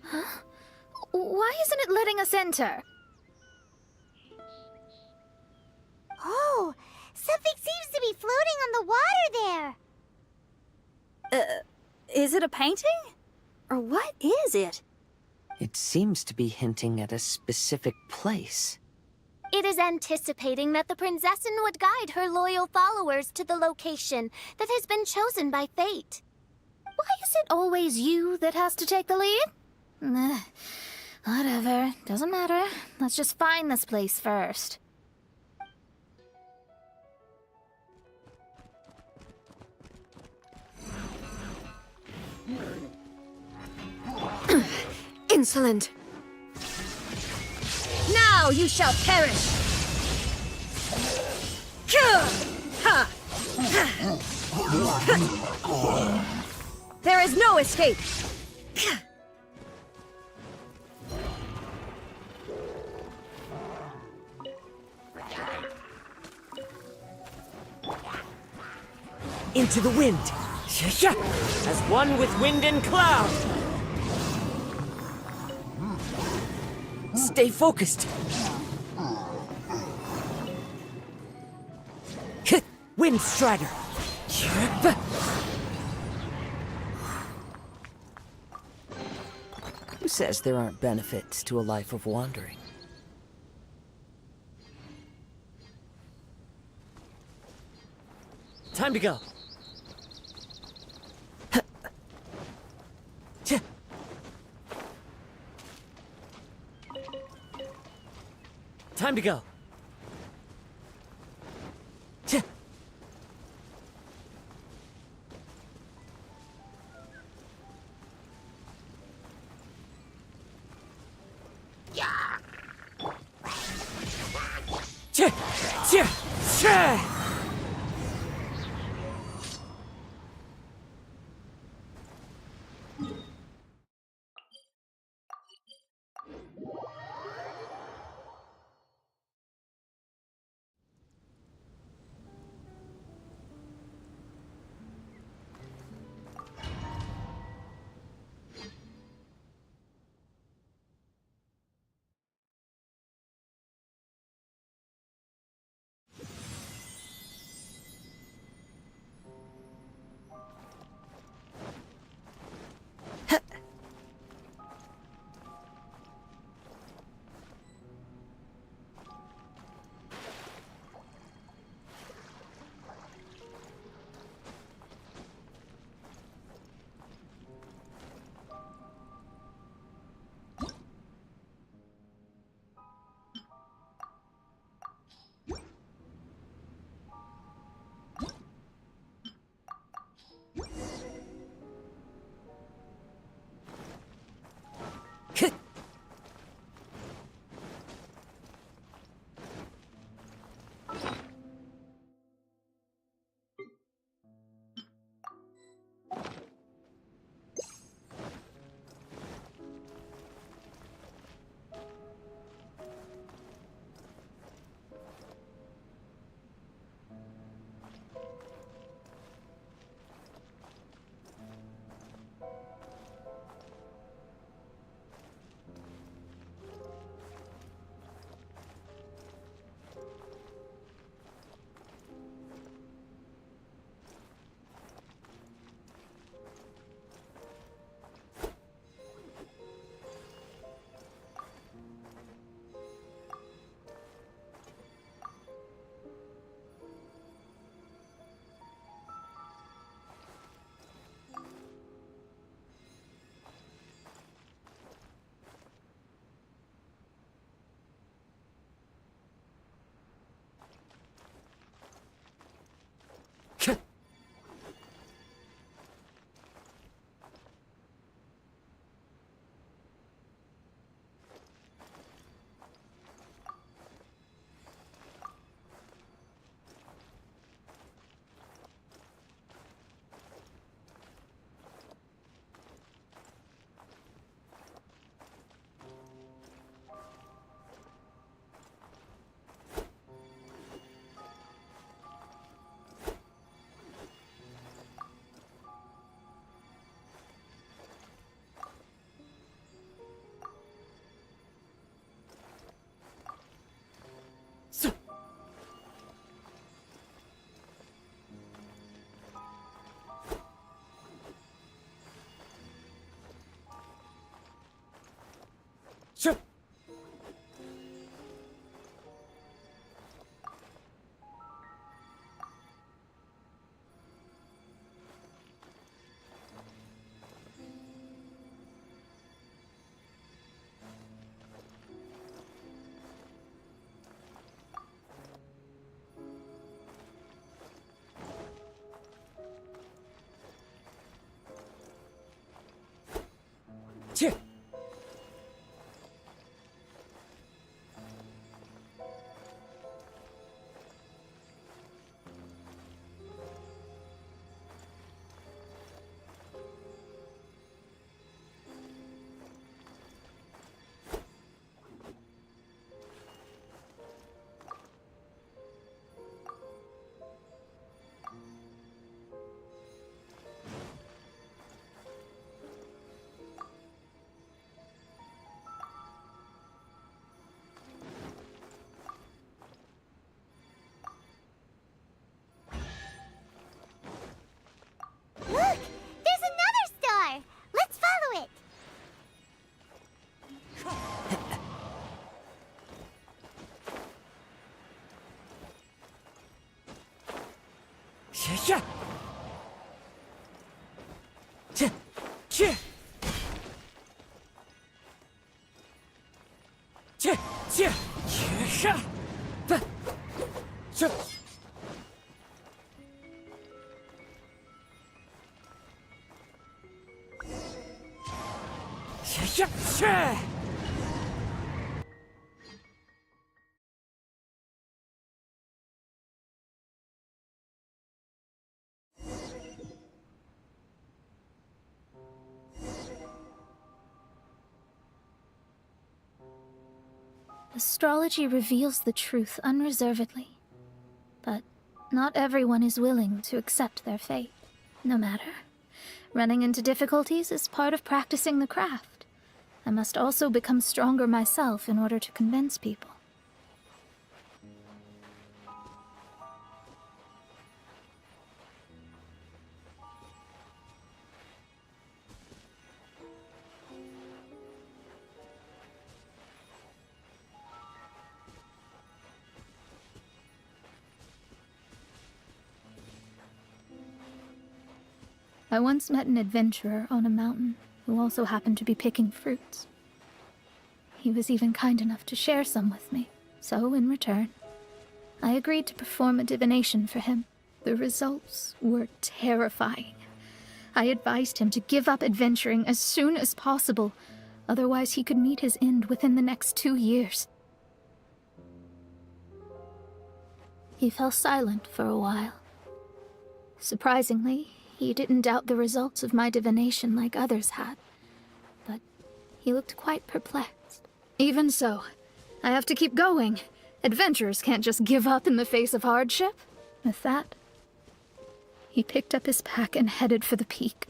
Huh? Why isn't it letting us enter? Oh, something seems to be floating on the water there. Is it a painting? Or what is it? It seems to be hinting at a specific place. It is anticipating that the Princessin would guide her loyal followers to the location that has been chosen by fate. Why is it always you that has to take the lead? Whatever, doesn't matter. Let's just find this place first. Insolent! Now you shall perish! There is no escape! Into the wind! As one with wind and cloud! Stay focused! Dragon Strider! Who says there aren't benefits to a life of wandering? Time to go. Time to go. Astrology reveals the truth unreservedly, but not everyone is willing to accept their fate. No matter. Running into difficulties is part of practicing the craft. I must also become stronger myself in order to convince people. I once met an adventurer on a mountain who also happened to be picking fruits. He was even kind enough to share some with me, so in return, I agreed to perform a divination for him. The results were terrifying. I advised him to give up adventuring as soon as possible, otherwise he could meet his end within the next 2 years. He fell silent for a while. Surprisingly, he didn't doubt the results of my divination like others had, but he looked quite perplexed. Even so, I have to keep going. Adventurers can't just give up in the face of hardship. With that, he picked up his pack and headed for the peak.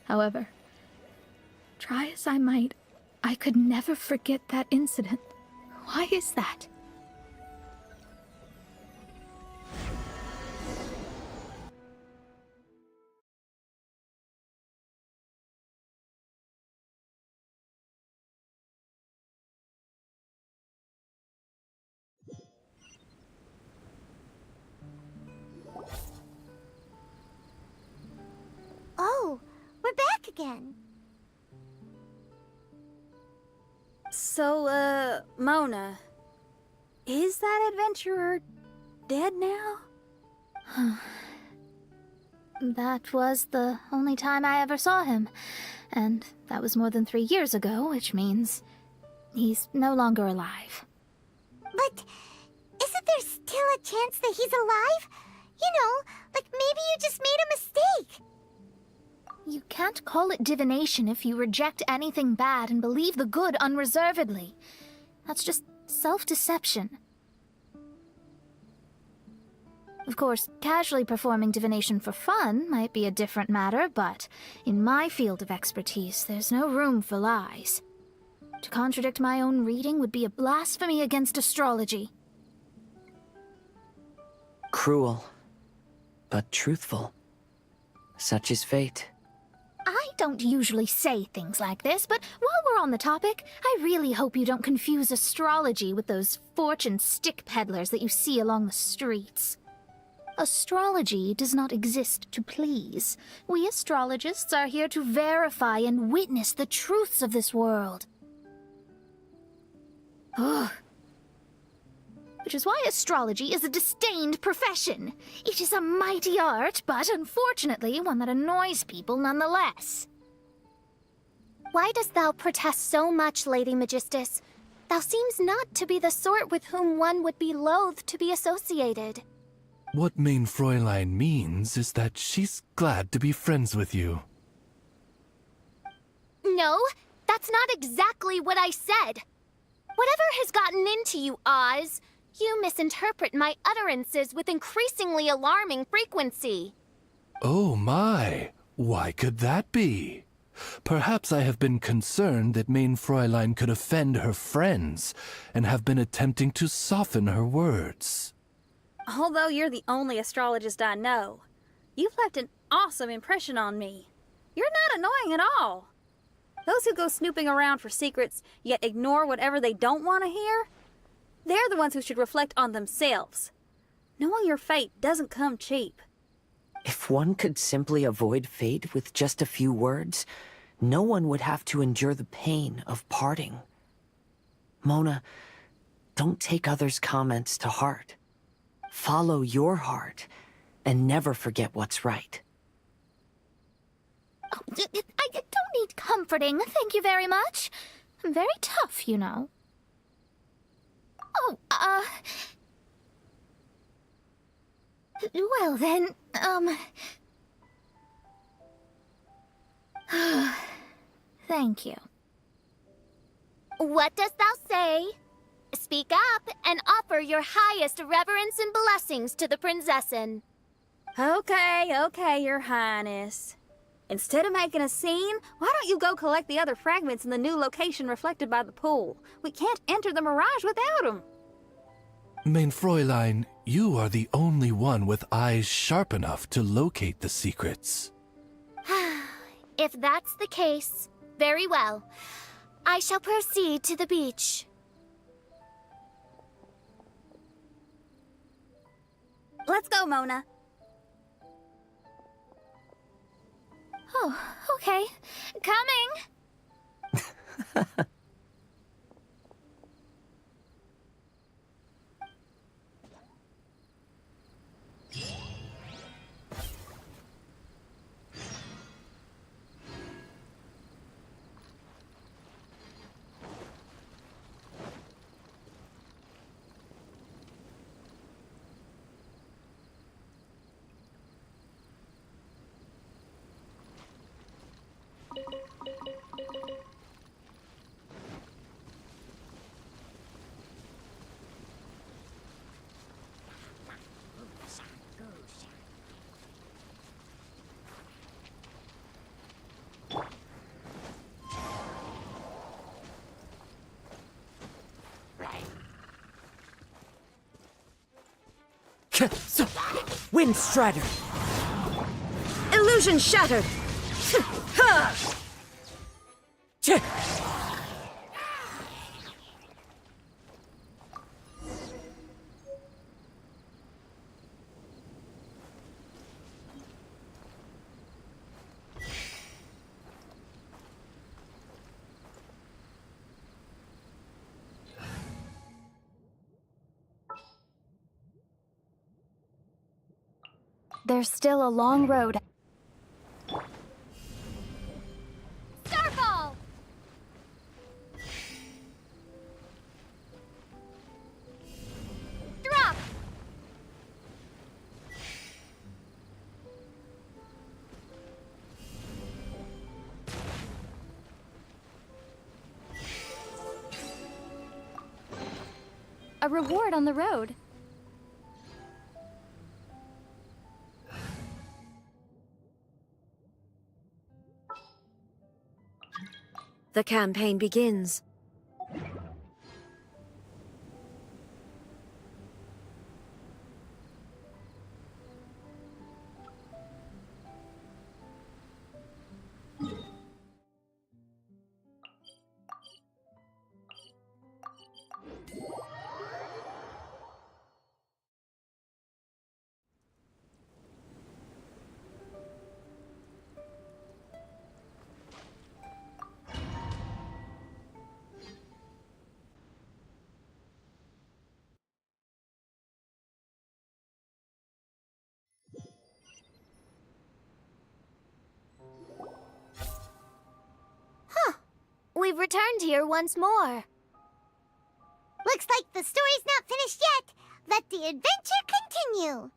However, try as I might, I could never forget that incident. Why is that? Oh, we're back again. So, Mona, is that adventurer dead now? That was the only time I ever saw him, and that was more than 3 years ago, which means he's no longer alive. But isn't there still a chance that he's alive? You know, like maybe you just made a mistake. You can't call it divination if you reject anything bad and believe the good unreservedly. That's just self-deception. Of course, casually performing divination for fun might be a different matter, but in my field of expertise, there's no room for lies. To contradict my own reading would be a blasphemy against astrology. Cruel, but truthful. Such is fate. I don't usually say things like this, but while we're on the topic, I really hope you don't confuse astrology with those fortune stick peddlers that you see along the streets. Astrology does not exist to please. We astrologists are here to verify and witness the truths of this world. Ugh. Which is why astrology is a disdained profession. It is a mighty art, but unfortunately one that annoys people nonetheless. Why dost thou protest so much, Lady Magistus? Thou seems not to be the sort with whom one would be loath to be associated. What Main Fräulein means is that she's glad to be friends with you. No, that's not exactly what I said. Whatever has gotten into you, Oz, you misinterpret my utterances with increasingly alarming frequency. Oh my, why could that be? Perhaps I have been concerned that Main Fräulein could offend her friends, and have been attempting to soften her words. Although you're the only astrologist I know, you've left an awesome impression on me. You're not annoying at all. Those who go snooping around for secrets, yet ignore whatever they don't want to hear, they're the ones who should reflect on themselves. Knowing your fate doesn't come cheap. If one could simply avoid fate with just a few words, no one would have to endure the pain of parting. Mona, don't take others' comments to heart. Follow your heart, and never forget what's right. Oh, I don't need comforting, thank you very much. I'm very tough, you know. Oh, well then, thank you. What dost thou say? Speak up and offer your highest reverence and blessings to the Prinzessin. Okay, Your Highness. Instead of making a scene, why don't you go collect the other fragments in the new location reflected by the pool? We can't enter the Mirage without them. Main Fräulein, you are the only one with eyes sharp enough to locate the secrets. If that's the case, very well. I shall proceed to the beach. Let's go, Mona. Oh, okay. Coming! Wind Strider! Illusion shattered! There's still a long road. Starfall! Drop! A reward on the road. The campaign begins. We've returned here once more. Looks like the story's not finished yet. Let the adventure continue.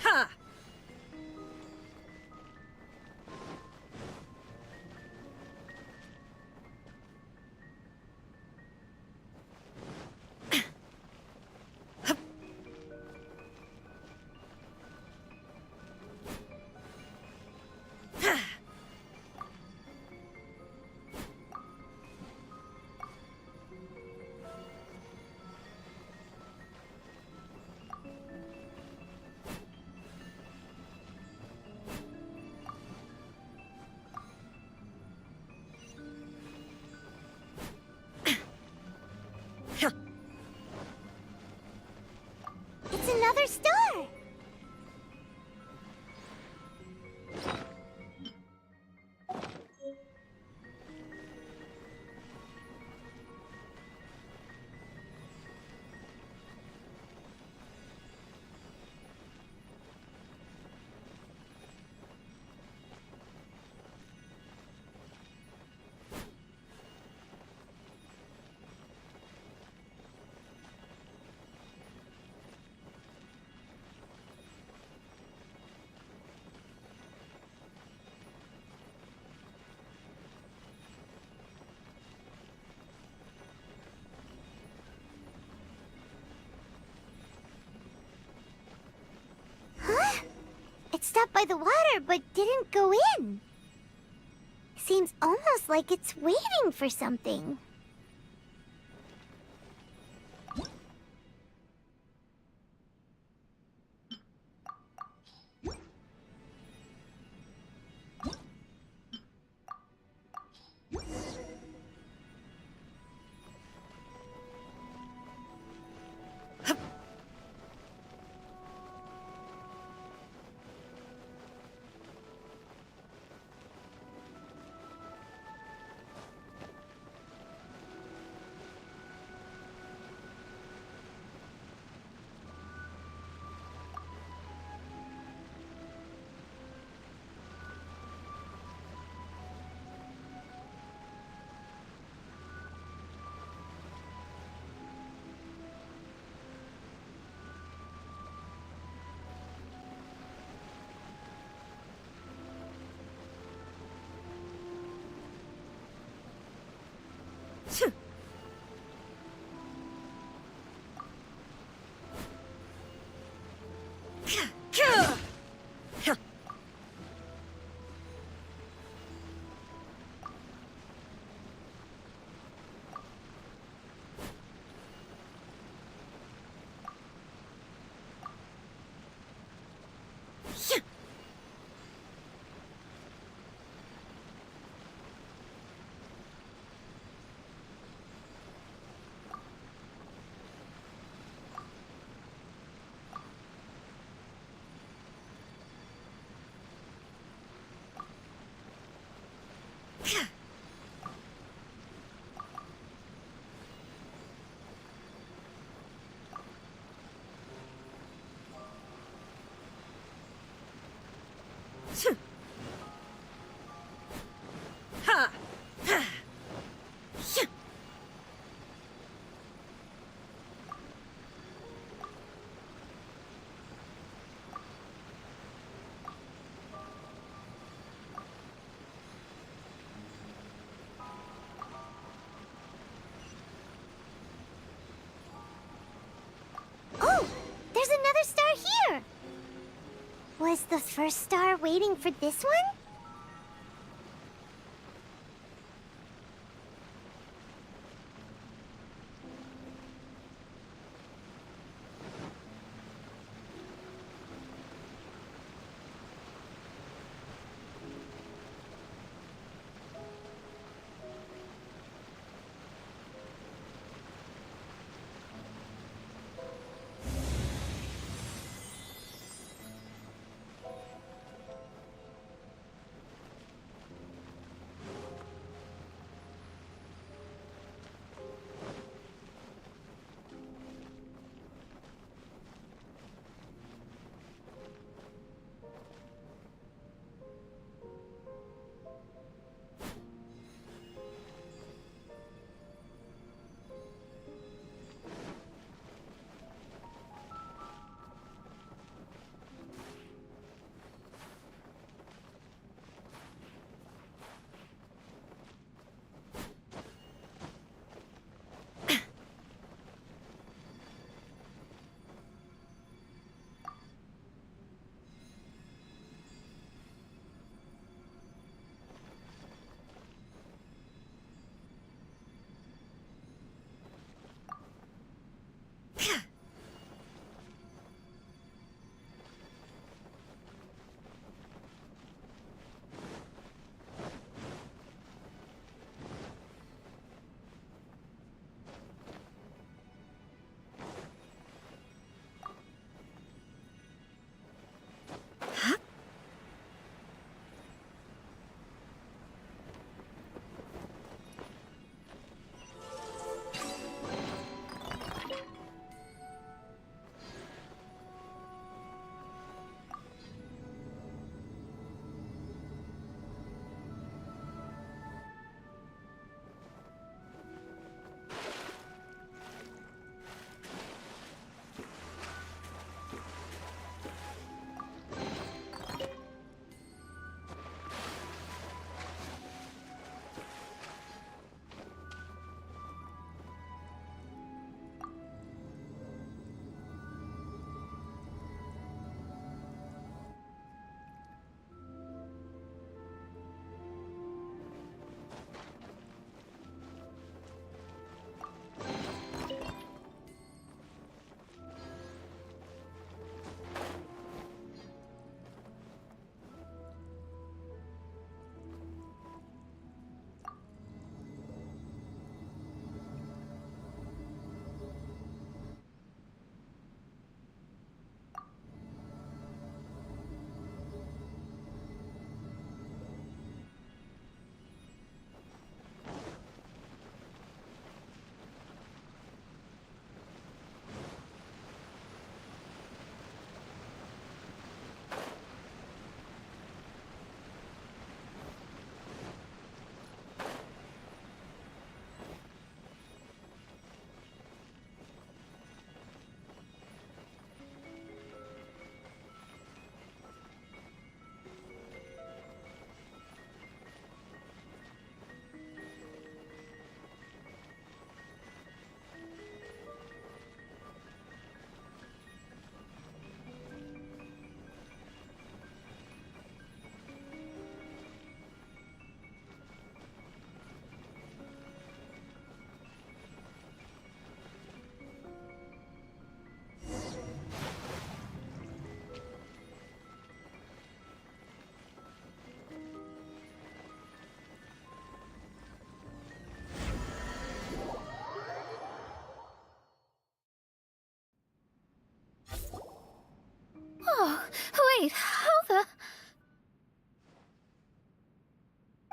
Ha! It's another star! It stopped by the water, but didn't go in. Seems almost like it's waiting for something. Oh, there's another star here! Was the first star waiting for this one?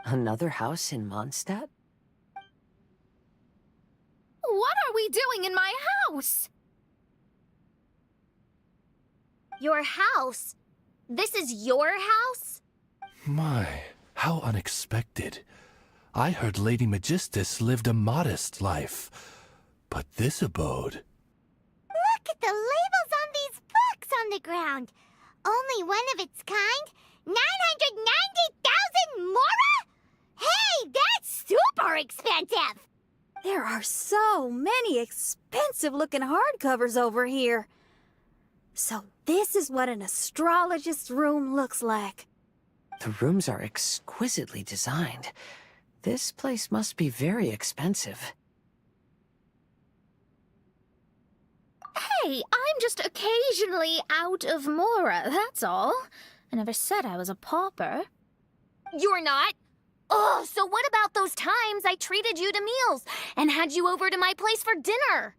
Another house in Mondstadt? What are we doing in my house? Your house? This is your house? My, how unexpected. I heard Lady Magistus lived a modest life, but this abode... Look at the labels on these books on the ground. Only one of its kind? 990,000 mora? Hey, that's super expensive! There are so many expensive-looking hardcovers over here. So this is what an astrologist's room looks like. The rooms are exquisitely designed. This place must be very expensive. Hey, I'm just occasionally out of mora, that's all. I never said I was a pauper. You're not? Oh, so what about those times I treated you to meals and had you over to my place for dinner?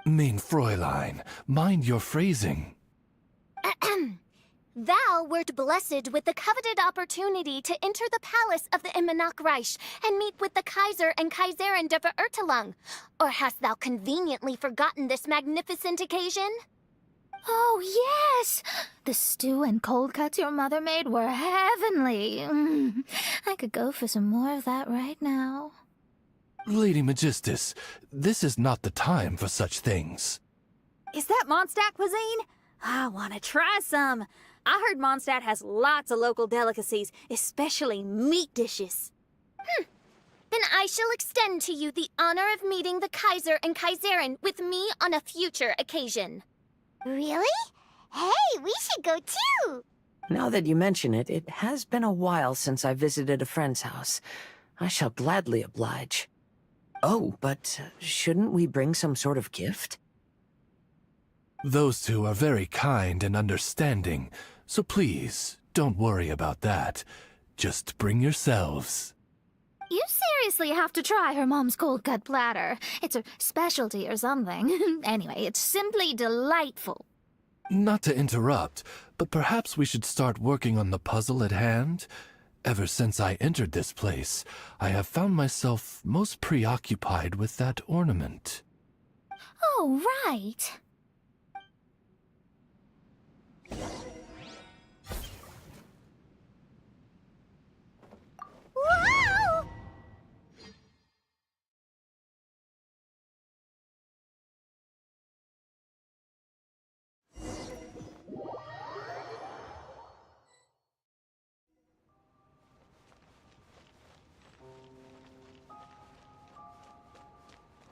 Mein Fräulein, mind your phrasing. Thou wert blessed with the coveted opportunity to enter the palace of the Immernoch Reich and meet with the Kaiser and Kaiserin der Verurteilung. Or hast thou conveniently forgotten this magnificent occasion? Oh, yes! The stew and cold cuts your mother made were heavenly. I could go for some more of that right now. Lady Magistus, this is not the time for such things. Is that Mondstadt cuisine? I want to try some. I heard Mondstadt has lots of local delicacies, especially meat dishes. Then I shall extend to you the honor of meeting the Kaiser and Kaiserin with me on a future occasion. Really? Hey, we should go too! Now that you mention it, it has been a while since I visited a friend's house. I shall gladly oblige. Oh, but shouldn't we bring some sort of gift? Those two are very kind and understanding, so please, don't worry about that. Just bring yourselves. You seriously have to try her mom's cold cut platter. It's her specialty or something. Anyway, it's simply delightful. Not to interrupt, but perhaps we should start working on the puzzle at hand? Ever since I entered this place, I have found myself most preoccupied with that ornament. Oh, right. Whoa!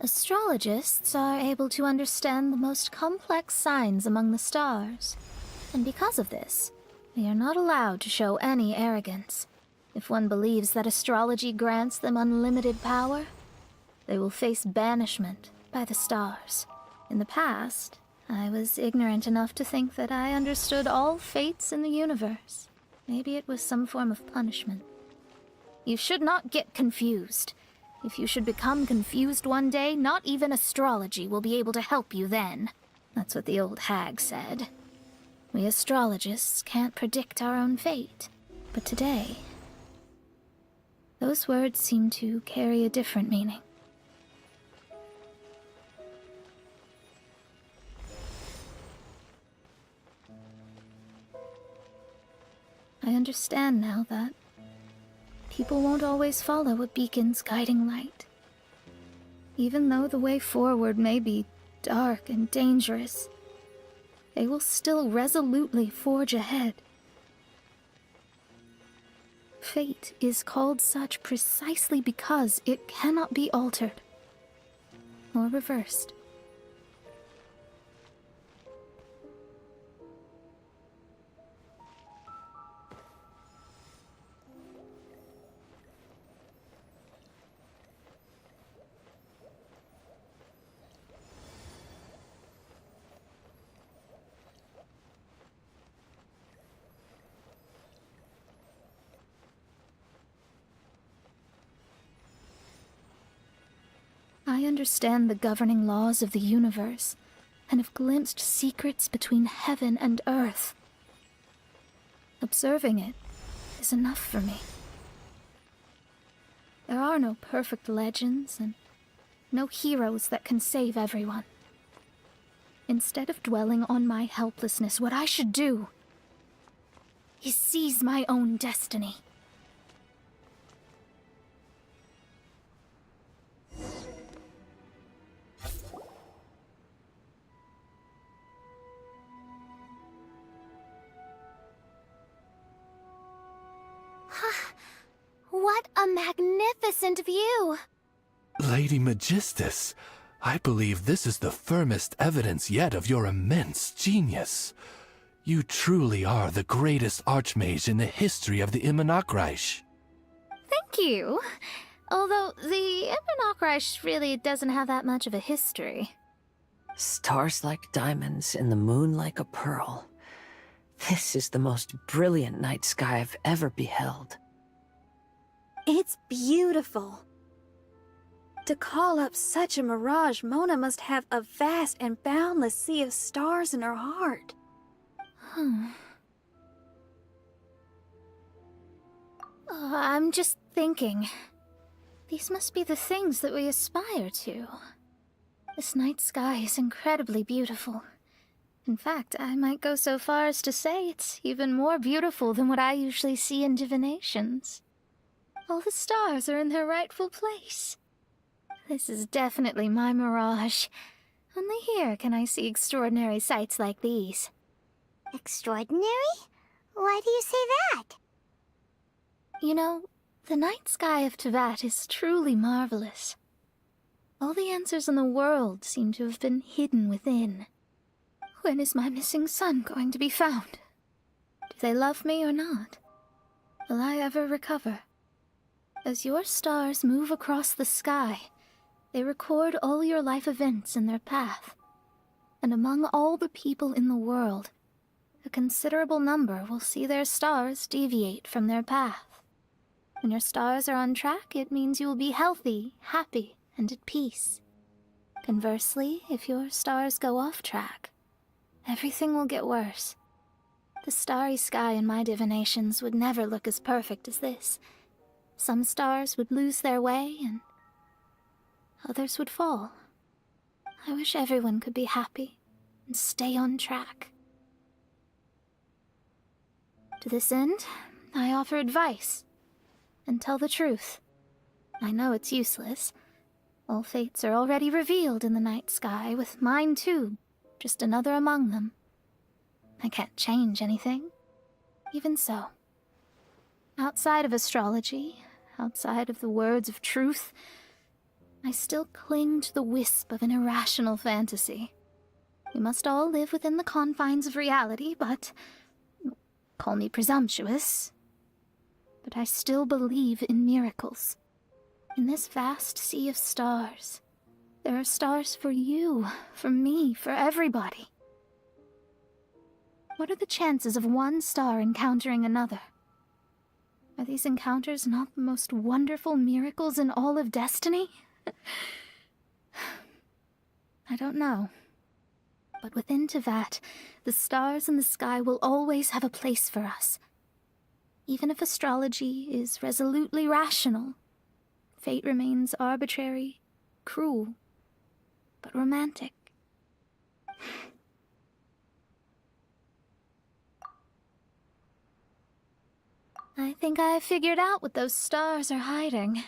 Astrologists are able to understand the most complex signs among the stars. And because of this, they are not allowed to show any arrogance. If one believes that astrology grants them unlimited power, they will face banishment by the stars. In the past, I was ignorant enough to think that I understood all fates in the universe. Maybe it was some form of punishment. You should not get confused. If you should become confused one day, not even astrology will be able to help you then. That's what the old hag said. We astrologists can't predict our own fate. But today, those words seem to carry a different meaning. I understand now that people won't always follow a beacon's guiding light. Even though the way forward may be dark and dangerous, they will still resolutely forge ahead. Fate is called such precisely because it cannot be altered or reversed. I understand the governing laws of the universe, and have glimpsed secrets between heaven and earth. Observing it is enough for me. are no perfect legends and no heroes that can save everyone. Instead of dwelling on my helplessness, what I should do is seize my own destiny. What a magnificent view! Lady Magistus, I believe this is the firmest evidence yet of your immense genius. You truly are the greatest archmage in the history of the Immernachtreich. Thank you. Although the Immernachtreich really doesn't have that much of a history. Stars like diamonds and the moon like a pearl. This is the most brilliant night sky I've ever beheld. It's beautiful. To call up such a mirage, Mona must have a vast and boundless sea of stars in her heart. I'm just thinking. These must be the things that we aspire to. This night sky is incredibly beautiful. In fact, I might go so far as to say it's even more beautiful than what I usually see in divinations. All the stars are in their rightful place. This is definitely my mirage. Only here can I see extraordinary sights like these. Extraordinary? Why do you say that? You know, the night sky of Tevat is truly marvelous. All the answers in the world seem to have been hidden within. When is my missing son going to be found? Do they love me or not? Will I ever recover? As your stars move across the sky, they record all your life events in their path. And among all the people in the world, a considerable number will see their stars deviate from their path. When your stars are on track, it means you will be healthy, happy, and at peace. Conversely, if your stars go off track, everything will get worse. The starry sky in my divinations would never look as perfect as this. Some stars would lose their way, and others would fall. I wish everyone could be happy and stay on track. To this end, I offer advice and tell the truth. I know it's useless. All fates are already revealed in the night sky, with mine too, just another among them. I can't change anything. Even so, outside of astrology, outside of the words of truth, I still cling to the wisp of an irrational fantasy. We must all live within the confines of reality, but call me presumptuous. But I still believe in miracles. In this vast sea of stars, there are stars for you, for me, for everybody. What are the chances of one star encountering another? Are these encounters not the most wonderful miracles in all of destiny? I don't know. But within Tevat, the stars in the sky will always have a place for us. Even if astrology is resolutely rational, fate remains arbitrary, cruel, but romantic. I think I have figured out what those stars are hiding.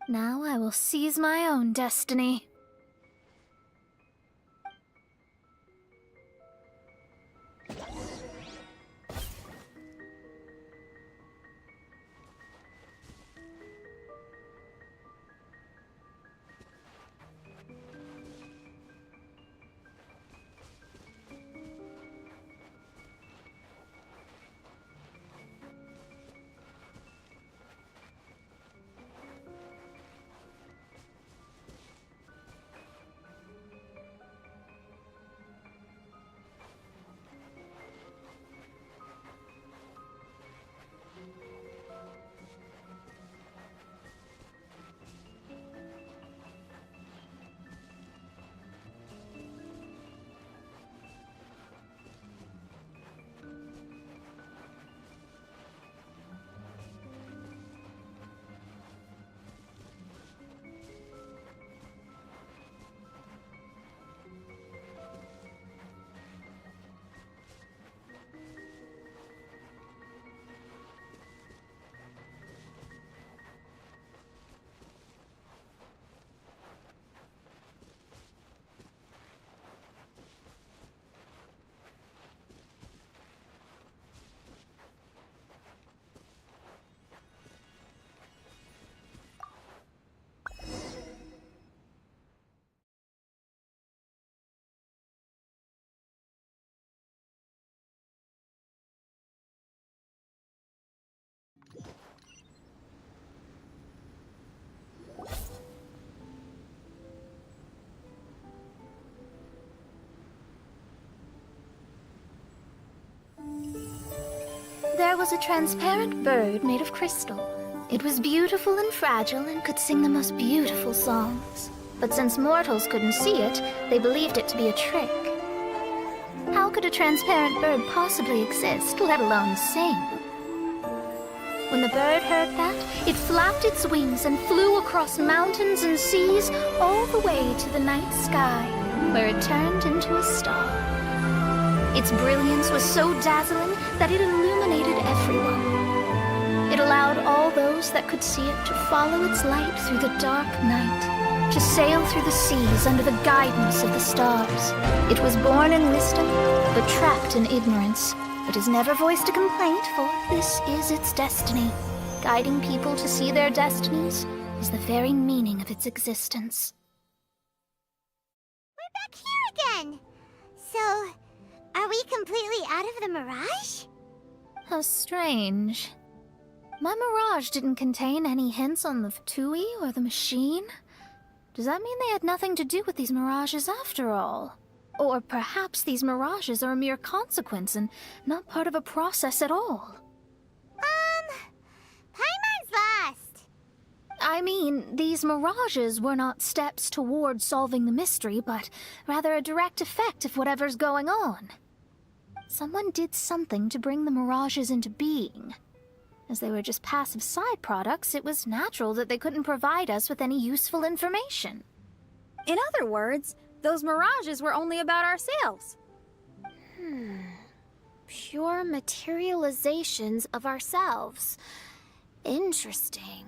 Now I will seize my own destiny. There was a transparent bird made of crystal. It was beautiful and fragile and could sing the most beautiful songs. But since mortals couldn't see it, they believed it to be a trick. How could a transparent bird possibly exist, let alone sing? When the bird heard that, it flapped its wings and flew across mountains and seas all the way to the night sky, where it turned into a star. Its brilliance was so dazzling that it illuminated everyone. It allowed all those that could see it to follow its light through the dark night, to sail through the seas under the guidance of the stars. It was born in wisdom, but trapped in ignorance. It has never voiced a complaint, for this is its destiny. Guiding people to see their destinies is the very meaning of its existence. We're back here again! So, are we completely out of the mirage? How strange. My mirage didn't contain any hints on the Fatui or the machine. Does that mean they had nothing to do with these mirages after all? Or perhaps these mirages are a mere consequence and not part of a process at all? Paimon's lost. I mean, these mirages were not steps toward solving the mystery, but rather a direct effect of whatever's going on. Someone did something to bring the mirages into being. As they were just passive side products, it was natural that they couldn't provide us with any useful information. In other words, those mirages were only about ourselves. Pure materializations of ourselves. Interesting.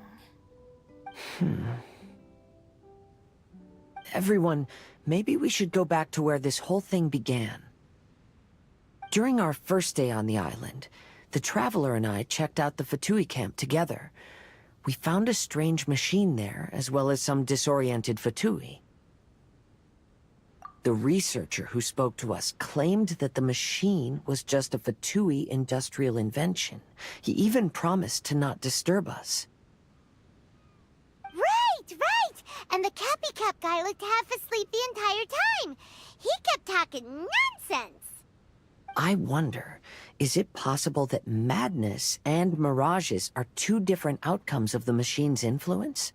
Everyone, maybe we should go back to where this whole thing began. During our first day on the island, the Traveler and I checked out the Fatui camp together. We found a strange machine there, as well as some disoriented Fatui. The researcher who spoke to us claimed that the machine was just a Fatui industrial invention. He even promised to not disturb us. Right! And the Cappy Cap guy looked half asleep the entire time. He kept talking nonsense. I wonder, is it possible that madness and mirages are two different outcomes of the machine's influence?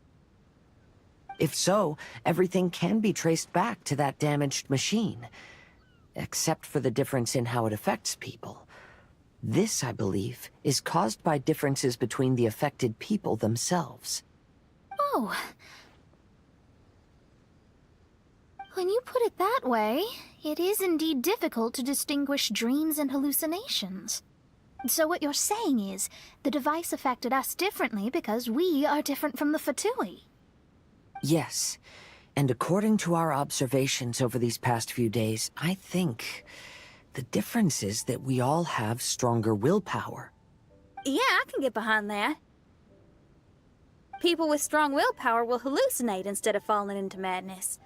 If so, everything can be traced back to that damaged machine, except for the difference in how it affects people. This, I believe, is caused by differences between the affected people themselves. Oh. When you put it that way, it is indeed difficult to distinguish dreams and hallucinations. So what you're saying is, the device affected us differently because we are different from the Fatui. Yes, and according to our observations over these past few days, I think the difference is that we all have stronger willpower. Yeah, I can get behind that. People with strong willpower will hallucinate instead of falling into madness.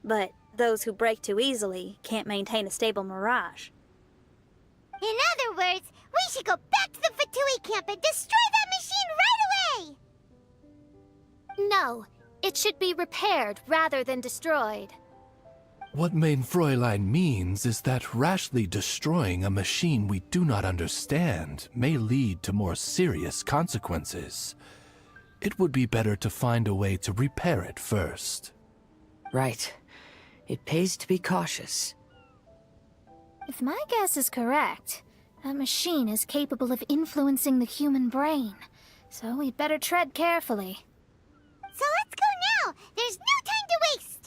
But those who break too easily can't maintain a stable mirage. In other words, we should go back to the Fatui camp and destroy that machine right away! No, it should be repaired rather than destroyed. What mein Fräulein means is that rashly destroying a machine we do not understand may lead to more serious consequences. It would be better to find a way to repair it first. Right. It pays to be cautious. If my guess is correct, that machine is capable of influencing the human brain, so we'd better tread carefully. So let's go now! There's no time to waste!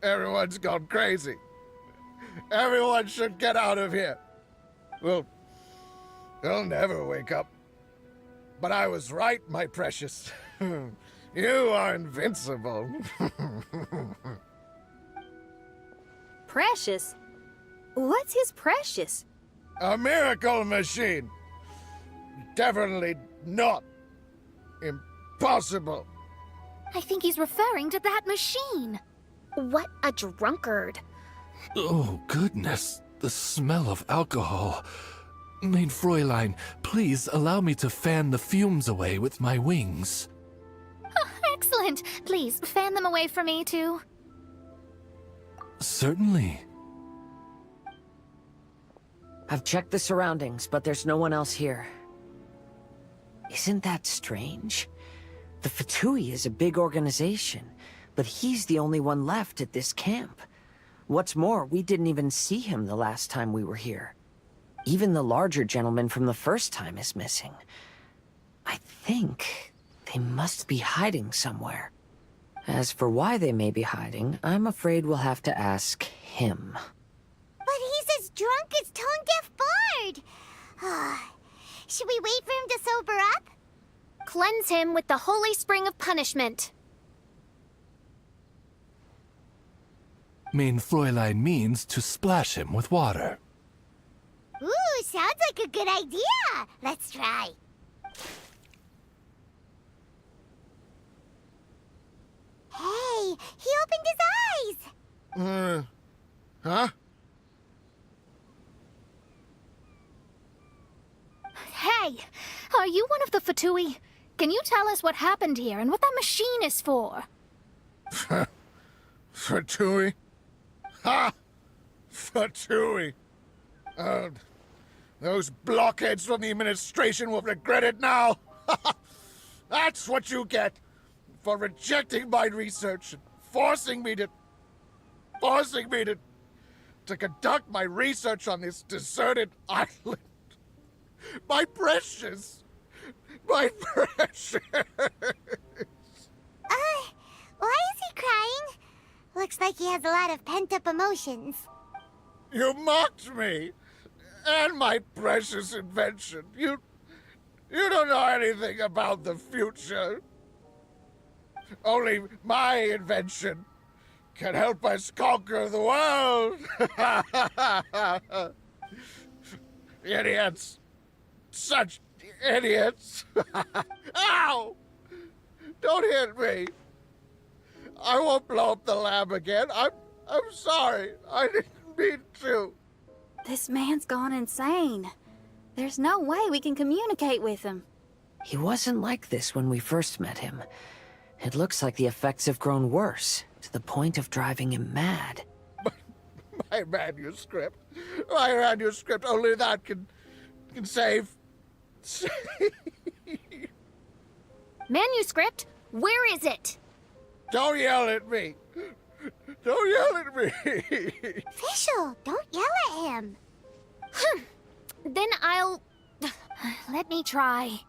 Everyone's gone crazy. Everyone should get out of here. We'll never wake up. But I was right, my precious. You are invincible. Precious? What's his precious? A miracle machine. Definitely not impossible. I think he's referring to that machine. What a drunkard. Oh, goodness. The smell of alcohol. Maid Fräulein, please allow me to fan the fumes away with my wings. Oh, excellent. Please, fan them away for me, too. Certainly. I've checked the surroundings, but there's no one else here. Isn't that strange? The Fatui is a big organization, but he's the only one left at this camp. What's more, we didn't even see him the last time we were here. Even the larger gentleman from the first time is missing. I think they must be hiding somewhere. As for why they may be hiding, I'm afraid we'll have to ask him. But he's as drunk as Tone-Deaf Bard. Should we wait for him to sober up? Cleanse him with the holy spring of punishment. Maid Fräulein means to splash him with water. Ooh, sounds like a good idea. Let's try. Hey, he opened his eyes. Huh? Hey, are you one of the Fatui? Can you tell us what happened here and what that machine is for? Fatui? Ha! Fatui! Those blockheads from the administration will regret it now. That's what you get for rejecting my research and forcing me to conduct my research on this deserted island. My precious! My precious! Why is he crying? Looks like he has a lot of pent-up emotions. You mocked me! And my precious invention. You don't know anything about the future. Only my invention can help us conquer the world. Idiots. Such idiots. Ow! Don't hit me. I won't blow up the lab again. I'm sorry. I didn't mean to. This man's gone insane. There's no way we can communicate with him. He wasn't like this when we first met him. It looks like the effects have grown worse, to the point of driving him mad. My manuscript. My manuscript. Only that can save. Manuscript? Where is it? Don't yell at me. Don't yell at me. Fischl, don't yell at him. Then I'll... Let me try.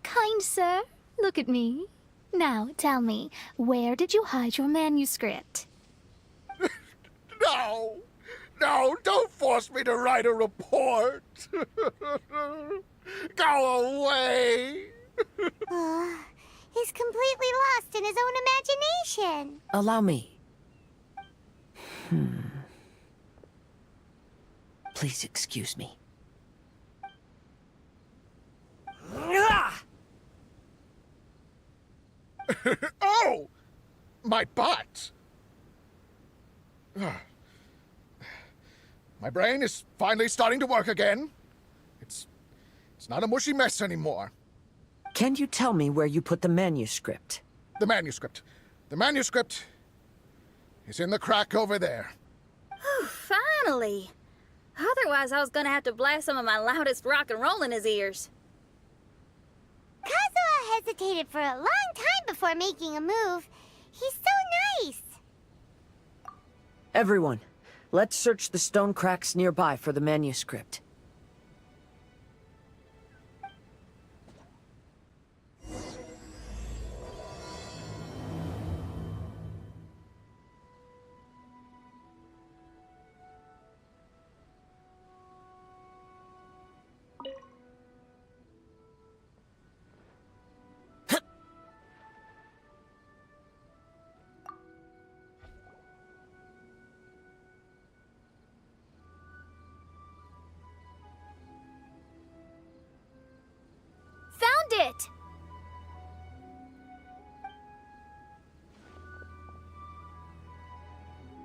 Kind sir, look at me. Now, tell me, where did you hide your manuscript? No, don't force me to write a report. Go away. He's completely lost in his own imagination. Allow me. Please excuse me. Oh! My butt! My brain is finally starting to work again. It's not a mushy mess anymore. Can you tell me where you put the manuscript? The manuscript. The manuscript is in the crack over there. Finally! Otherwise, I was gonna have to blast some of my loudest rock and roll in his ears. Kazuha hesitated for a long time before making a move. He's so nice. Everyone, let's search the stone cracks nearby for the manuscript.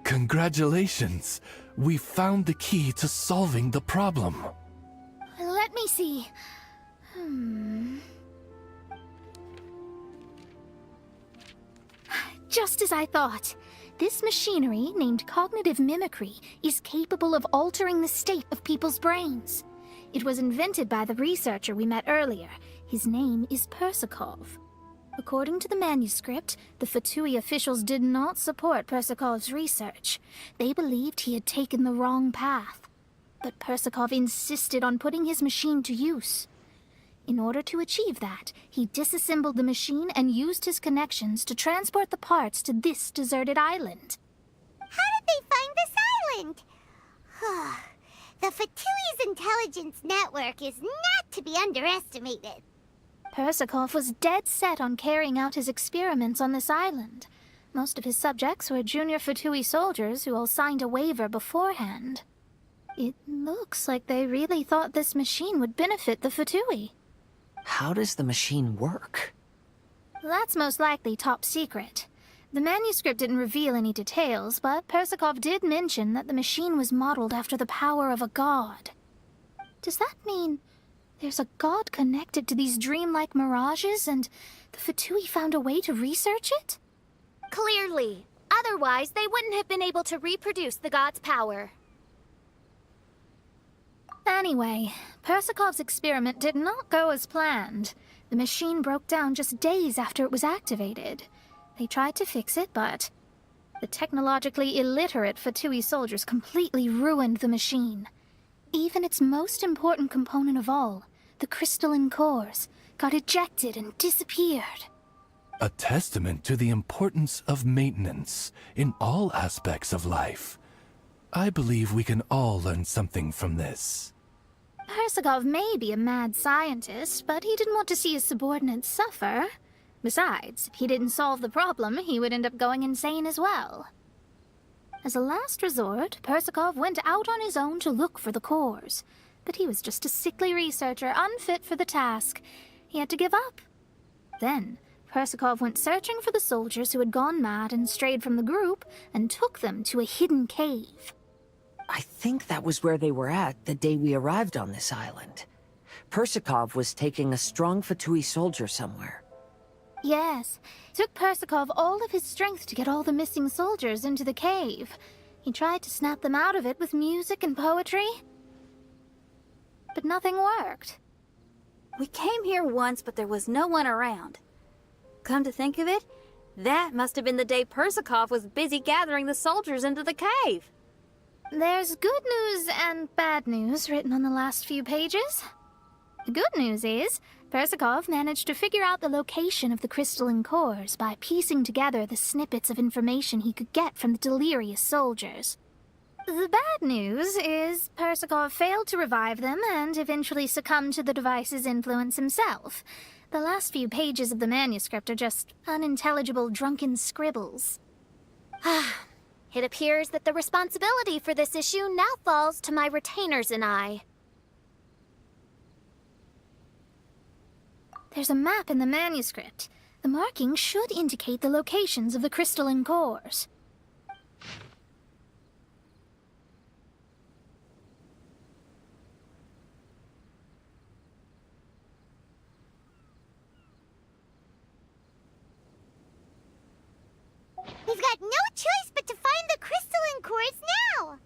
Congratulations! We found the key to solving the problem. Let me see. Just as I thought. This machinery, named cognitive mimicry, is capable of altering the state of people's brains. It was invented by the researcher we met earlier. His name is Persakov. According to the manuscript, the Fatui officials did not support Persakov's research. They believed he had taken the wrong path. But Persakov insisted on putting his machine to use. In order to achieve that, he disassembled the machine and used his connections to transport the parts to this deserted island. How did they find this island? The Fatui's intelligence network is not to be underestimated. Persakov was dead set on carrying out his experiments on this island. Most of his subjects were junior Fatui soldiers who all signed a waiver beforehand. It looks like they really thought this machine would benefit the Fatui. How does the machine work? That's most likely top secret. The manuscript didn't reveal any details, but Persakov did mention that the machine was modeled after the power of a god. Does that mean there's a god connected to these dreamlike mirages, and the Fatui found a way to research it? Clearly. Otherwise, they wouldn't have been able to reproduce the god's power. Anyway, Persakov's experiment did not go as planned. The machine broke down just days after it was activated. They tried to fix it, but the technologically illiterate Fatui soldiers completely ruined the machine. Even its most important component of all, the crystalline cores, got ejected and disappeared. A testament to the importance of maintenance in all aspects of life. I believe we can all learn something from this. Persakov may be a mad scientist, but he didn't want to see his subordinates suffer. Besides, if he didn't solve the problem, he would end up going insane as well. As a last resort, Persakov went out on his own to look for the cores. But he was just a sickly researcher, unfit for the task. He had to give up. Then, Persakov went searching for the soldiers who had gone mad and strayed from the group, and took them to a hidden cave. I think that was where they were at the day we arrived on this island. Persakov was taking a strong Fatui soldier somewhere. Yes, it took Persakov all of his strength to get all the missing soldiers into the cave. He tried to snap them out of it with music and poetry, but nothing worked. We came here once, but there was no one around. Come to think of it, that must have been the day Persakov was busy gathering the soldiers into the cave. There's good news and bad news written on the last few pages. The good news is, Persakov managed to figure out the location of the crystalline cores by piecing together the snippets of information he could get from the delirious soldiers. The bad news is Persakov failed to revive them and eventually succumbed to the device's influence himself. The last few pages of the manuscript are just unintelligible drunken scribbles. It appears that the responsibility for this issue now falls to my retainers and I. There's a map in the manuscript. The markings should indicate the locations of the crystalline cores. We've got no choice but to find the crystalline cores now!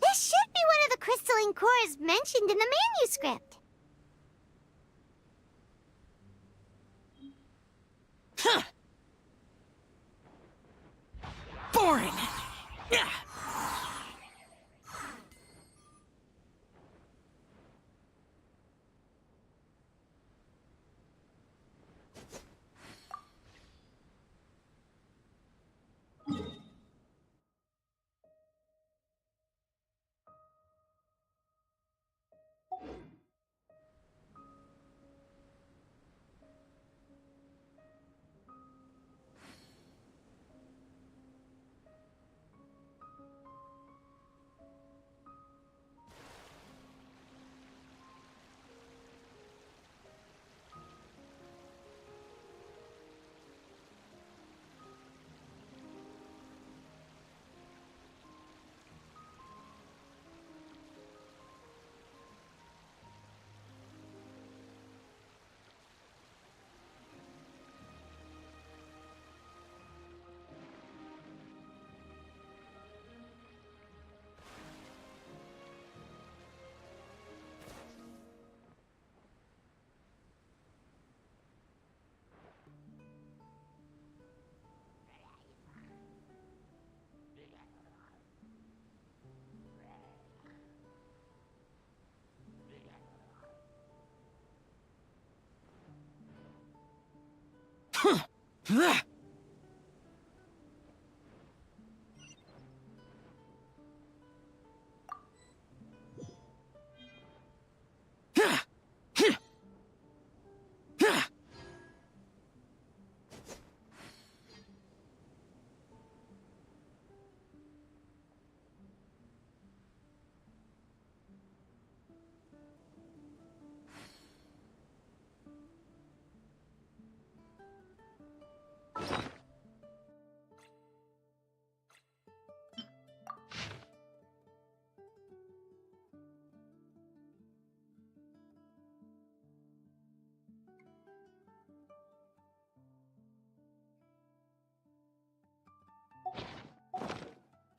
This should be one of the crystalline cores mentioned in the manuscript. Boring! Yeah.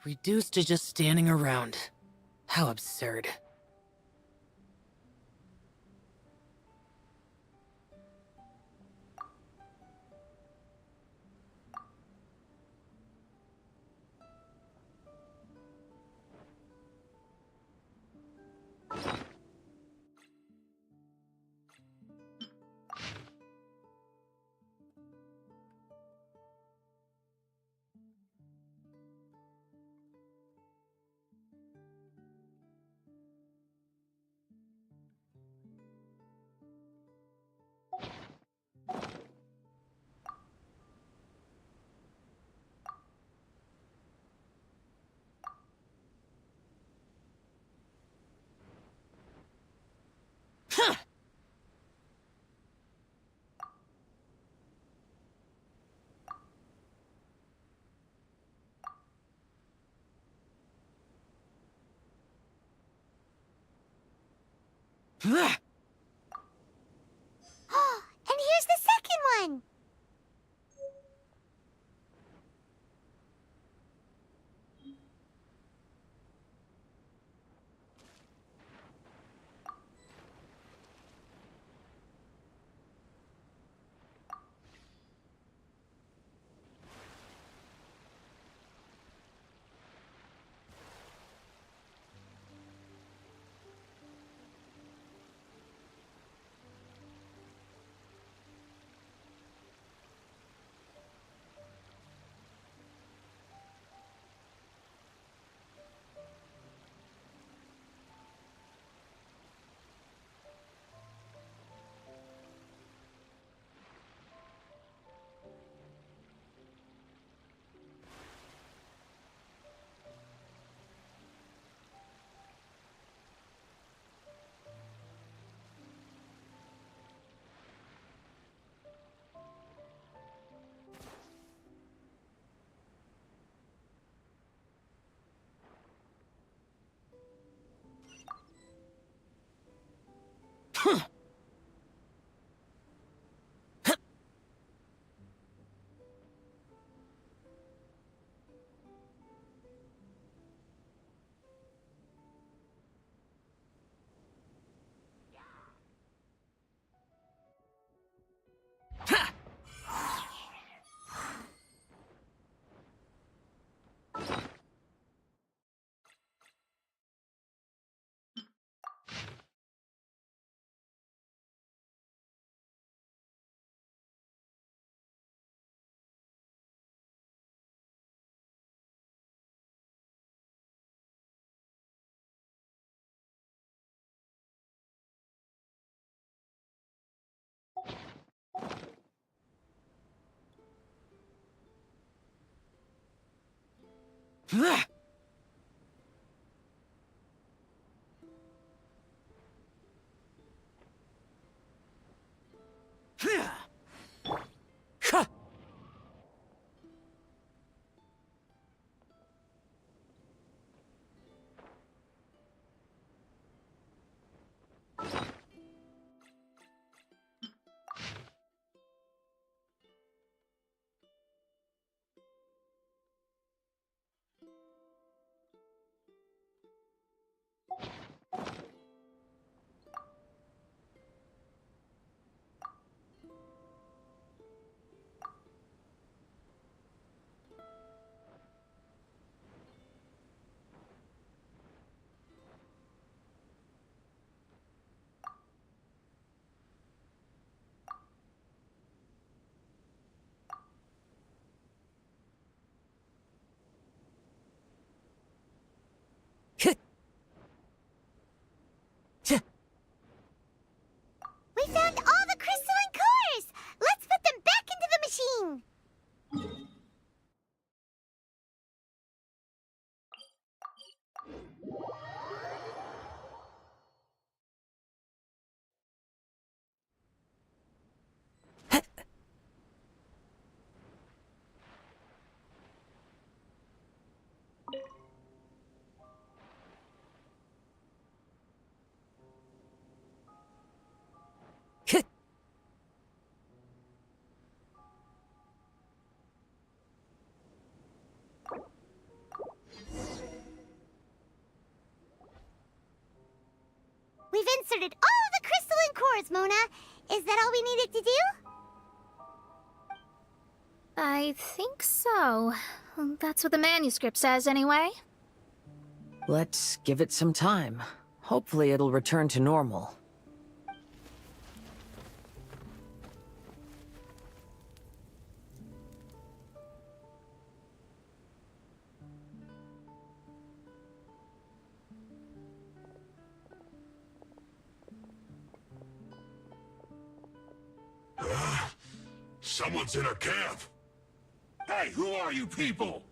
Reduced to just standing around. How absurd. And here's the second one! inserted all of the crystalline cores, Mona. Is that all we needed to do? I think so. That's what the manuscript says, anyway. Let's give it some time. Hopefully it'll return to normal. Someone's in our camp. Hey, who are you people?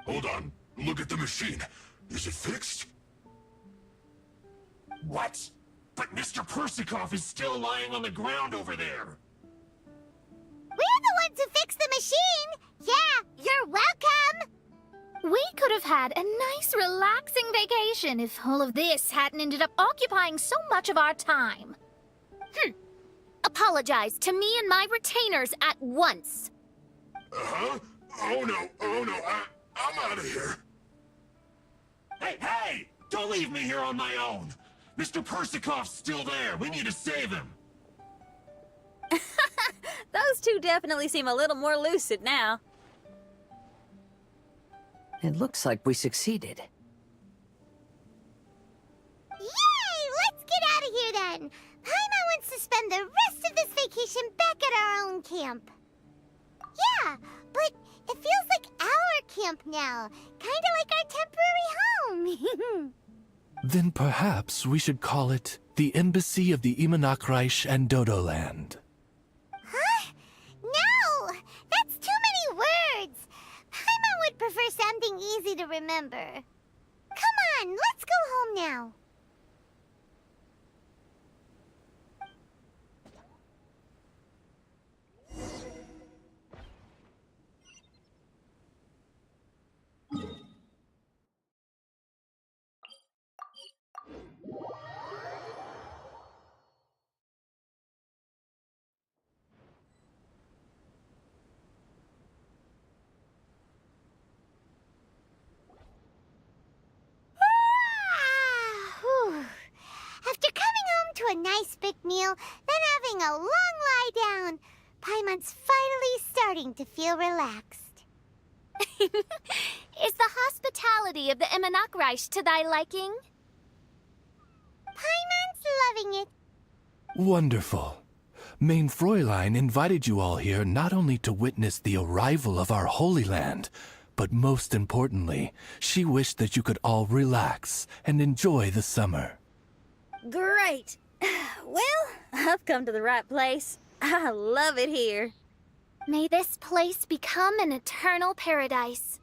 Hold on. Look at the machine. Is it fixed? What? But Mr. Persikov is still lying on the ground over there. We're the ones who fixed the machine! Yeah, you're welcome! We could have had a nice, relaxing vacation if all of this hadn't ended up occupying so much of our time. Apologize to me and my retainers at once. Uh-huh? Oh no, I'm out of here. Hey! Don't leave me here on my own. Mr. Persikov's still there. We need to save him. Those two definitely seem a little more lucid now. It looks like we succeeded. Yay! Let's get out of here then! Paimon wants to spend the rest of this vacation back at our own camp. Yeah, but it feels like our camp now. Kinda like our temporary home. Then perhaps we should call it the Embassy of the Imanakreich and Dodoland. Huh? No! That's too many words! Paimon would prefer something easy to remember. Come on, let's go home now. After coming home to a nice big meal, then having a long lie down, Paimon's finally starting to feel relaxed. Is the hospitality of the Imanakreich to thy liking? Paimon's loving it. Wonderful. Main Fräulein invited you all here not only to witness the arrival of our Holy Land, but most importantly, she wished that you could all relax and enjoy the summer. Great. Well, I've come to the right place. I love it here. May this place become an eternal paradise.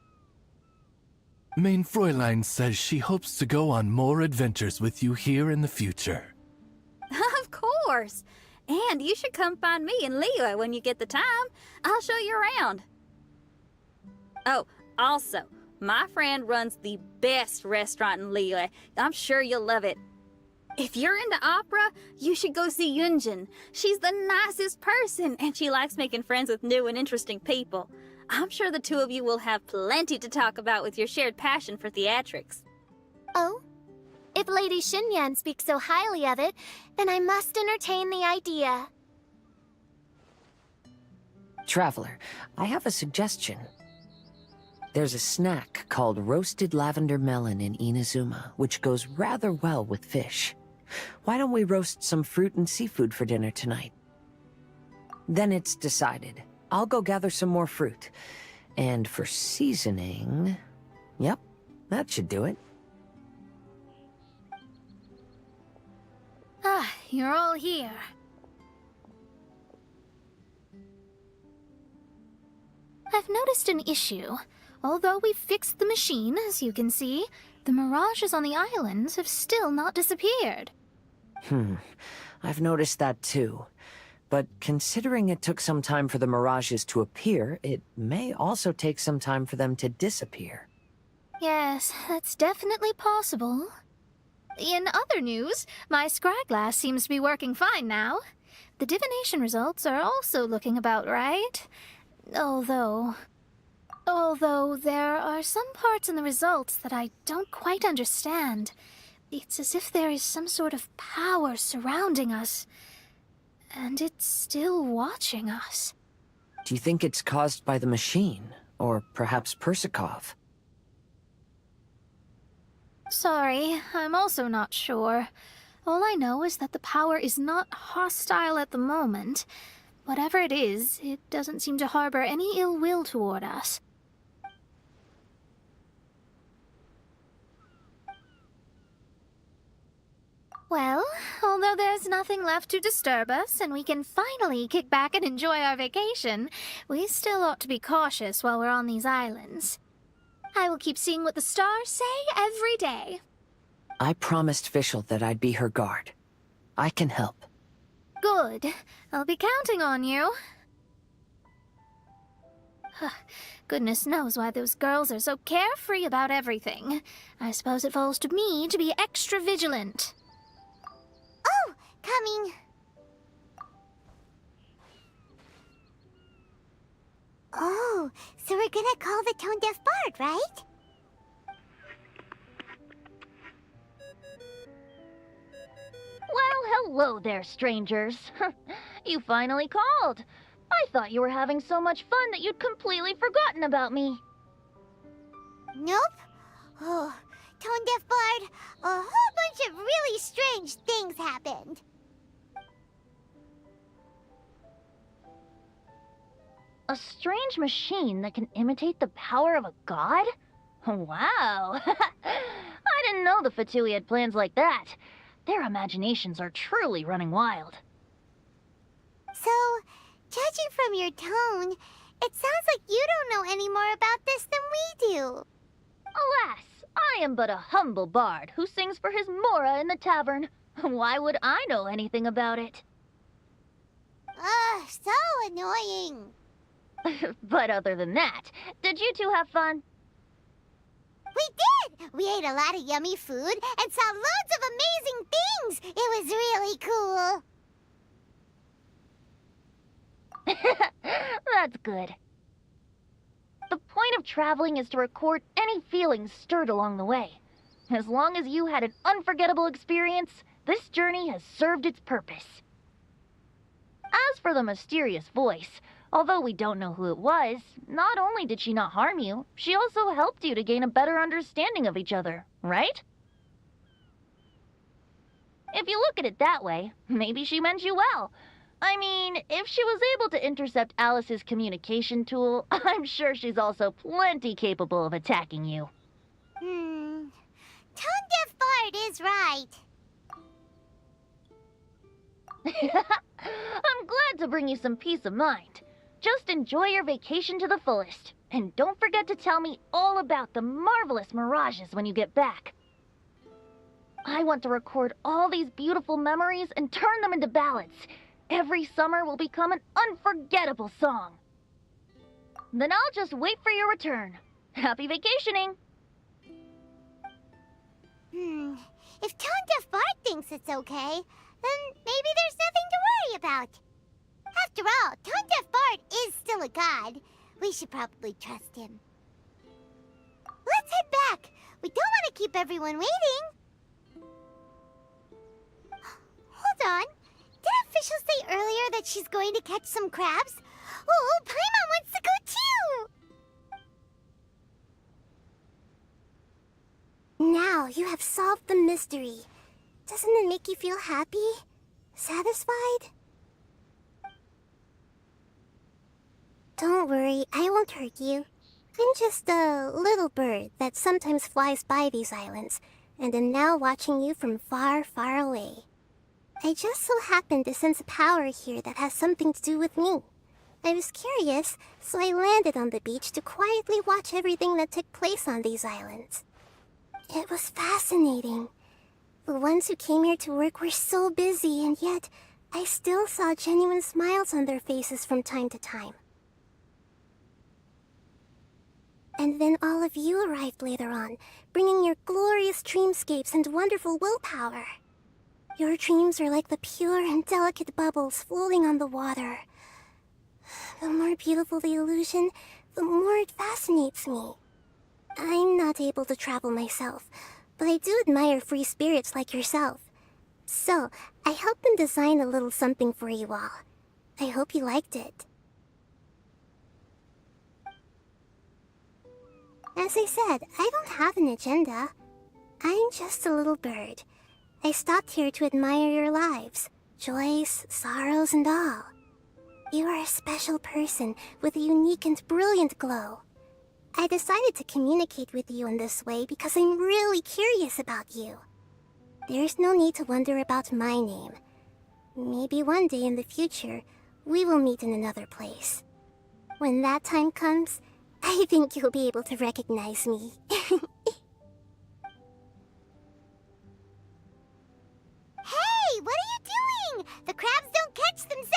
Main Fräulein says she hopes to go on more adventures with you here in the future. Of course. And you should come find me in Liyue when you get the time. I'll show you around. Oh, also, my friend runs the best restaurant in Liyue. I'm sure you'll love it. If you're into opera, you should go see Yunjin. She's the nicest person, and she likes making friends with new and interesting people. I'm sure the two of you will have plenty to talk about with your shared passion for theatrics. Oh? If Lady Xinyan speaks so highly of it, then I must entertain the idea. Traveler, I have a suggestion. There's a snack called roasted lavender melon in Inazuma, which goes rather well with fish. Why don't we roast some fruit and seafood for dinner tonight? Then it's decided. I'll go gather some more fruit. And for seasoning... Yep, that should do it. Ah, you're all here. I've noticed an issue. Although we've fixed the machine, as you can see, the mirages on the islands have still not disappeared. I've noticed that too. But considering it took some time for the mirages to appear, it may also take some time for them to disappear. Yes, that's definitely possible. In other news, my scryglass seems to be working fine now. The divination results are also looking about right. Although there are some parts in the results that I don't quite understand. It's as if there is some sort of power surrounding us, and it's still watching us. Do you think it's caused by the machine? Or perhaps Persikov? Sorry, I'm also not sure. All I know is that the power is not hostile at the moment. Whatever it is, it doesn't seem to harbor any ill will toward us. Well, although there's nothing left to disturb us, and we can finally kick back and enjoy our vacation, we still ought to be cautious while we're on these islands. I will keep seeing what the stars say every day. I promised Fischl that I'd be her guard. I can help. Good. I'll be counting on you. Goodness knows why those girls are so carefree about everything. I suppose it falls to me to be extra vigilant. Oh, coming. Oh, so we're gonna call the tone-deaf bard, right? Well, hello there, strangers. You finally called. I thought you were having so much fun that you'd completely forgotten about me. Nope. Oh, tone-deaf bard, a whole bunch of really strange things happened. A strange machine that can imitate the power of a god? Wow. I didn't know the Fatui had plans like that. Their imaginations are truly running wild. So, judging from your tone, it sounds like you don't know any more about this than we do. Alas, I am but a humble bard who sings for his Mora in the tavern. Why would I know anything about it? Ugh, so annoying. But other than that, did you two have fun? We did! We ate a lot of yummy food and saw loads of amazing things! It was really cool! That's good. The point of traveling is to record any feelings stirred along the way. As long as you had an unforgettable experience, this journey has served its purpose. As for the mysterious voice, although we don't know who it was, not only did she not harm you, she also helped you to gain a better understanding of each other, right? If you look at it that way, maybe she meant you well. I mean, if she was able to intercept Alice's communication tool, I'm sure she's also plenty capable of attacking you. Tone-deaf bard is right. I'm glad to bring you some peace of mind. Just enjoy your vacation to the fullest. And don't forget to tell me all about the marvelous mirages when you get back. I want to record all these beautiful memories and turn them into ballads. Every summer will become an unforgettable song. Then I'll just wait for your return. Happy vacationing! If Tone-deaf bard thinks it's okay, then maybe there's nothing to worry about. After all, Tone-deaf bard is still a god. We should probably trust him. Let's head back. We don't want to keep everyone waiting. Hold on. Didn't Fischl say earlier that she's going to catch some crabs? Oh, Paimon wants to go too! Now you have solved the mystery. Doesn't it make you feel happy? Satisfied? Don't worry, I won't hurt you. I'm just a little bird that sometimes flies by these islands, and am now watching you from far, far away. I just so happened to sense a power here that has something to do with me. I was curious, so I landed on the beach to quietly watch everything that took place on these islands. It was fascinating. The ones who came here to work were so busy, and yet I still saw genuine smiles on their faces from time to time. And then all of you arrived later on, bringing your glorious dreamscapes and wonderful willpower. Your dreams are like the pure and delicate bubbles floating on the water. The more beautiful the illusion, the more it fascinates me. I'm not able to travel myself, but I do admire free spirits like yourself. So, I helped them design a little something for you all. I hope you liked it. As I said, I don't have an agenda. I'm just a little bird. I stopped here to admire your lives, joys, sorrows, and all. You are a special person with a unique and brilliant glow. I decided to communicate with you in this way because I'm really curious about you. There's no need to wonder about my name. Maybe one day in the future, we will meet in another place. When that time comes, I think you'll be able to recognize me. Hey, what are you doing? The crabs don't catch themselves!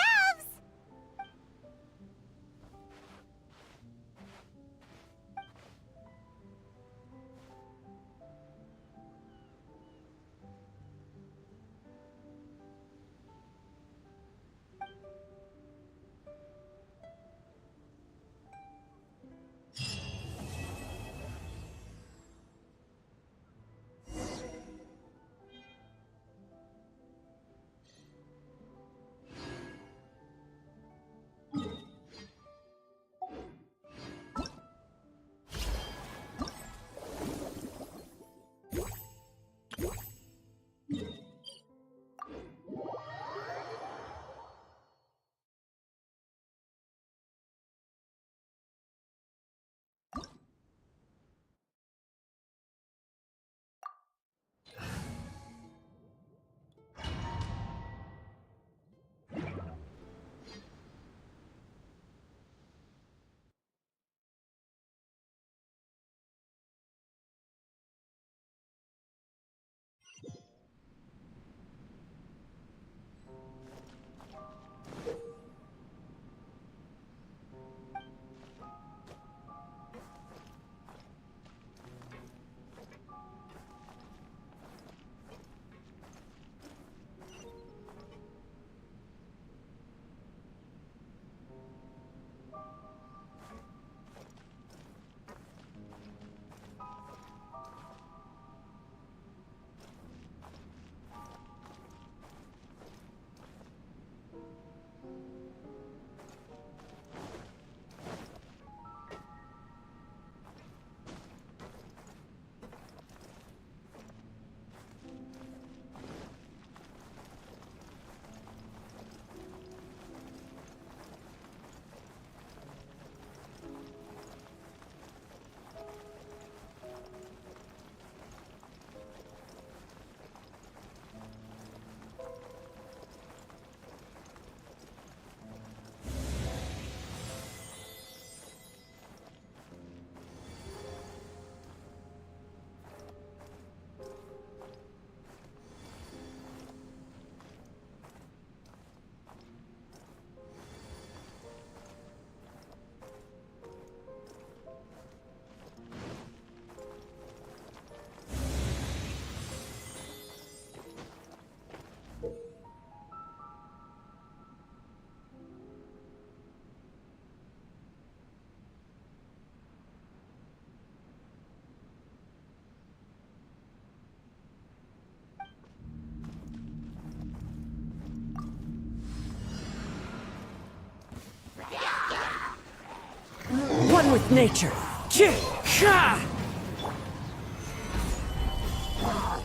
One with nature.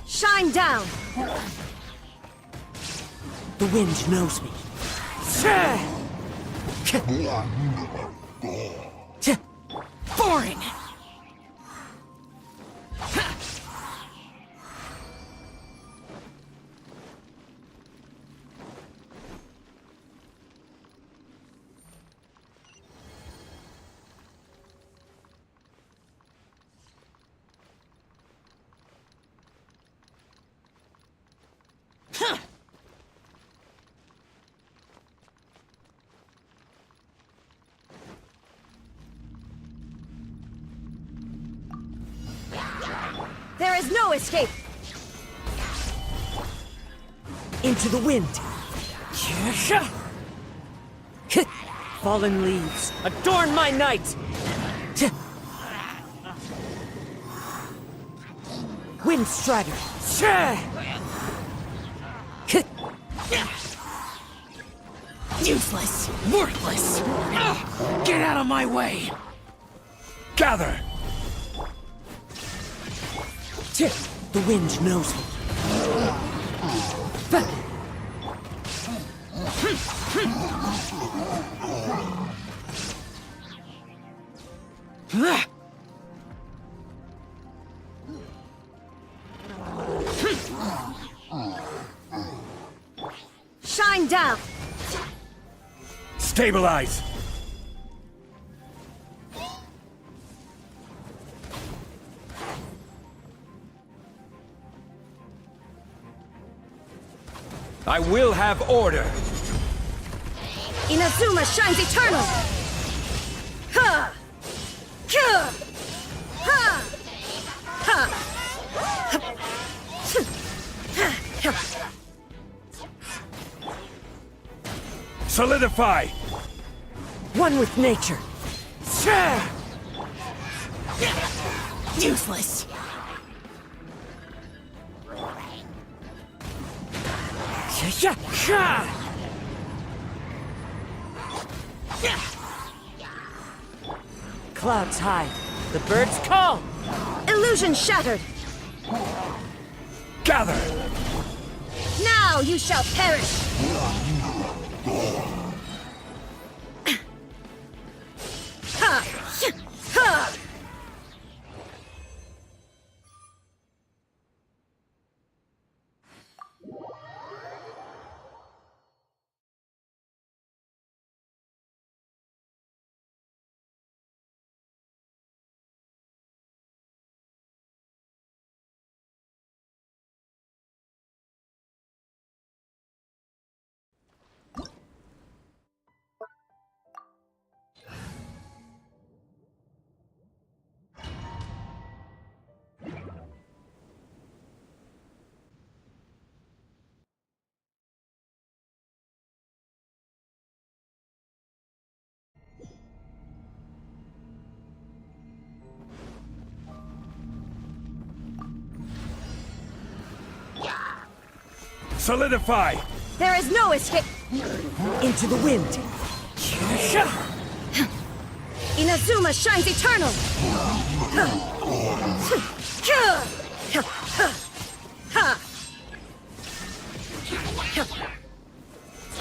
Shine down! The wind knows me. Boring! There is no escape! Into the wind! Fallen leaves, adorn my night! Wind Strider! Useless! Worthless! Get out of my way! Gather! The wind knows me. Shine down! Stabilize! I will have order! Inazuma shines eternal! Ha! Ha! Ha! Ha! Solidify! One with nature. Useless. Clouds high. The birds call. Illusion shattered! Gather! Now you shall perish! Ha! Ha! Solidify! There is no escape! Into the wind. Inazuma shines eternal!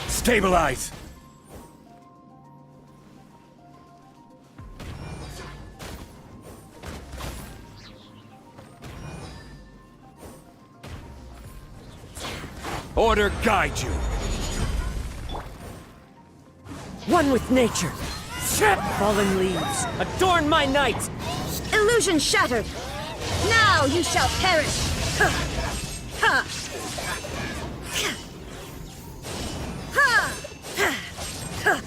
Stabilize! Order guide you! One with nature. Fallen leaves, adorn my night! Illusion shattered! Now you shall perish! Ha! Ha!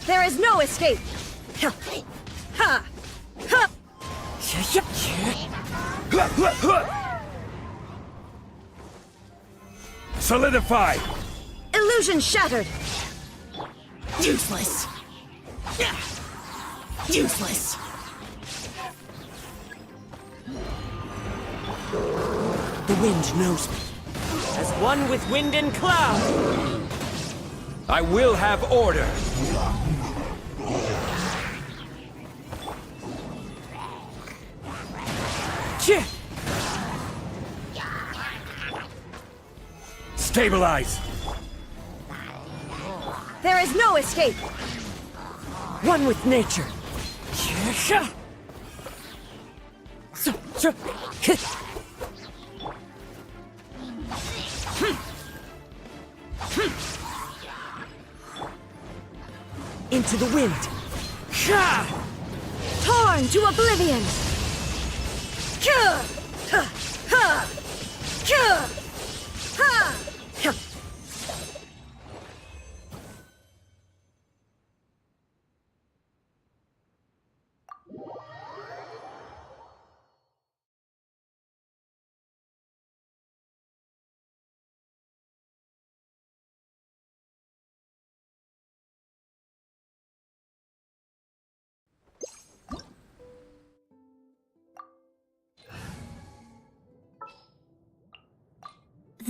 There is no escape! Ha! Ha! Solidify! Illusion shattered! Useless! Useless! The wind knows me. As one with wind and cloud! I will have order! Stabilize! There is no escape! One with nature. Into the wind. Torn to oblivion!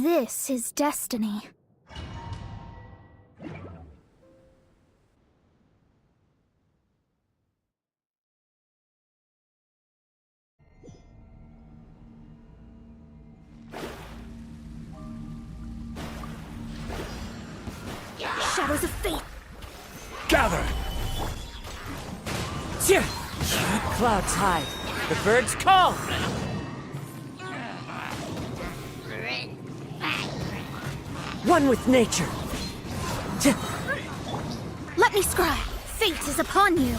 This is destiny. Shadows of fate. Gather! Clouds hide. The birds call. One with nature. Let me scry. Fate is upon you.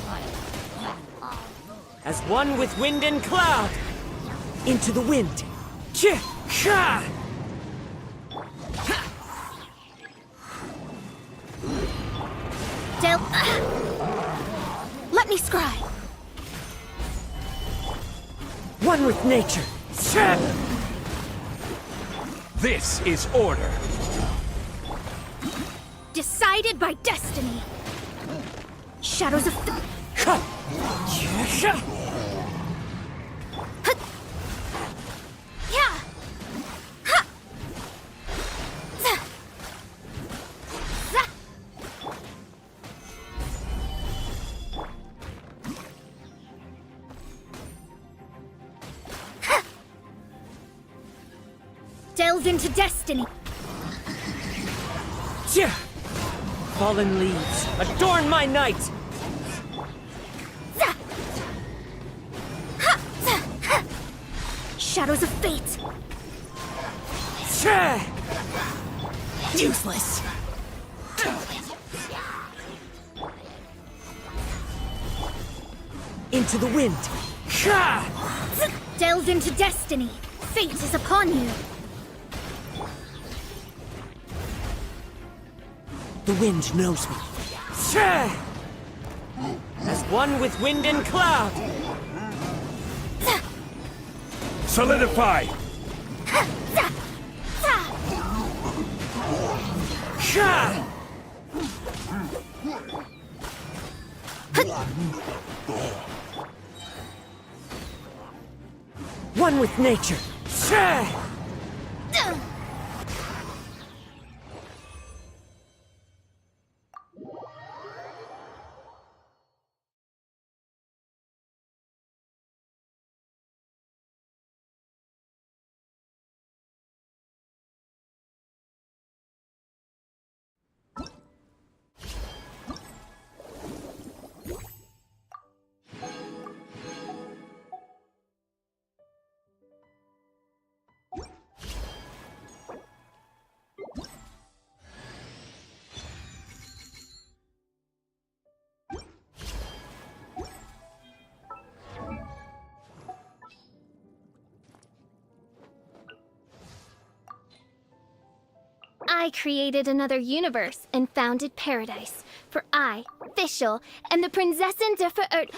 As one with wind and cloud. Into the wind. Let me scry. One with nature. This is order. Decided by destiny. Shadows of delve into destiny. Fallen leaves, adorn my night! Shadows of fate. Useless. Into the wind. Delve into destiny. Fate is upon you. The wind knows me. As one with wind and cloud. Solidify! One with nature. I created another universe and founded paradise. For I, Fischl, am the Prinzessin der Verirrt...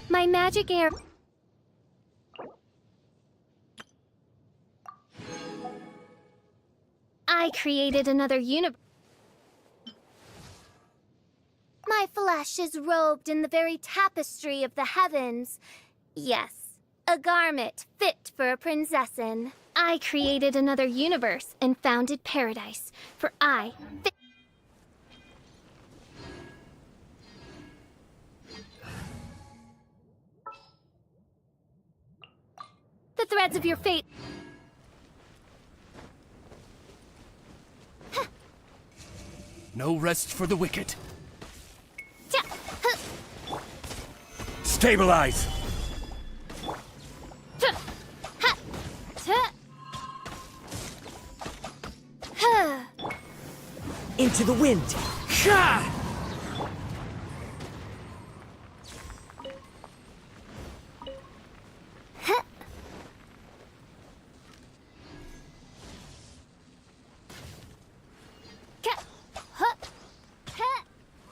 My magic air... I created another universe. My flesh is robed in the very tapestry of the heavens. Yes, a garment fit for a prinzessin. I created another universe and founded paradise. For I... The threads of your fate... No rest for the wicked. Stabilize! Into the wind.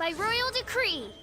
by royal decree.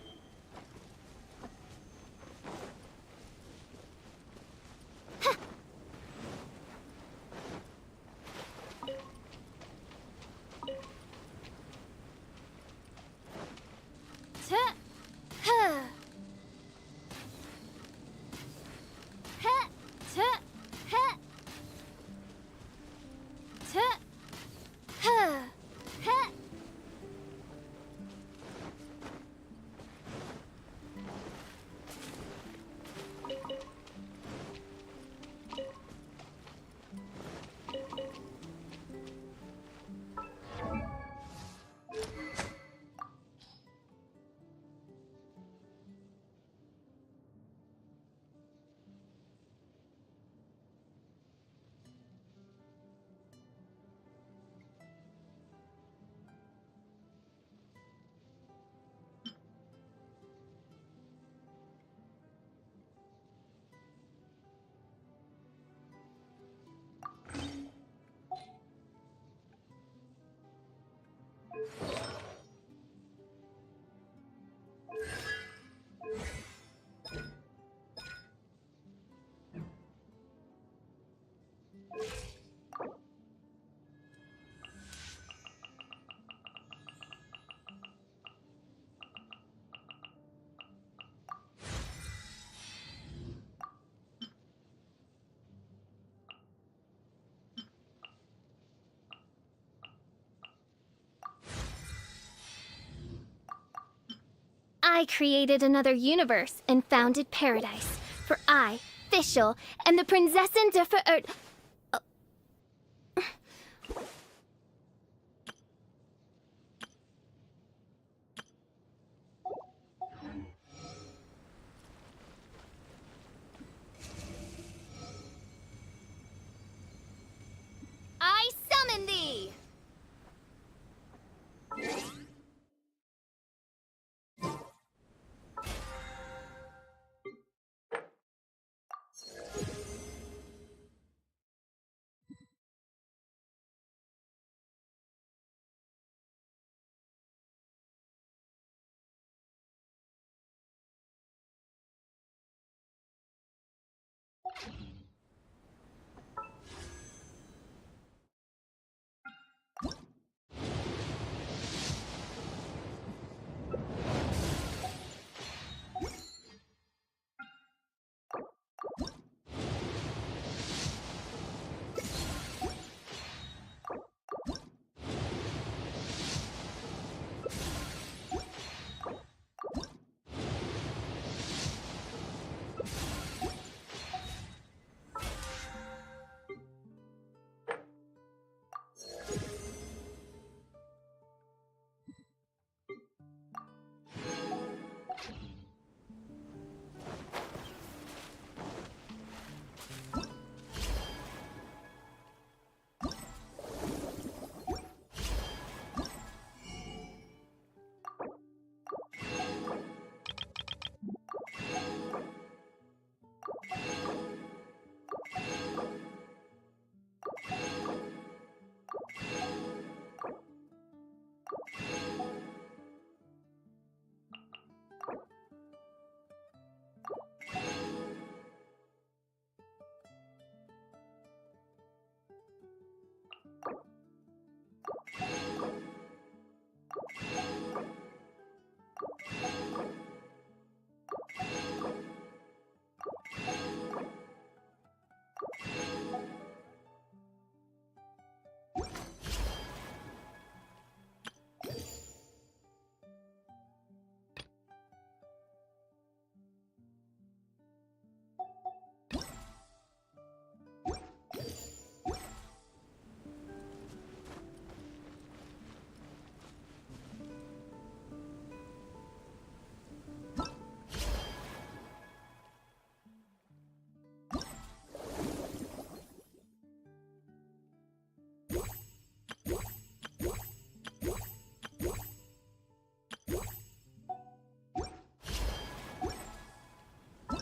I created another universe and founded paradise. For I, Fischl, am the Prinzessin der Verirrt... I summon thee!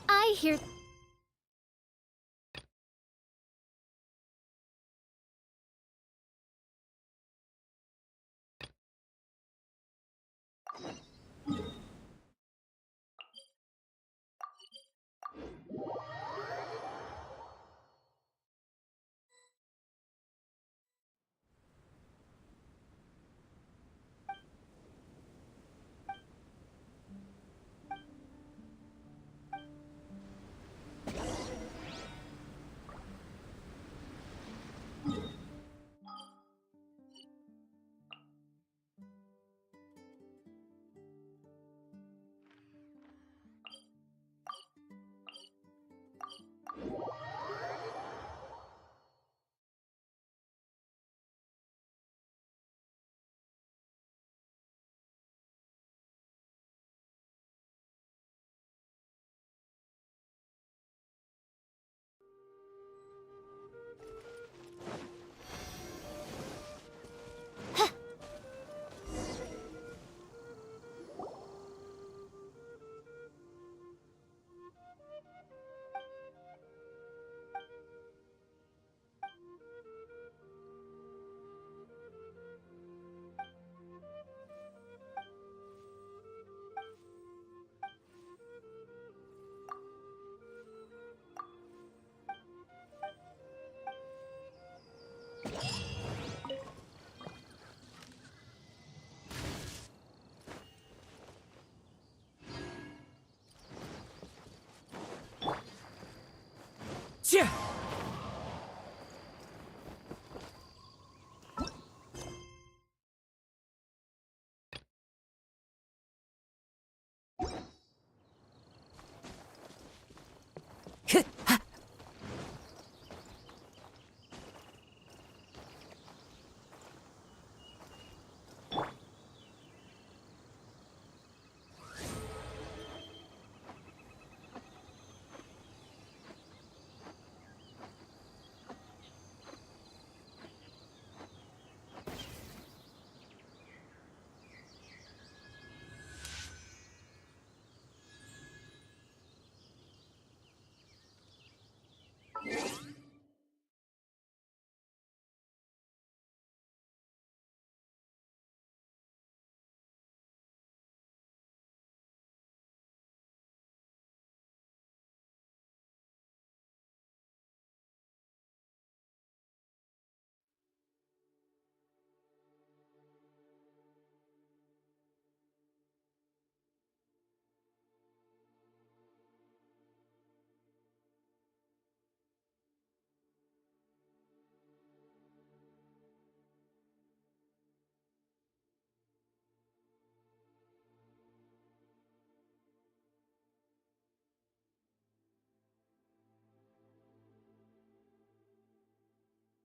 I hear...